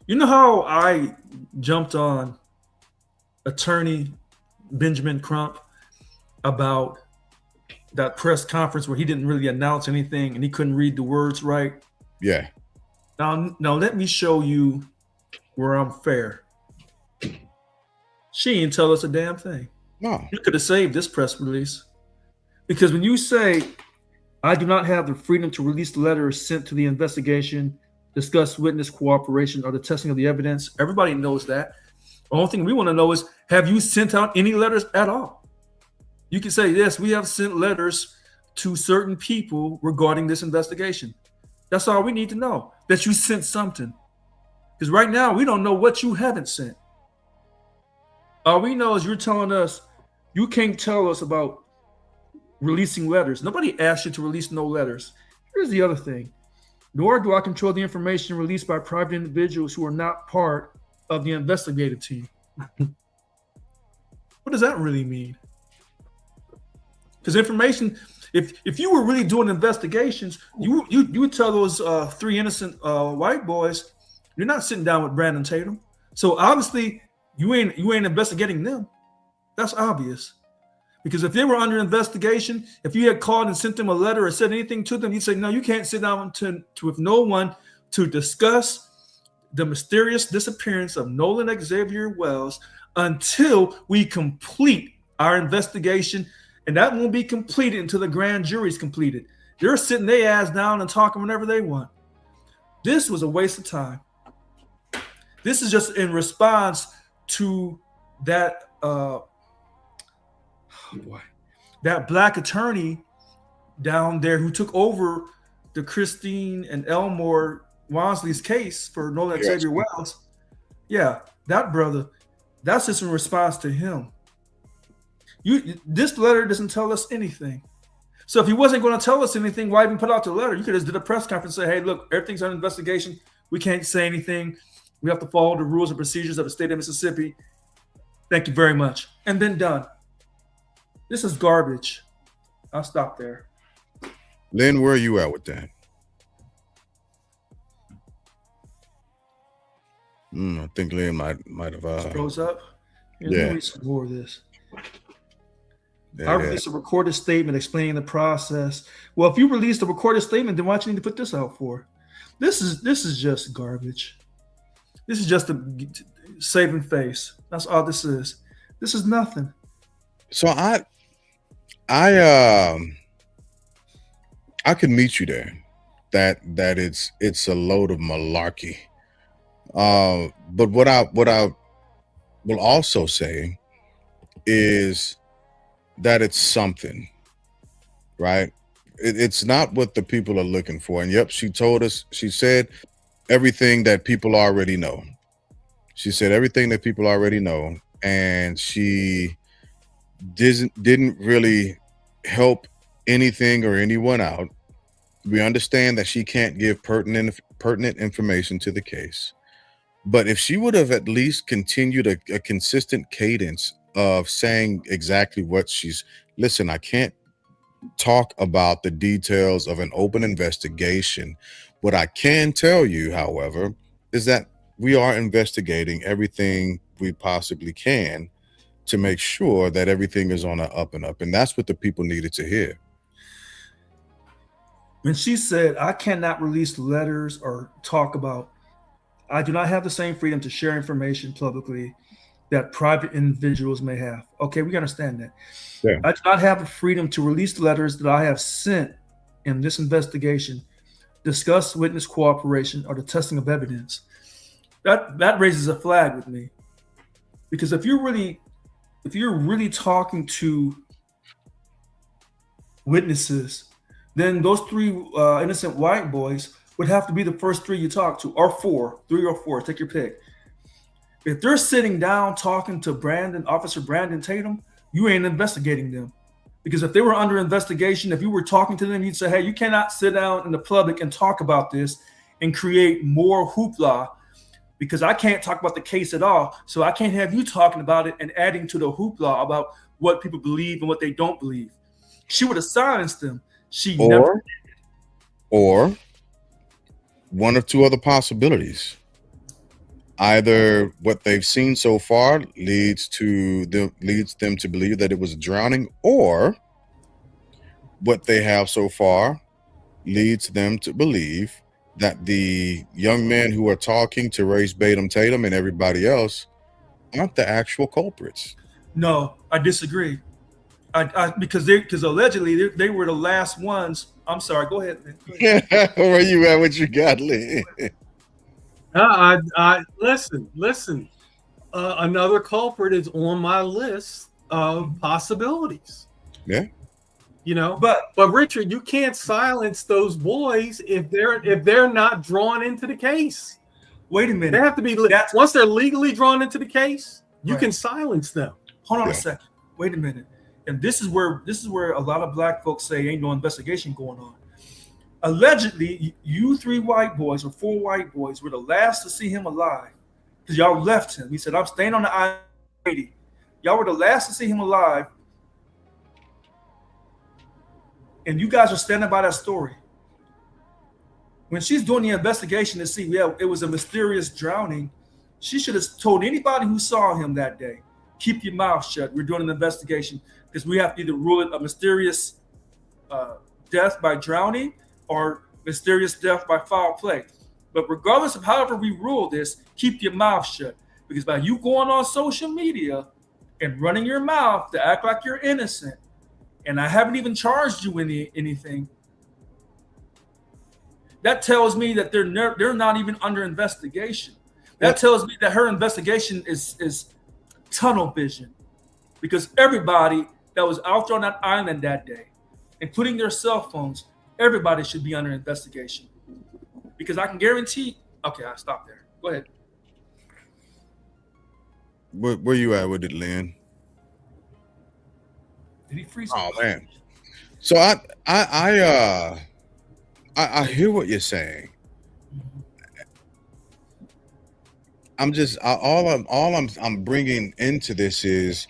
You know how I jumped on attorney Benjamin Crump about that press conference where he didn't really announce anything and he couldn't read the words right? Yeah. Now let me show you where I'm fair. She didn't tell us a damn thing. No. You could have saved this press release. Because when you say I do not have the freedom to release the letters sent to the investigation, discuss witness cooperation, or the testing of the evidence. Everybody knows that. The only thing we want to know is, have you sent out any letters at all? You can say, yes, we have sent letters to certain people regarding this investigation. That's all we need to know, that you sent something. Because right now, we don't know what you haven't sent. All we know is you're telling us you can't tell us about releasing letters. Nobody asked you to release no letters. Here's the other thing. Nor do I control the information released by private individuals who are not part of the investigative team. What does that really mean? Because information, if you were really doing investigations, you would tell those three innocent white boys, you're not sitting down with Brandon Tatum. So obviously you ain't investigating them. That's obvious. Because if they were under investigation, if you had called and sent them a letter or said anything to them, you'd say, no, you can't sit down with no one to discuss the mysterious disappearance of Nolan Xavier Wells until we complete our investigation. And that won't be completed until the grand jury's completed. They're sitting their ass down and talking whenever they want. This was a waste of time. This is just in response to that that black attorney down there who took over the Christine and Elmore Wansley's case for Nolan Xavier Wells. Yeah, that brother, that's just in response to him. This letter doesn't tell us anything. So if he wasn't going to tell us anything, why even put out the letter? You could have did a press conference and say, hey, look, everything's under investigation. We can't say anything. We have to follow the rules and procedures of the state of Mississippi. Thank you very much. And then done. This is garbage. I'll stop there. Lynn, where are you at with that? I think Lynn might have Froze up. Let me read some more of this. I released a recorded statement explaining the process. Well, if you released a recorded statement, then why do you need to put this out for? This is just garbage. This is just a saving face. That's all this is. This is nothing. So I could meet you there. That it's a load of malarkey. But what I will also say is that it's something, right? It's not what the people are looking for. And yep, she said everything that people already know. She said everything that people already know, and she didn't really help anything or anyone out. We understand that she can't give pertinent information to the case. But if she would have at least continued a consistent cadence of saying exactly what listen, I can't talk about the details of an open investigation. What I can tell you, however, is that we are investigating everything we possibly can to make sure that everything is on an up and up. And that's what the people needed to hear. When she said, I cannot release letters or talk about, I do not have the same freedom to share information publicly that private individuals may have. Okay, we understand that. Yeah. I do not have the freedom to release letters that I have sent in this investigation, discuss witness cooperation, or the testing of evidence. That raises a flag with me. Because if you're really talking to witnesses, then those three innocent white boys would have to be the first three you talk to, or three or four, take your pick. If they're sitting down talking to Officer Brandon Tatum, you ain't investigating them. Because if they were under investigation, if you were talking to them, you'd say, hey, you cannot sit down in the public and talk about this and create more hoopla, because I can't talk about the case at all. So I can't have you talking about it and adding to the hoopla about what people believe and what they don't believe. She would have silenced them. Or one of two other possibilities. Either what they've seen so far leads them to believe that it was drowning, or what they have so far leads them to believe that the young men who are talking to Race Batum Tatum and everybody else aren't the actual culprits. No, I disagree. Because allegedly they were the last ones I'm sorry. Go ahead, man. Go ahead. Where you at? What you got, Lee? I listen. Another culprit is on my list of possibilities. Yeah. You know, But Richard, you can't silence those boys if they're not drawn into the case. wait a minute. They have to be once they're legally drawn into the case, you can silence them. Hold on a second. Wait a minute. And this is where a lot of black folks say ain't no investigation going on. Allegedly, you 3 white boys or 4 white boys were the last to see him alive because y'all left him. He said, "I'm staying on the I-80." Y'all were the last to see him alive, and you guys are standing by that story. When she's doing the investigation to see, it was a mysterious drowning, she should have told anybody who saw him that day, keep your mouth shut. We're doing an investigation because we have to either rule it a mysterious death by drowning or mysterious death by foul play. But regardless of however we rule this, keep your mouth shut. Because by you going on social media and running your mouth to act like you're innocent, and I haven't even charged you anything, that tells me that they're not even under investigation. That tells me that her investigation is tunnel vision. Because everybody that was out there on that island that day, including their cell phones, everybody should be under investigation. Because I can guarantee. Okay, I'll stop there. Go ahead. Where you at with it, Lynn? Did he freeze? Oh man. So I hear what you're saying. I'm bringing into this is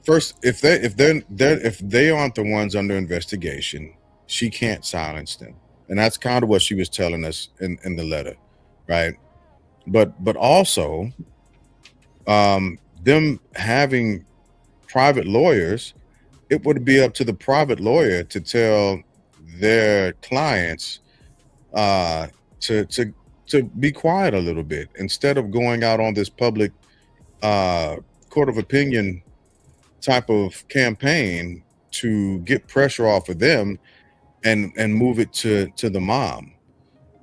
first, if they aren't the ones under investigation, she can't silence them. And that's kind of what she was telling us in the letter, right? But also them having private lawyers, it would be up to the private lawyer to tell their clients to be quiet a little bit instead of going out on this public court of opinion type of campaign to get pressure off of them and move it to the mom.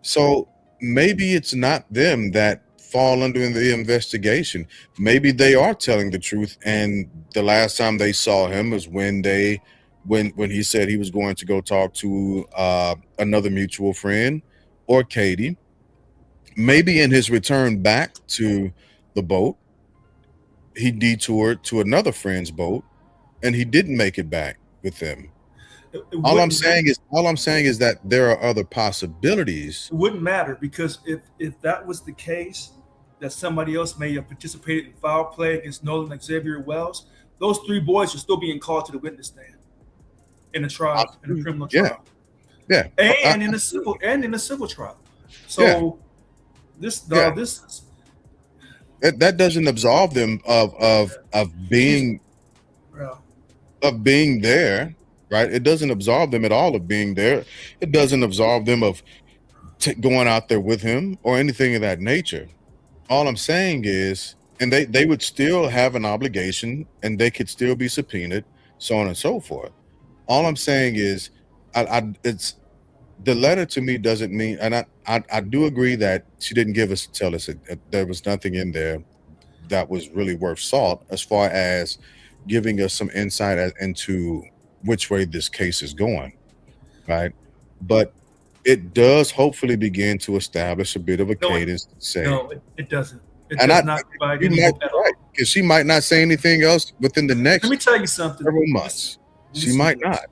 So maybe it's not them that fall under the investigation. Maybe they are telling the truth, and the last time they saw him was when he said he was going to go talk to another mutual friend or Katie. Maybe in his return back to the boat, he detoured to another friend's boat and he didn't make it back with them. All I'm saying is that there are other possibilities. It wouldn't matter, because if that was the case, that somebody else may have participated in foul play against Nolan Xavier Wells, those 3 boys are still being called to the witness stand in a trial, in a criminal trial. Yeah. And in a civil trial. So that doesn't absolve them of being there, right? It doesn't absolve them at all of being there. It doesn't absolve them of going out there with him or anything of that nature. All I'm saying is, and they would still have an obligation, and they could still be subpoenaed, so on and so forth. All I'm saying is, it's the letter to me doesn't mean, and I do agree that she didn't tell us there was nothing in there that was really worth salt as far as giving us some insight into which way this case is going, right? But it does hopefully begin to establish a bit of a cadence. No, it doesn't. It does not provide any hope at all. Because she might not say anything else within the next. Let me tell you something. Several months. She might not.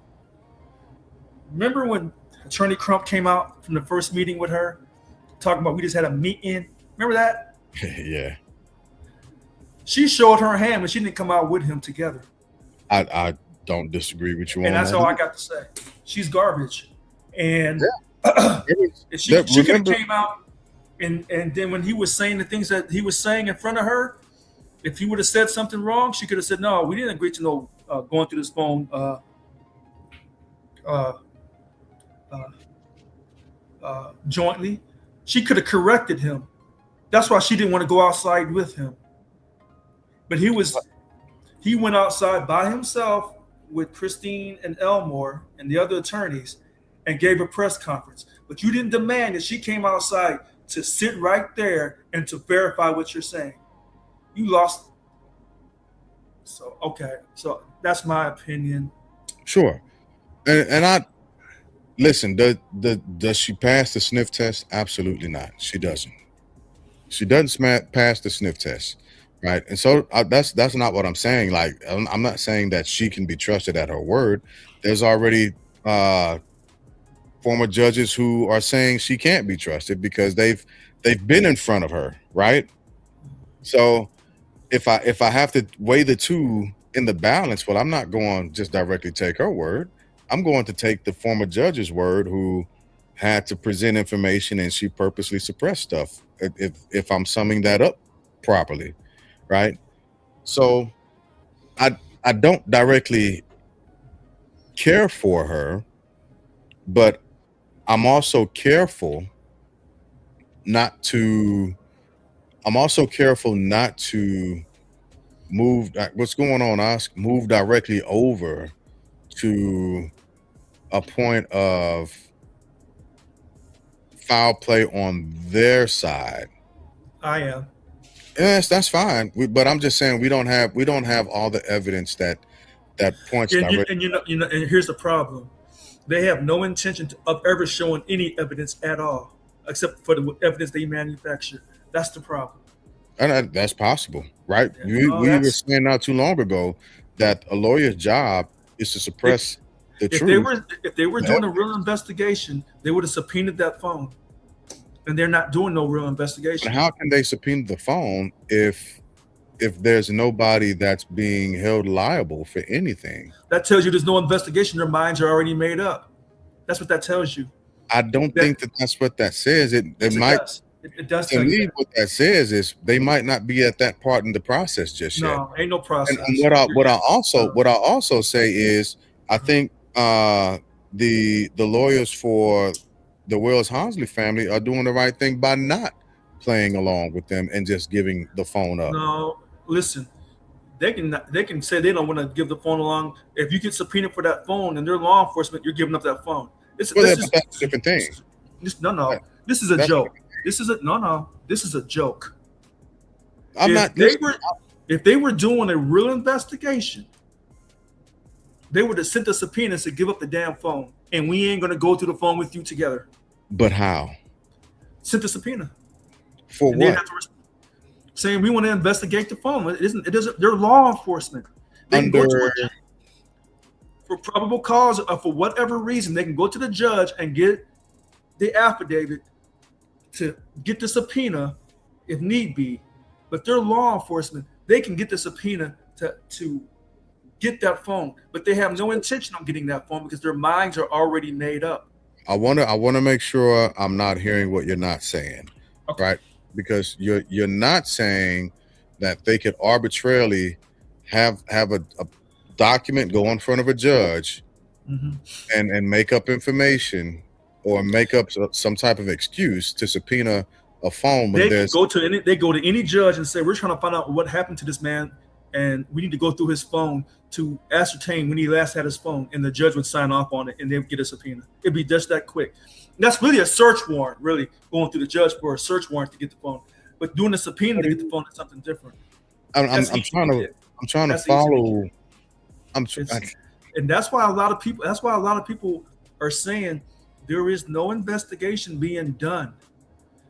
Remember when Attorney Crump came out from the first meeting with her, talking about we just had a meeting? Remember that? Yeah. She showed her hand when she didn't come out with him together. I don't disagree with you on that. And that's all I got to say. She's garbage. And if she could have came out and then when he was saying the things that he was saying in front of her, if he would have said something wrong, she could have said, no, we didn't agree to no going through this phone jointly. She could have corrected him. That's why she didn't want to go outside with him. But he went outside by himself with Christine and Elmore and the other attorneys, and gave a press conference, but you didn't demand that she came outside to sit right there and to verify what you're saying. You lost. So okay, so that's my opinion. Sure. And I listen. Does she pass the sniff test? Absolutely not. She doesn't. She doesn't pass the sniff test, right? And so that's not what I'm saying. Like I'm not saying that she can be trusted at her word. There's already former judges who are saying she can't be trusted because they've been in front of her, right? So if I have to weigh the two in the balance, well, I'm not going to just directly take her word. I'm going to take the former judge's word who had to present information and she purposely suppressed stuff. If I'm summing that up properly, right? So I don't directly care for her, but I'm also careful not to move what's going on, Oscar, move directly over to a point of foul play on their side. I am. Yes, that's fine. But I'm just saying we don't have all the evidence that points directly. And here's the problem: they have no intention of ever showing any evidence at all, except for the evidence they manufacture. That's the problem. And that's possible, right? We were saying not too long ago that a lawyer's job is to suppress the truth. If they were doing a real investigation, they would have subpoenaed that phone. And they're not doing no real investigation. But how can they subpoena the phone if there's nobody that's being held liable for anything? That tells you there's no investigation. Their minds are already made up. That's what that tells you. I don't think that's what that says. It does. It does. To me, what that says is they might not be at that part in the process just yet. No, ain't no process. And what I also say is I think the lawyers for the Wells Honsley family are doing the right thing by not playing along with them and just giving the phone up. No, listen, they can say they don't want to give the phone along. If you get subpoenaed for that phone and they're law enforcement, you're giving up that phone. That's a different thing. This is a joke. This is a joke. If they were doing a real investigation, they would have sent the subpoenas to give up the damn phone, and we ain't gonna go through the phone with you together. But how? Sent the subpoena. For what? Saying we want to investigate the phone. It isn't. They're law enforcement. They can go to for probable cause or for whatever reason. They can go to the judge and get the affidavit to get the subpoena if need be. But they're law enforcement. They can get the subpoena to get that phone, but they have no intention on getting that phone because their minds are already made up. I want to make sure I'm not hearing what you're not saying, okay. Right? Because you're not saying that they could arbitrarily have a document go in front of a judge and make up information or make up some type of excuse to subpoena a phone. They go to any judge and say, we're trying to find out what happened to this man, and we need to go through his phone to ascertain when he last had his phone, and the judge would sign off on it, and they would get a subpoena. It'd be just that quick. And that's really a search warrant, really, going through the judge for a search warrant to get the phone. But doing a subpoena to get the phone is something different. I'm trying to follow. And that's why a lot of people are saying there is no investigation being done,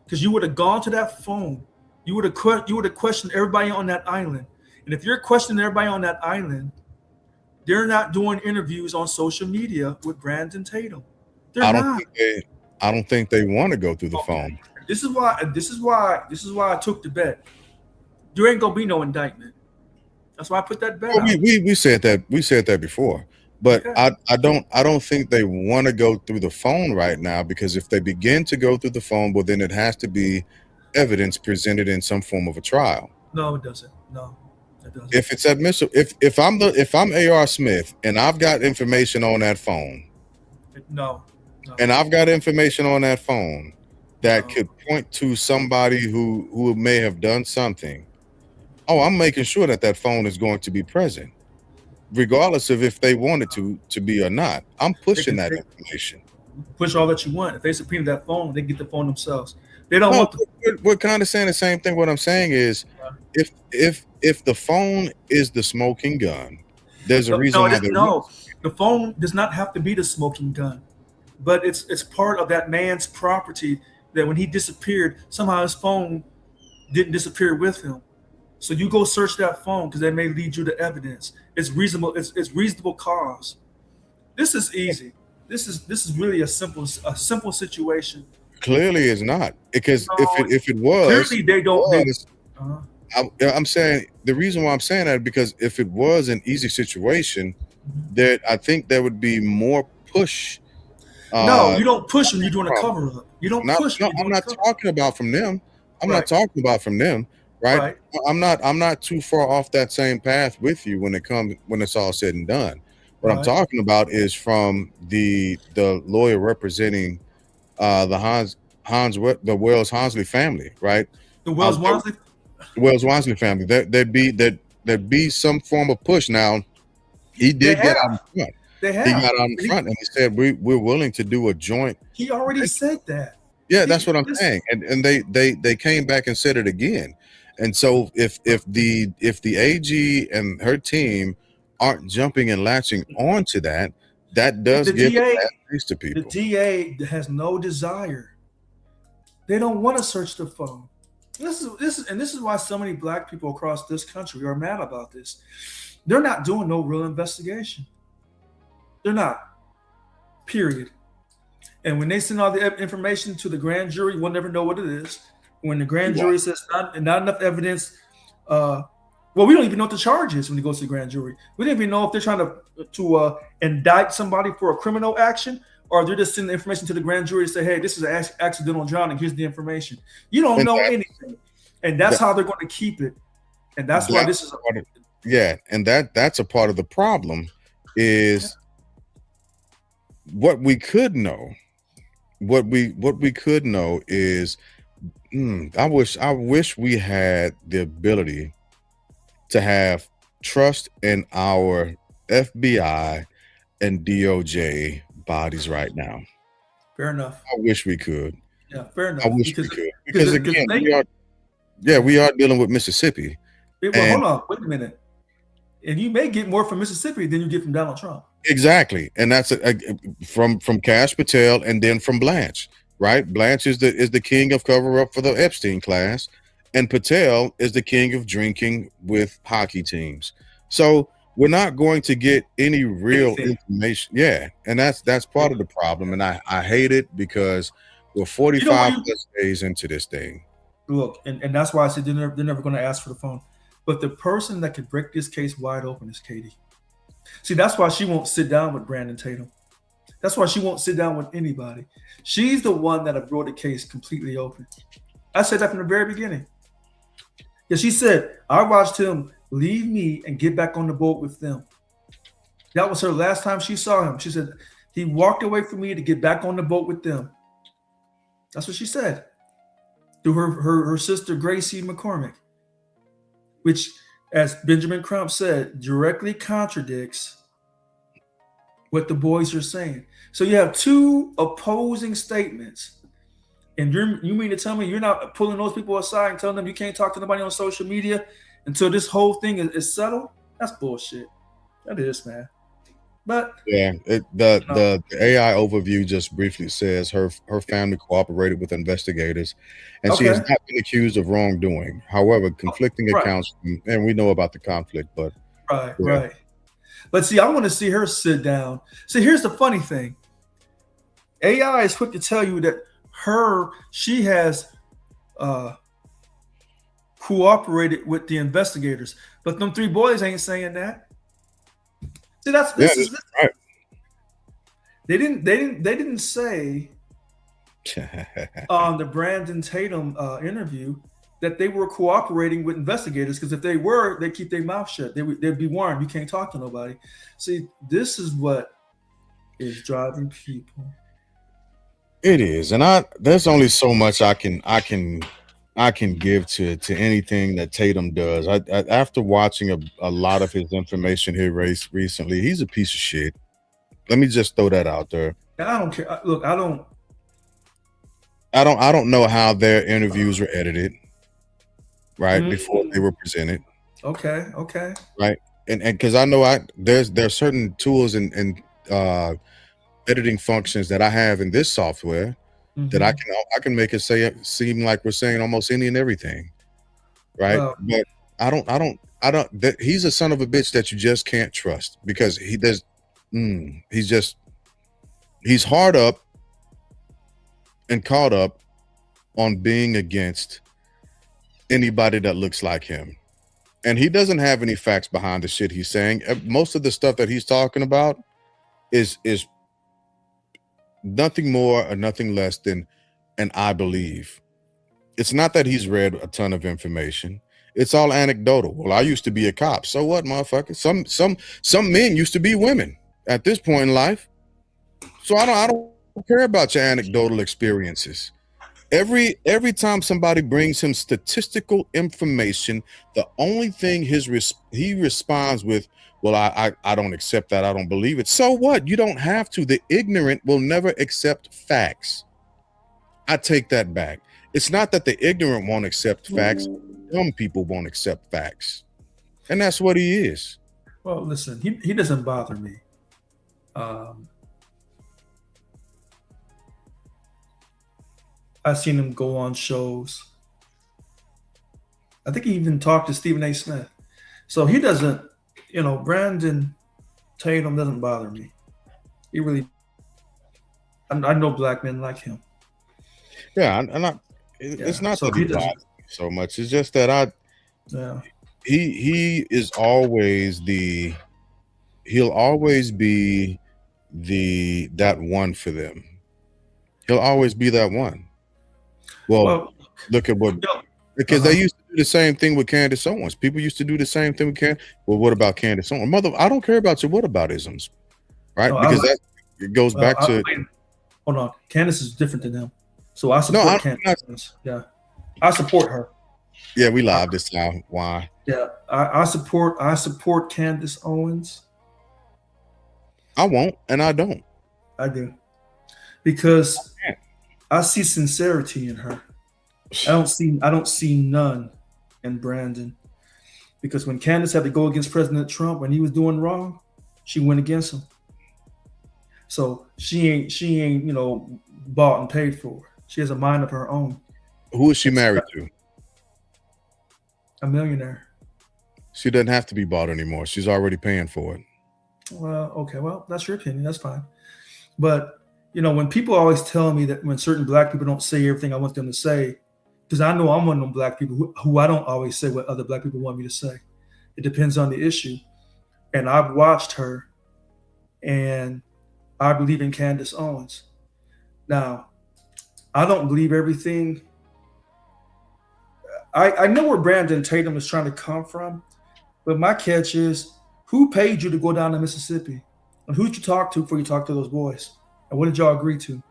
because you would have gone to that phone, you would have questioned everybody on that island, and if you're questioning everybody on that island, they're not doing interviews on social media with Brandon Tatum. I don't think they want to go through the phone. This is why I took the bet. There ain't gonna be no indictment. That's why I put that bet. We said that before, but okay. I don't think they want to go through the phone right now, because if they begin to go through the phone, well, then it has to be evidence presented in some form of a trial. No, it doesn't. No. If it's admissible, if I'm A.R. Smith and I've got information on that phone, no. And I've got information on that phone that could point to somebody who may have done something. Oh, I'm making sure that phone is going to be present, regardless of if they wanted to be or not. I'm pushing that information. push all that you want. If they subpoena that phone, they get the phone themselves. They don't No, want the. we're kind of saying the same thing. What I'm saying is, if the phone is the smoking gun, there's a reason why No, the phone does not have to be the smoking gun, but it's part of that man's property. That when he disappeared, somehow his phone didn't disappear with him. So you go search that phone because that may lead you to evidence. It's reasonable. It's reasonable cause. This is easy. This is really a simple situation. Clearly is not, because No, if it was, clearly they don't. I'm saying the reason why I'm saying that, because if it was an easy situation, that I think there would be more push. No, you don't push when you're doing a cover up. You don't push. No, I'm not talking about from them. I'm not talking about from them. Right? I'm not too far off that same path with you when it's all said and done. What I'm talking about is from the lawyer representing the the Wells Honsley family, right? The Wells Wansley? Wells Wansley family. There'd be some form of push. Now, he did get out in front. They have. He got out in front and he said we're willing to do a joint. He already said that. Yeah, that's what I'm saying. And they came back and said it again. And so if the AG and her team aren't jumping and latching onto that, that does give a bad taste to people. The DA has no desire. They don't want to search the phone. This is why so many black people across this country are mad about this. They're not doing no real investigation. They're not. Period. And when they send all the information to the grand jury, we'll never know what it is. When the grand jury says not enough evidence, well, we don't even know what the charge is when it goes to the grand jury. We don't even know if they're trying to indict somebody for a criminal action, or they're just sending the information to the grand jury to say, hey, this is an accidental drowning. Here's the information. You don't know anything. And that's how they're going to keep it. And that's why this is and that's a part of the problem is what we could know. What we could know is I wish we had the ability to have trust in our FBI and DOJ bodies right now. Fair enough. I wish we could. Yeah, fair enough. I wish we could. Because again, we are dealing with Mississippi. Well, hold on, wait a minute. And you may get more from Mississippi than you get from Donald Trump. Exactly, and that's from Kash Patel and then from Blanche. Right, Blanche is the king of cover up for the Epstein class, and Patel is the king of drinking with hockey teams. So we're not going to get any real information. Yeah, and that's part of the problem, and I hate it because we're 45 plus days into this thing. Look, and that's why I said they're never going to ask for the phone. But the person that could break this case wide open is Katie. See, that's why she won't sit down with Brandon Tatum. That's why she won't sit down with anybody. She's the one that brought the case completely open. I said that from the very beginning. Yeah, she said, I watched him leave me and get back on the boat with them. That was her last time she saw him. She said, he walked away from me to get back on the boat with them. That's what she said. Through her sister, Gracie McCormick, which, as Benjamin Crump said, directly contradicts what the boys are saying. So you have two opposing statements. And you mean to tell me you're not pulling those people aside and telling them you can't talk to nobody on social media until this whole thing is settled? That's bullshit. That is, man. But yeah, the AI overview just briefly says her family cooperated with investigators, and she has not been accused of wrongdoing. However, conflicting accounts, and we know about the conflict, but right. But see, I want to see her sit down. See, here's the funny thing. AI is quick to tell you that she has cooperated with the investigators, but them three boys ain't saying that. See, this is right. They didn't say on the Brandon Tatum interview that they were cooperating with investigators, because if they were, they'd keep their mouth shut. They'd be warned, you can't talk to nobody. See, this is what is driving people. It is, and there's only so much I can give to anything that Tatum does. I after watching a lot of his information here recently, he's a piece of shit. Let me just throw that out there. And I don't care. Look, I don't. I don't know how their interviews were edited, right, before they were presented, Okay. Okay. right, and because I know there's certain tools and editing functions that I have in this software that I can make it seem like we're saying almost any and everything, right? Well, But he's a son of a bitch that you just can't trust because he's hard up and caught up on being against anybody that looks like him. And he doesn't have any facts behind the shit he's saying. Most of the stuff that he's talking about is nothing more or nothing less than an I believe. It's not that he's read a ton of information. It's all anecdotal. Well, I used to be a cop. So what, motherfucker? Some men used to be women at this point in life. So I don't care about your anecdotal experiences. Every time somebody brings him statistical information, the only thing he responds with, well, I don't accept that. I don't believe it. So what? You don't have to. The ignorant will never accept facts. I take that back. It's not that the ignorant won't accept facts. Dumb people won't accept facts. And that's what he is. well, listen, he doesn't bother me. I've seen him go on shows. I think he even talked to Stephen A. Smith. So he doesn't, Brandon Tatum doesn't bother me. He really, I know black men like him. Yeah, it's not that he bothers me so much. It's just that he is always he'll always be that one for them. He'll always be that one. Well, look at what, because they used to do the same thing with Candace Owens. People used to do the same thing with Candace. Well, what about Candace Owens? Mother, I don't care about your whataboutisms, right? No, because it goes back to. Hold on, Candace is different than him, so I support Candace. Yeah, I support her. Yeah, we live this time. Why? Yeah, I support Candace Owens. I won't, and I don't. I do, because I see sincerity in her. I don't see none in Brandon, because when Candace had to go against President Trump when he was doing wrong, she went against him. So she ain't bought and paid for. She has a mind of her own. Who is she married to? A millionaire. She doesn't have to be bought anymore. She's already paying for it. Well, okay. Well, that's your opinion. That's fine. But when people always tell me that when certain black people don't say everything I want them to say, because I know I'm one of them black people who I don't always say what other black people want me to say. It depends on the issue. And I've watched her, and I believe in Candace Owens. Now, I don't believe everything. I know where Brandon Tatum is trying to come from, but my catch is, who paid you to go down to Mississippi? And who did you talk to before you talked to those boys? And what did y'all agree to?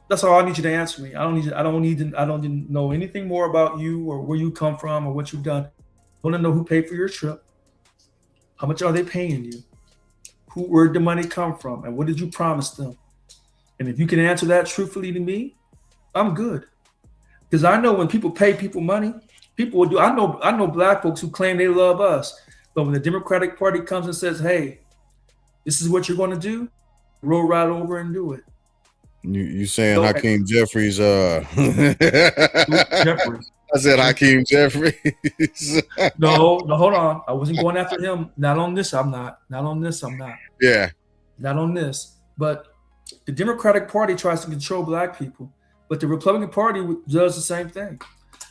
That's all I need you to answer me. I don't need to know anything more about you or where you come from or what you've done. I want to know who paid for your trip. How much are they paying you? Where'd the money come from? And what did you promise them? And if you can answer that truthfully to me, I'm good. Because I know when people pay people money, people will do. I know black folks who claim they love us, but when the Democratic Party comes and says, "Hey, this is what you're going to do," roll right over and do it. You saying Hakeem Jeffries? Jeffries. I said Hakeem Jeffries. No, hold on. I wasn't going after him. Not on this. I'm not. Yeah. Not on this. But the Democratic Party tries to control black people, but the Republican Party does the same thing.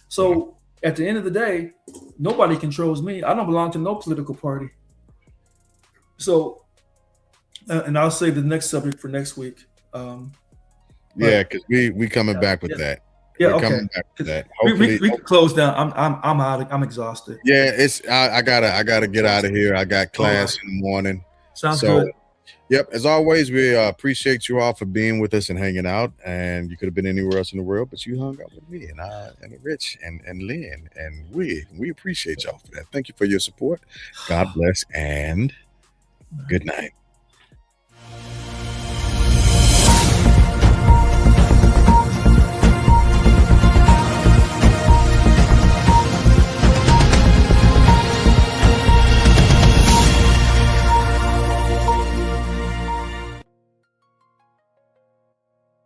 So at the end of the day, nobody controls me. I don't belong to no political party. So, and I'll save the next subject for next week. Yeah, because we coming back with that. Yeah, We're okay. coming back with that. We can close down. I'm out. I'm exhausted. Yeah, I gotta get out of here. I got class in the morning. Sounds good. Yep. As always, we appreciate you all for being with us and hanging out. And you could have been anywhere else in the world, but you hung out with me and Rich and Lynn, and we appreciate y'all for that. Thank you for your support. God bless and good night.